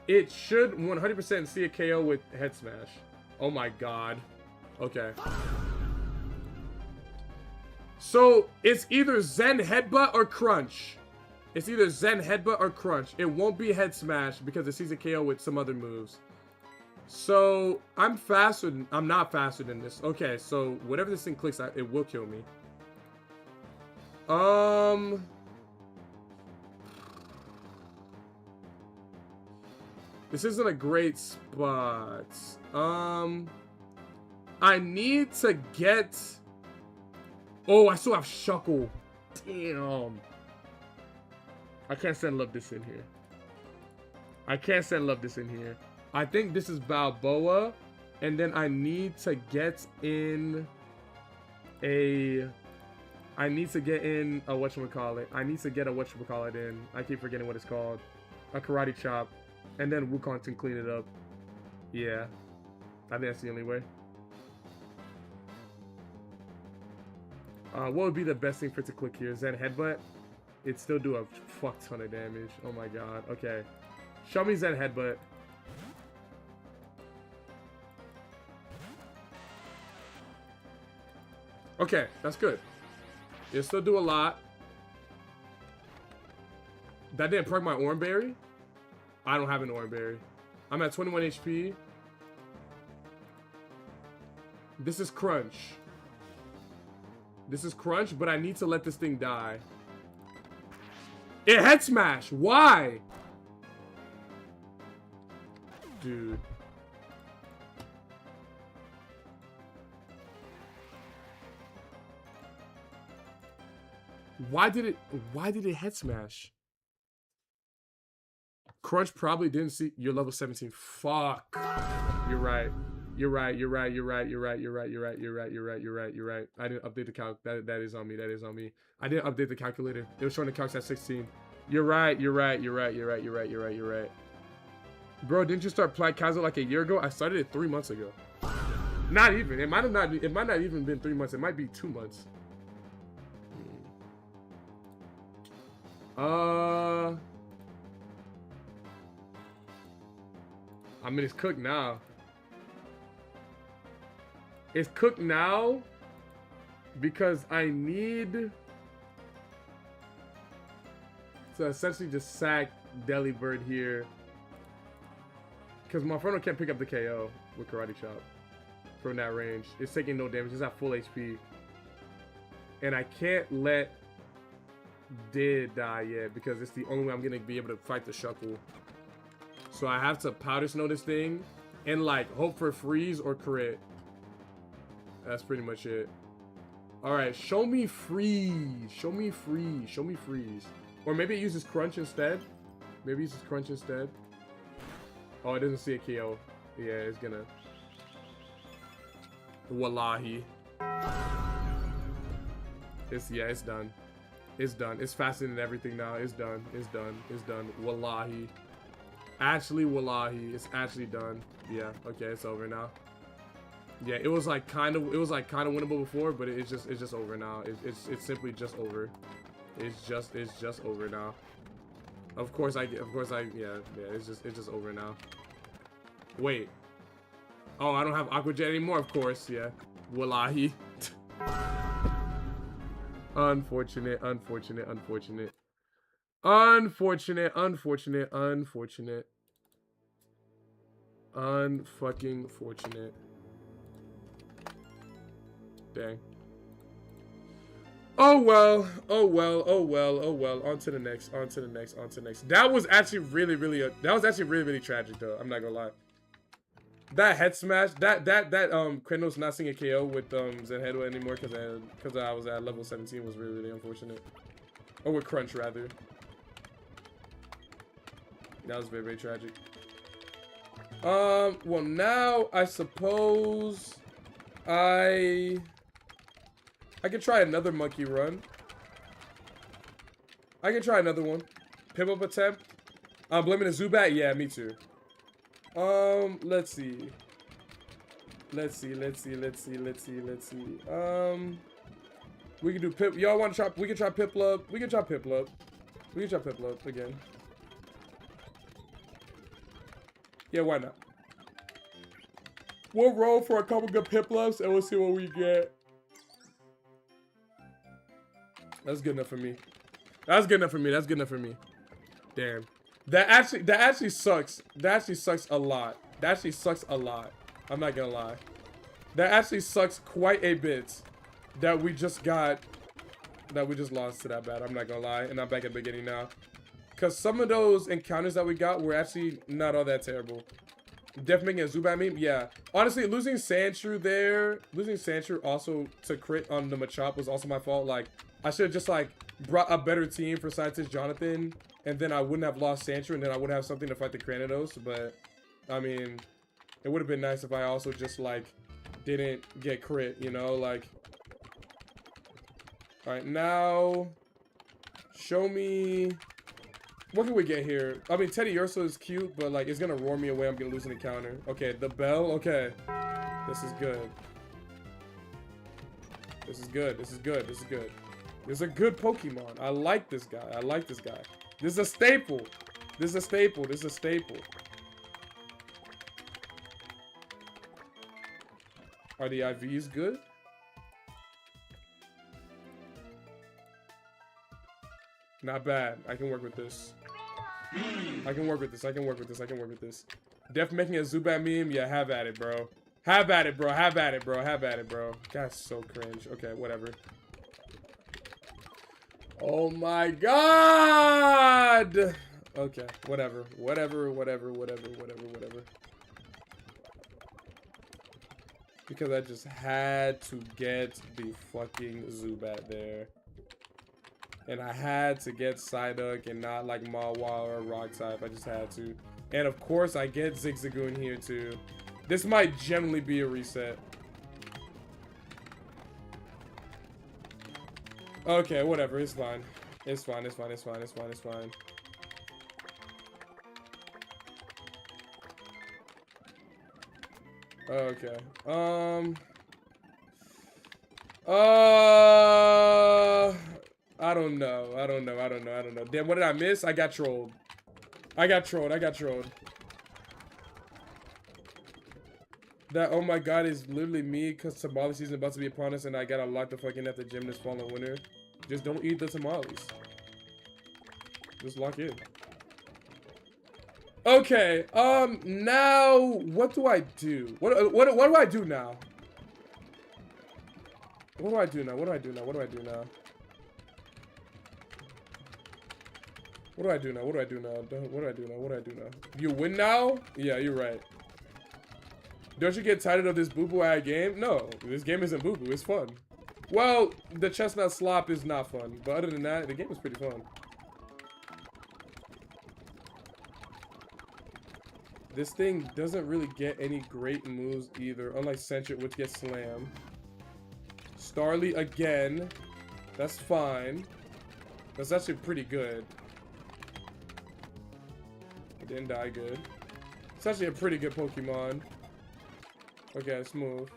It should 100% see a KO with head smash. Oh my god. Okay. So it's either Zen headbutt or crunch. It's either Zen headbutt or crunch. It won't be head smash because it sees a KO with some other moves. So I'm faster than, I'm not faster than this. Okay, so whatever this thing clicks, it will kill me. This isn't a great spot. I need to get. Oh, I still have Shuckle. Damn. I can't send love this in here. I can't send love this in here. I think this is Balboa, and then I need to get in a. I need to get in a whatchamacallit. I need to get a whatchamacallit in. I keep forgetting what it's called. A karate chop, and then Wukong to clean it up. Yeah, I think that's the only way. What would be the best thing for it to click here? Zen headbutt. It'd still do a fuck ton of damage. Oh my god. Okay, show me Zen headbutt. Okay, that's good. It still do a lot. That didn't perk my Oranberry. I don't have an Oranberry. I'm at 21 HP. This is crunch. This is crunch, but I need to let this thing die. It head smash. Why? Dude. Why did it head smash? Crunch probably didn't see you're level 17. Fuck. You're right. You're right. You're right. You're right. You're right. You're right. You're right. You're right. You're right. You're right. You're right. I didn't update the calc. That is on me. That is on me. I didn't update the calculator. It was showing the calcs at 16. You're right. You're right. You're right. You're right. You're right. You're right. You're right. Bro, didn't you start Plat Kaizo like a year ago? I started it 3 months ago. Not even. It might not even been 3 months. It might be 2 months. I mean, it's cooked now. It's cooked now because I need to essentially just sack Delibird here because my Inferno can't pick up the KO with Karate Chop from that range. It's taking no damage. It's at full HP. And I can't let Did die yet because it's the only way I'm gonna be able to fight the Shuckle. So I have to Powder Snow this thing and like hope for freeze or crit. That's pretty much it. Alright, show me freeze. Show me freeze. Show me freeze. Or maybe it uses crunch instead. Maybe it uses crunch instead. Oh, it doesn't see a KO. Yeah, it's gonna. Wallahi. It's done. It's done. It's faster than everything now. It's done. It's done. It's done. Wallahi. Actually, wallahi. It's actually done. Yeah. Okay. It's over now. Yeah. It was like kind of winnable before, but it's just over now. It's simply just over. It's just over now. Yeah. It's just over now. Wait. Oh, I don't have Aqua Jet anymore. Of course. Yeah. Wallahi. Unfortunate, unfortunate, unfortunate. Unfortunate, unfortunate, unfortunate. Unfucking fortunate. Dang. Oh well, oh well, oh well, oh well. On to the next, on to the next, on to the next. That was actually really tragic though. I'm not gonna lie. That head smash, that Kratos not seeing a KO with Zen headbutt anymore because I was at level 17 was really unfortunate. Or with crunch rather. That was very, very tragic. Well, now I suppose I can try another monkey run. I can try another one. Pip up attempt. I'm blaming a Zubat. Yeah, me too. Let's see. Let's see. We can do Pip. Y'all want to try? We can try Piplup. We can try Piplup. We can try Piplup again. Yeah, why not? We'll roll for a couple good Piplups and we'll see what we get. That's good enough for me. That's good enough for me. That's good enough for me. Damn. That actually sucks. That actually sucks a lot. That actually sucks a lot. I'm not gonna lie. That actually sucks quite a bit. That we just lost to that bad. I'm not gonna lie. And I'm back at the beginning now. Because some of those encounters that we got were actually not all that terrible. Definitely making a Zubat meme. Yeah. Honestly, losing Sandshrew there. Losing Sandshrew also to crit on the Machop was also my fault. Like, I should have just, like, brought a better team for Scientist Jonathan. And then I wouldn't have lost Sandshrew. And then I would have something to fight the Cranidos. But, I mean, it would have been nice if I also just, like, didn't get crit, you know? Like, alright, now, show me... What can we get here? I mean, Teddy Urso is cute, but, like, it's gonna roar me away. I'm gonna lose an encounter. Okay, the bell. Okay. This is good. This is good. This is good. This is good. This is a good Pokemon. I like this guy. I like this guy. This is a staple. This is a staple. This is a staple. Are the IVs good? Not bad. I can work with this. I can work with this. I can work with this. I can work with this. Def making a Zubat meme? Yeah, have at it, bro. Have at it, bro. Have at it, bro. Have at it, bro. That's so cringe. Okay, whatever. Oh my god! Okay, whatever. Whatever. Because I just had to get the fucking Zubat there. And I had to get Psyduck and not like Mawile or Rock type. I just had to. And of course I get Zigzagoon here too. This might generally be a reset. Okay, whatever. It's fine. It's fine. It's fine. It's fine. It's fine. It's fine. Okay. I don't know. Damn, what did I miss? I got trolled. That, oh my god, is literally me because tamale season about to be upon us and I gotta lock the fucking at the gym this fall and winter. Just don't eat the tamales. Just lock in. Okay, now, what do I do? What do I do now? What do I do now? What do I do now? What do I do now? What do I do now? What do I do now? What do I do now? What do I do now? You win now? Yeah, you're right. Don't you get tired of this boo-boo game? No, this game isn't boo-boo. It's fun. Well, the chestnut slop is not fun. But other than that, the game is pretty fun. This thing doesn't really get any great moves either. Unlike Sentret, which gets slammed. Starly again. That's fine. That's actually pretty good. It didn't die good. It's actually a pretty good Pokemon. Okay, let's move.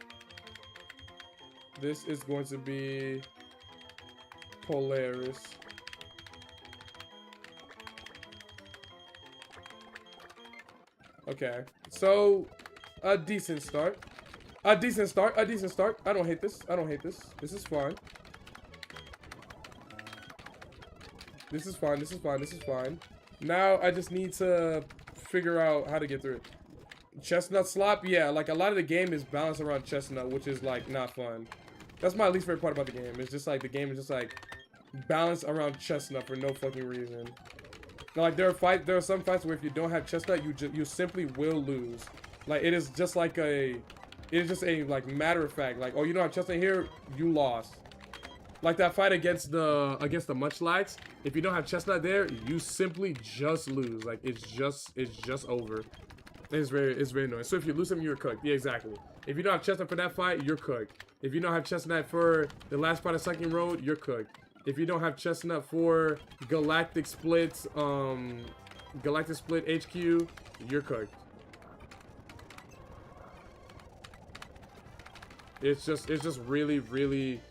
This is going to be Polaris. Okay, so a decent start. A decent start. I don't hate this. This is fine. This is fine. Now I just need to figure out how to get through it. Chestnut slop, yeah, like a lot of the game is balanced around Chestnut, which is like not fun. That's my least favorite part about the game. It's just like the game is just like balanced around Chestnut for no fucking reason. Like there are some fights where if you don't have Chestnut, you simply will lose. Like it is just like a like matter of fact. Like, oh, you don't have Chestnut here, you lost. Like that fight against the Munchlax. If you don't have Chestnut there, you simply just lose. Like it's just over. It's very annoying. So if you lose him, you're cooked. Yeah, exactly. If you don't have Chestnut for that fight, you're cooked. If you don't have Chestnut for the last part of Sucking Road, you're cooked. If you don't have Chestnut for Galactic Split HQ, you're cooked. It's just really, really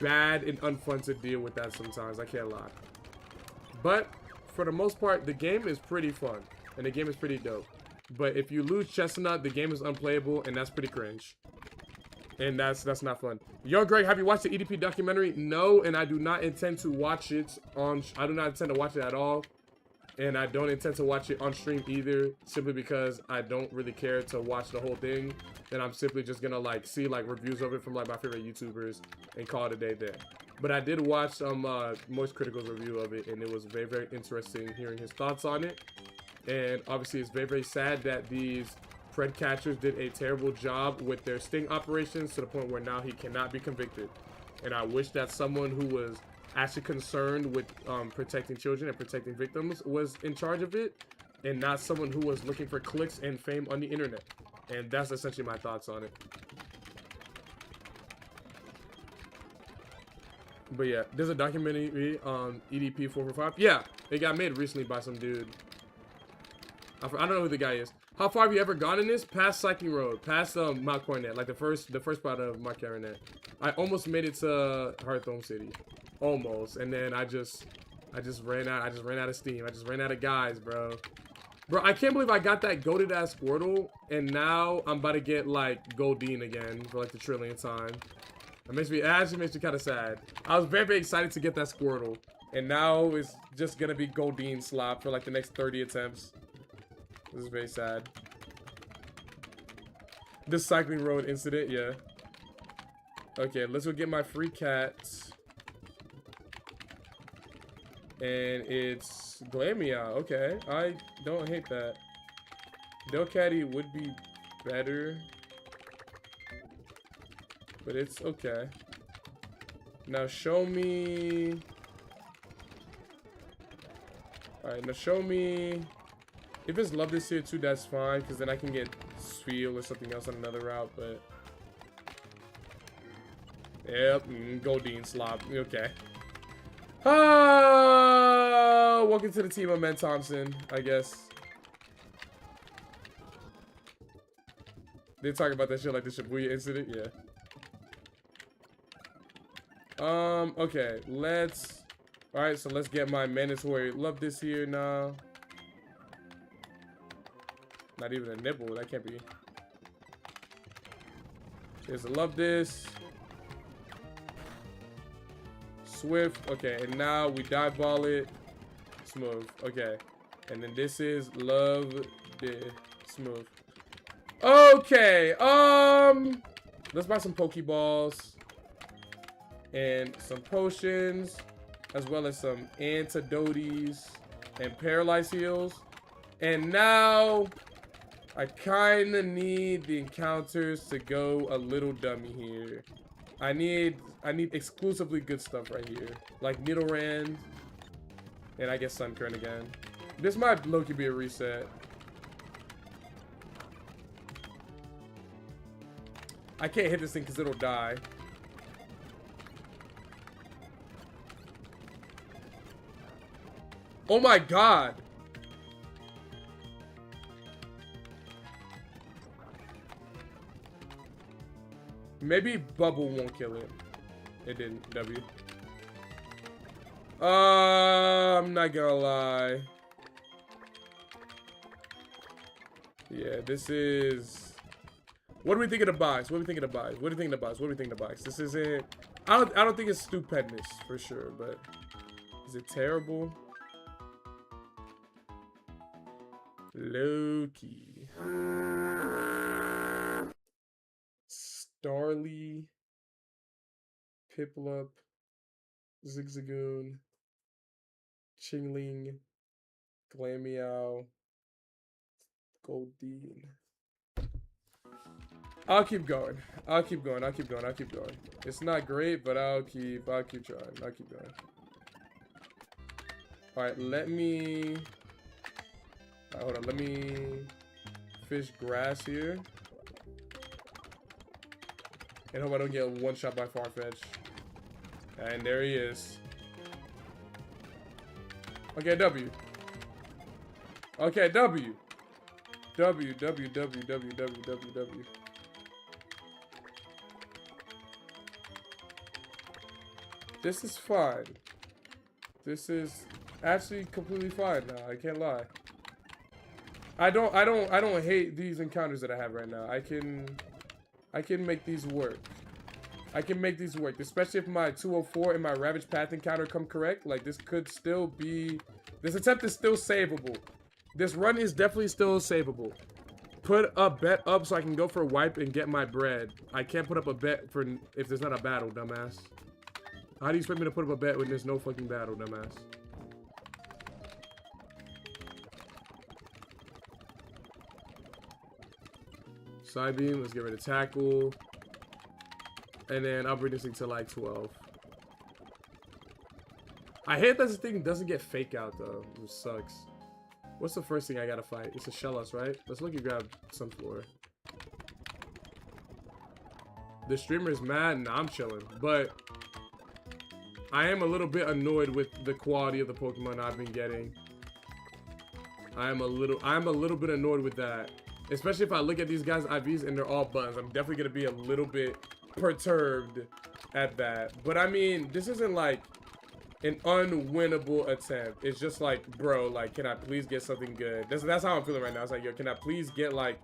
bad and unfun to deal with that sometimes. I can't lie. But for the most part, the game is pretty fun and the game is pretty dope. But if you lose Chestnut, the game is unplayable, and that's pretty cringe. And that's not fun. Yo, Greg, have you watched the EDP documentary? No, and I do not intend to watch it I do not intend to watch it at all. And I don't intend to watch it on stream either, simply because I don't really care to watch the whole thing. And I'm simply just gonna like see like reviews of it from like my favorite YouTubers and call it a day there. But I did watch some Moist Critical's review of it, and it was very, very interesting hearing his thoughts on it. And obviously it's very, very sad that these Pred catchers did a terrible job with their sting operations to the point where now he cannot be convicted. And I wish that someone who was actually concerned with protecting children and protecting victims was in charge of it, and not someone who was looking for clicks and fame on the internet. And that's essentially my thoughts on it. But yeah, there's a documentary on EDP 445. Yeah, it got made recently by some dude. I don't know who the guy is. How far have you ever gone in this? Past Cycling Road, past Mount Coronet, like the first part of Mount Coronet. I almost made it to Hearthstone City, almost, and then I just ran out. I just ran out of steam. I just ran out of guys, bro. Bro, I can't believe I got that goated ass Squirtle, and now I'm about to get like Goldeen again for like the trillionth time. It actually makes me kind of sad. I was very, very excited to get that Squirtle, and now it's just gonna be Goldeen slop for like the next 30 attempts. This is very sad. This Cycling Road incident, yeah. Okay, let's go get my free cat. And it's Glamia. Okay, I don't hate that. Delcatty would be better, but it's okay. Now show me. Alright, now show me. If it's Love This here too, that's fine, because then I can get Sfeel or something else on another route, but... Yep, Goldeen slop. Okay. Oh, welcome to the team of Men Thompson, I guess. They talk about that shit like the Shibuya incident, yeah. Okay, let's... Alright, so let's get my mandatory Love This here now. Not even a nibble, that can't be. Here's a Love This. Swift, okay, and now we dive ball it. Smooth, okay. And then this is Love This. Smooth. Okay, let's buy some Pokeballs. And some potions. As well as some antidotes and paralyze heals. And now I kinda need the encounters to go a little dummy here. I need exclusively good stuff right here. Like Nidoran. And I guess Sunkern again. This might low-key be a reset. I can't hit this thing because it'll die. Oh my god! Maybe Bubble won't kill it. It didn't. W. I'm not gonna lie. Yeah, this is... What do we think of the box? What do we think of the box? What do you think of the box? What do we think of the box? This isn't... I don't think it's stupendous, for sure, but... Is it terrible? Low-key. Starly. Piplup. Zigzagoon. Chingling. Glameow. Goldeen. I'll keep going. I'll keep going. I'll keep going. I'll keep going. It's not great, but I'll keep trying. I'll keep going. Alright, let me... hold on, let me fish grass here. And hope I don't get one shot by Farfetch. And there he is. Okay, W. Okay, W. W, W, W, W, W, W, W. This is fine. This is actually completely fine now. I can't lie. I don't hate these encounters that I have right now. I can make these work. I can make these work, especially if my 204 and my Ravage Path encounter come correct. Like, this could still be... This attempt is still savable. This run is definitely still savable. Put a bet up so I can go for a wipe and get my bread. I can't put up a bet for if there's not a battle, dumbass. How do you expect me to put up a bet when there's no fucking battle, dumbass? Side beam, let's get rid of tackle. And then I'll bring this thing to like 12. I hate that this thing doesn't get fake out though, which sucks. What's the first thing I gotta fight? It's a Shellos, right? Let's look and grab Sunflower. The streamer is mad, and I'm chilling. But I am a little bit annoyed with the quality of the Pokemon I've been getting. I'm a little bit annoyed with that. Especially if I look at these guys' IVs and they're all buttons. I'm definitely gonna be a little bit perturbed at that. But I mean, this isn't like an unwinnable attempt. It's just like, bro, like, can I please get something good? That's how I'm feeling right now. It's like, yo, can I please get like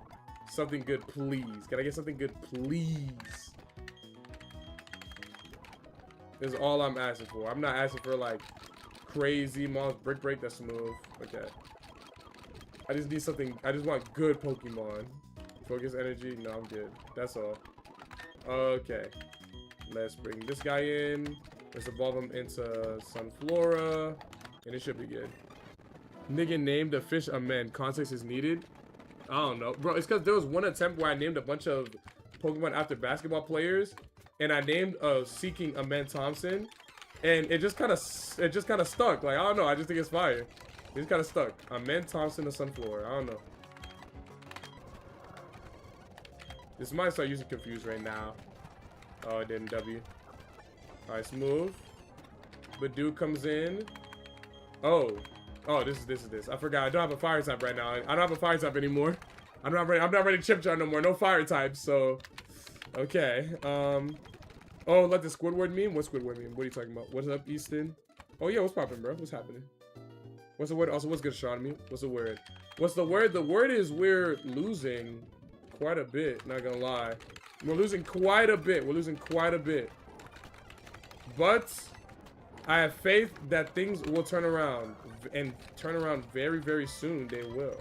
something good, please? Can I get something good, please? This is all I'm asking for. I'm not asking for like crazy monster break that's smooth. Okay. I just need something. I just want good Pokemon. Focus energy. No, I'm good. That's all. Okay. Let's bring this guy in. Let's evolve him into Sunflora. And it should be good. Nigga named a fish a man. Context is needed. I don't know. Bro, it's because there was one attempt where I named a bunch of Pokemon after basketball players. And I named Seeking Amen Thompson. And it just kind of stuck. Like, I don't know. I just think it's fire. It's kind of stuck. Amen Thompson to Sunflower. I don't know. This might start using Confused right now. Oh, it didn't. W. Alright, smooth. Badoo comes in. Oh. Oh, this is this. I forgot. I don't have a fire type right now. I don't have a fire type anymore. I'm not ready to chip jar no more. No fire types, so. Okay. Oh, let the Squidward meme? What Squidward meme? What are you talking about? What's up, Easton? Oh yeah, what's poppin', bro? What's happening? What's the word? Also, what's good, astronomy? What's the word? What's the word? The word is we're losing quite a bit, not gonna lie. We're losing quite a bit. We're losing quite a bit. But I have faith that things will turn around. And turn around very, very soon. They will.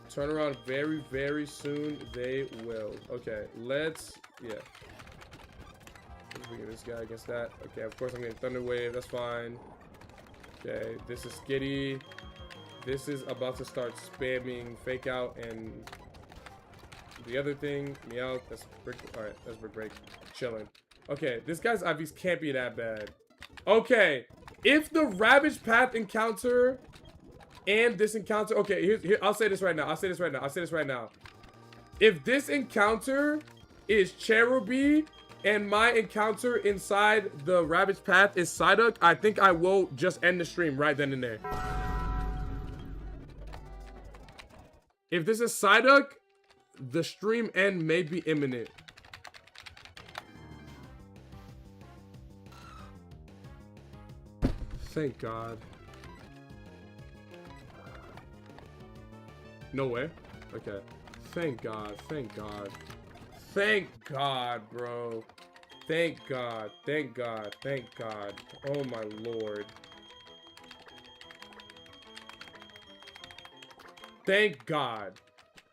Turn around very, very soon. They will. Okay, let's... Yeah. Let's bring this guy against that. Okay, of course I'm getting Thunder Wave. That's fine. Okay, this is Skitty. This is about to start spamming Fake Out and the other thing. Meow. That's Brick. Alright, that's Brick Break. Chilling. Okay, this guy's IVs can't be that bad. Okay, if the Ravage Path encounter and this encounter... Okay, here I'll say this right now. I'll say this right now. If this encounter is Cherubi and my encounter inside the Ravage Path is Psyduck, I think I will just end the stream right then and there. If this is Psyduck, the stream end may be imminent. Thank God. No way. Okay. Thank God. Thank God. Thank God, bro. Thank God. Thank God. Thank God. Oh my Lord. Thank God.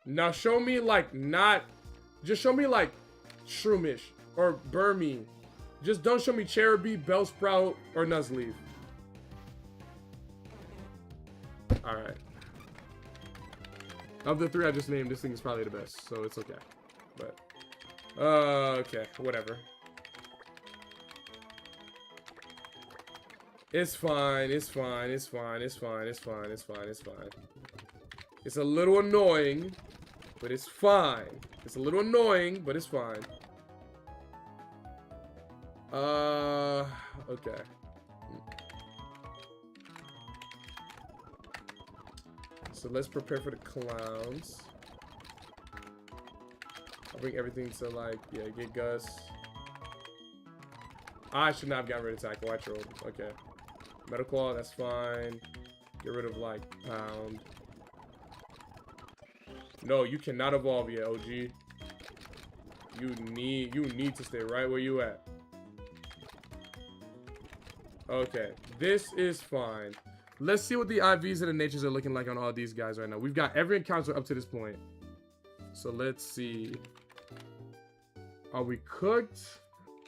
Now show me like not... Just show me like Shroomish or Burmy. Just don't show me Cherubi, Bellsprout, or Nuzleaf. Alright. Of the 3 I just named, this thing is probably the best, so it's okay. But, okay, whatever. It's fine, it's fine, it's fine, it's fine, it's fine, it's fine, it's fine. It's a little annoying, but it's fine. It's a little annoying, but it's fine. Okay. So let's prepare for the clowns. I'll bring everything to, like, yeah, get Gus. I should not have gotten rid of tackle. I trolled. Okay. Metal Claw, that's fine. Get rid of, like, Pound. No, you cannot evolve yet, OG. You need to stay right where you at. Okay, this is fine. Let's see what the IVs and the natures are looking like on all these guys right now. We've got every encounter up to this point. So let's see. Are we cooked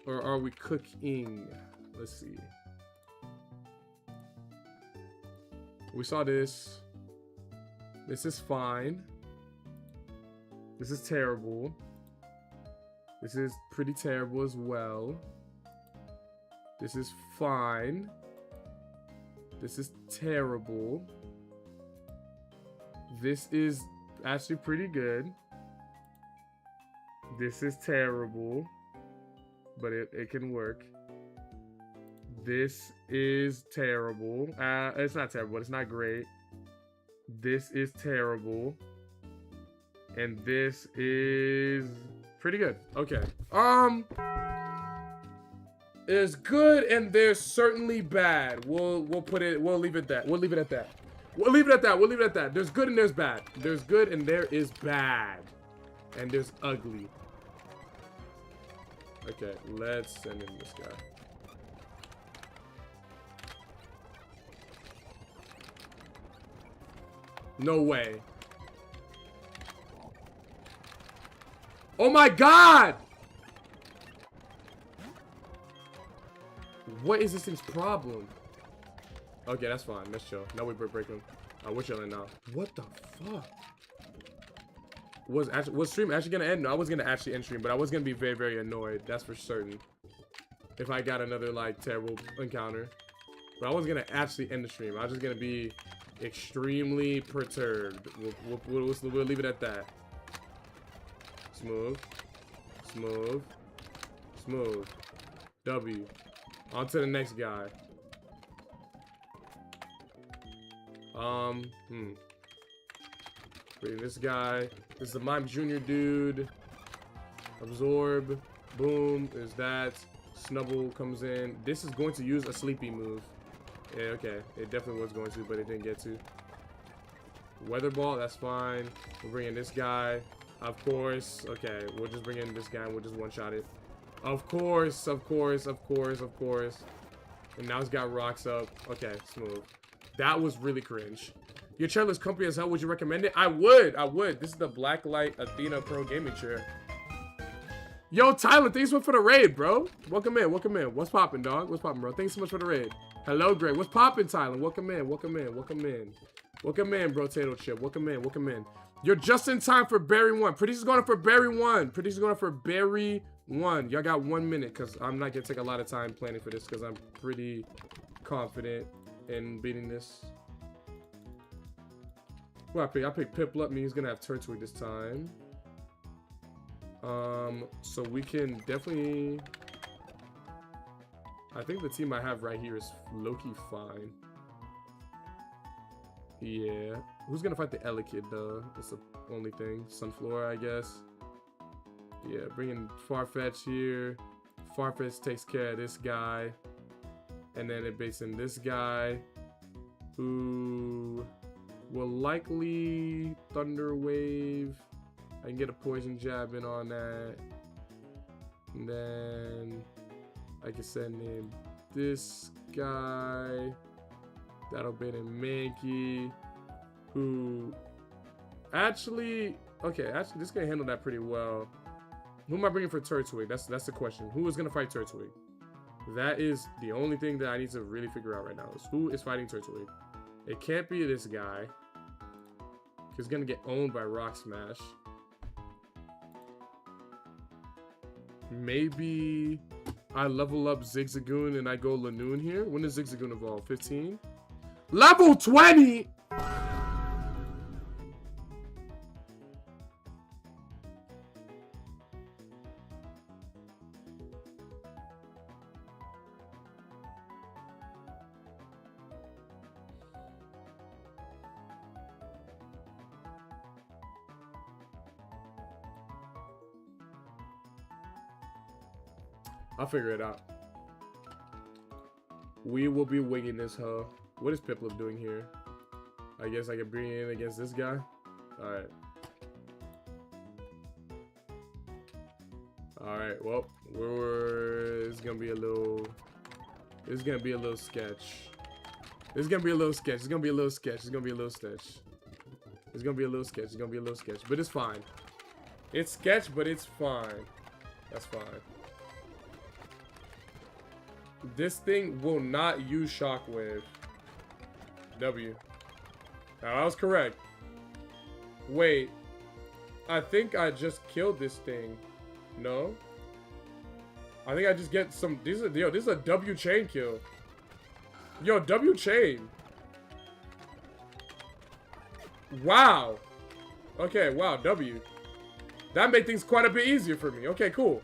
or are we cooking? Let's see. We saw this. This is fine. This is terrible. This is pretty terrible as well. This is fine. This is terrible. This is actually pretty good. This is terrible, but it can work. This is terrible. It's not terrible. It's not great. This is terrible. And this is pretty good. Okay. There's good and there's certainly bad. We'll leave it at that. We'll leave it at that. We'll leave it at that. We'll leave it at that. There's good and there's bad. There's good and there is bad. And there's ugly. Okay, let's send in this guy. No way. Oh my god! What is this thing's problem? Okay, that's fine. Let's chill. Now we break him. We're chilling now. What the fuck? Was stream actually gonna end? No, I was gonna actually end stream, but I was gonna be very, very annoyed. That's for certain. If I got another, like, terrible encounter. But I wasn't gonna actually end the stream. I was just gonna be extremely perturbed. We'll leave it at that. Smooth. Smooth. Smooth. W. On to the next guy. This guy. This is the Mime Jr. dude. Absorb. Boom. There's that. Snubble comes in. This is going to use a sleepy move. Yeah, okay. It definitely was going to, but it didn't get to. Weather Ball, that's fine. We're bringing this guy. Of course. Okay, we'll just bring in this guy and we'll just one-shot it. Of course, of course, of course, of course. And now he's got rocks up. Okay, smooth. That was really cringe. Your chair looks comfy as hell. Would you recommend it? I would. I would. This is the Blacklight Athena Pro gaming chair. Yo, Tyler, thanks so much for the raid, bro. Welcome in. Welcome in. What's poppin', dog? What's poppin', bro? Thanks so much for the raid. Hello, Greg. What's poppin', Tyler? Welcome in. Welcome in. Welcome in. Welcome in, bro. Tato Chip. Welcome in. Welcome in. You're just in time for Berry 1. Producer's going up for Berry 1. Producer's going up for Berry 1. Y'all got 1 minute because I'm not going to take a lot of time planning for this because I'm pretty confident in beating this. Well, I picked Piplup. Means he's going to have Turtwig this time. So we can definitely... I think the team I have right here is low-key fine. Yeah. Who's gonna fight the Elekid though? That's the only thing. Sunflora, I guess. Yeah, bringing Farfetch here. Farfetch takes care of this guy. And then it baits in this guy. Who will likely Thunder Wave. I can get a Poison Jab in on that. And then I can send in this guy. That'll bait in Mankey. Who actually, okay, actually this guy handled that pretty well. Who am I bringing for Turtwig? That's the question. Who is gonna fight Turtwig? That is the only thing that I need to really figure out right now is who is fighting Turtwig. It can't be this guy. He's gonna get owned by Rock Smash. Maybe I level up Zigzagoon and I go Lanoon here. When does Zigzagoon evolve? 15? Level 20! I'll figure it out. We will be winging this, huh? What is Piplup doing here? I guess I can bring in against this guy. Alright. Alright, well, it's gonna be a little... It's gonna be a little sketch. It's gonna be a little sketch. It's gonna be a little sketch. It's gonna be a little sketch. It's gonna be a little sketch. It's gonna be a little sketch. But it's fine. It's sketch, but it's fine. That's fine. This thing will not use Shockwave. W. Now, I was correct. Wait. I think I just killed this thing. No? I think I just get some... This is a W chain kill. Yo, W chain. Wow. Okay, wow, W. That made things quite a bit easier for me. Okay, cool.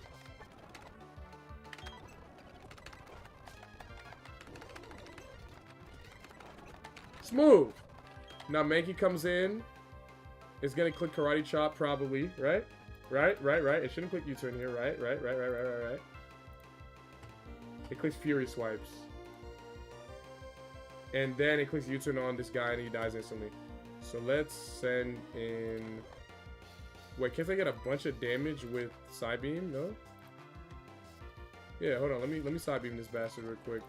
Smooth. Now Mankey comes in. It's gonna click Karate Chop probably, right? Right. It shouldn't click U-turn here, right? Right. It clicks Fury Swipes. And then it clicks U-turn on this guy and he dies instantly. So let's send in... Wait, can't I get a bunch of damage with Side Beam? No? Yeah, hold on. Let me Side Beam this bastard real quick.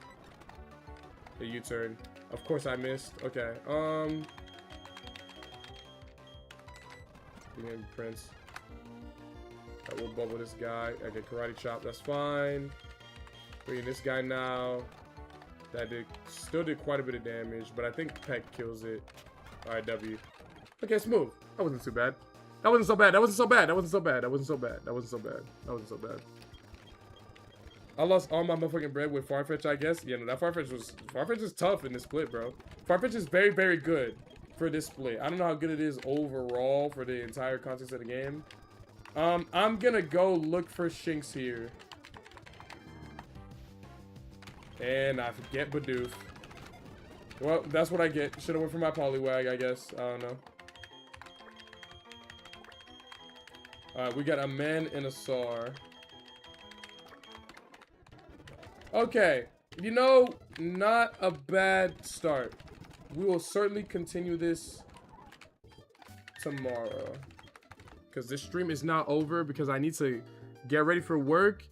The U-turn. Of course I missed. Okay. Prince. I will bubble this guy. I get Karate Chop. That's fine. Bringing this guy now. That still did quite a bit of damage, but I think Peck kills it. Alright, W. Okay, smooth. That wasn't too bad. That wasn't so bad. That wasn't so bad. That wasn't so bad. That wasn't so bad. That wasn't so bad. That wasn't so bad. I lost all my motherfucking bread with Farfetch, I guess. Yeah, no, that Farfetch is tough in this split, bro. Farfetch is very, very good for this split. I don't know how good it is overall for the entire context of the game. I'm gonna go look for Shinx here. And I forget Bidoof. Well, that's what I get. Should've went for my Poliwag, I guess. I don't know. Alright, we got a Man and a Sar. Okay, you know, not a bad start. We will certainly continue this tomorrow. Because this stream is not over because I need to get ready for work,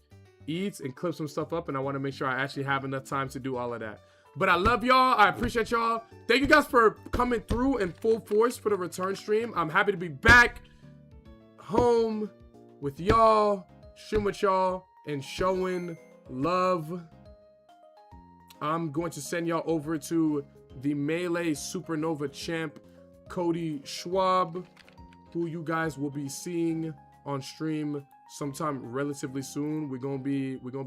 eat, and clip some stuff up. And I want to make sure I actually have enough time to do all of that. But I love y'all. I appreciate y'all. Thank you guys for coming through in full force for the return stream. I'm happy to be back home with y'all, stream with y'all, and showing love. I'm going to send y'all over to the Melee Supernova champ, Cody Schwab, who you guys will be seeing on stream sometime relatively soon. We're gonna be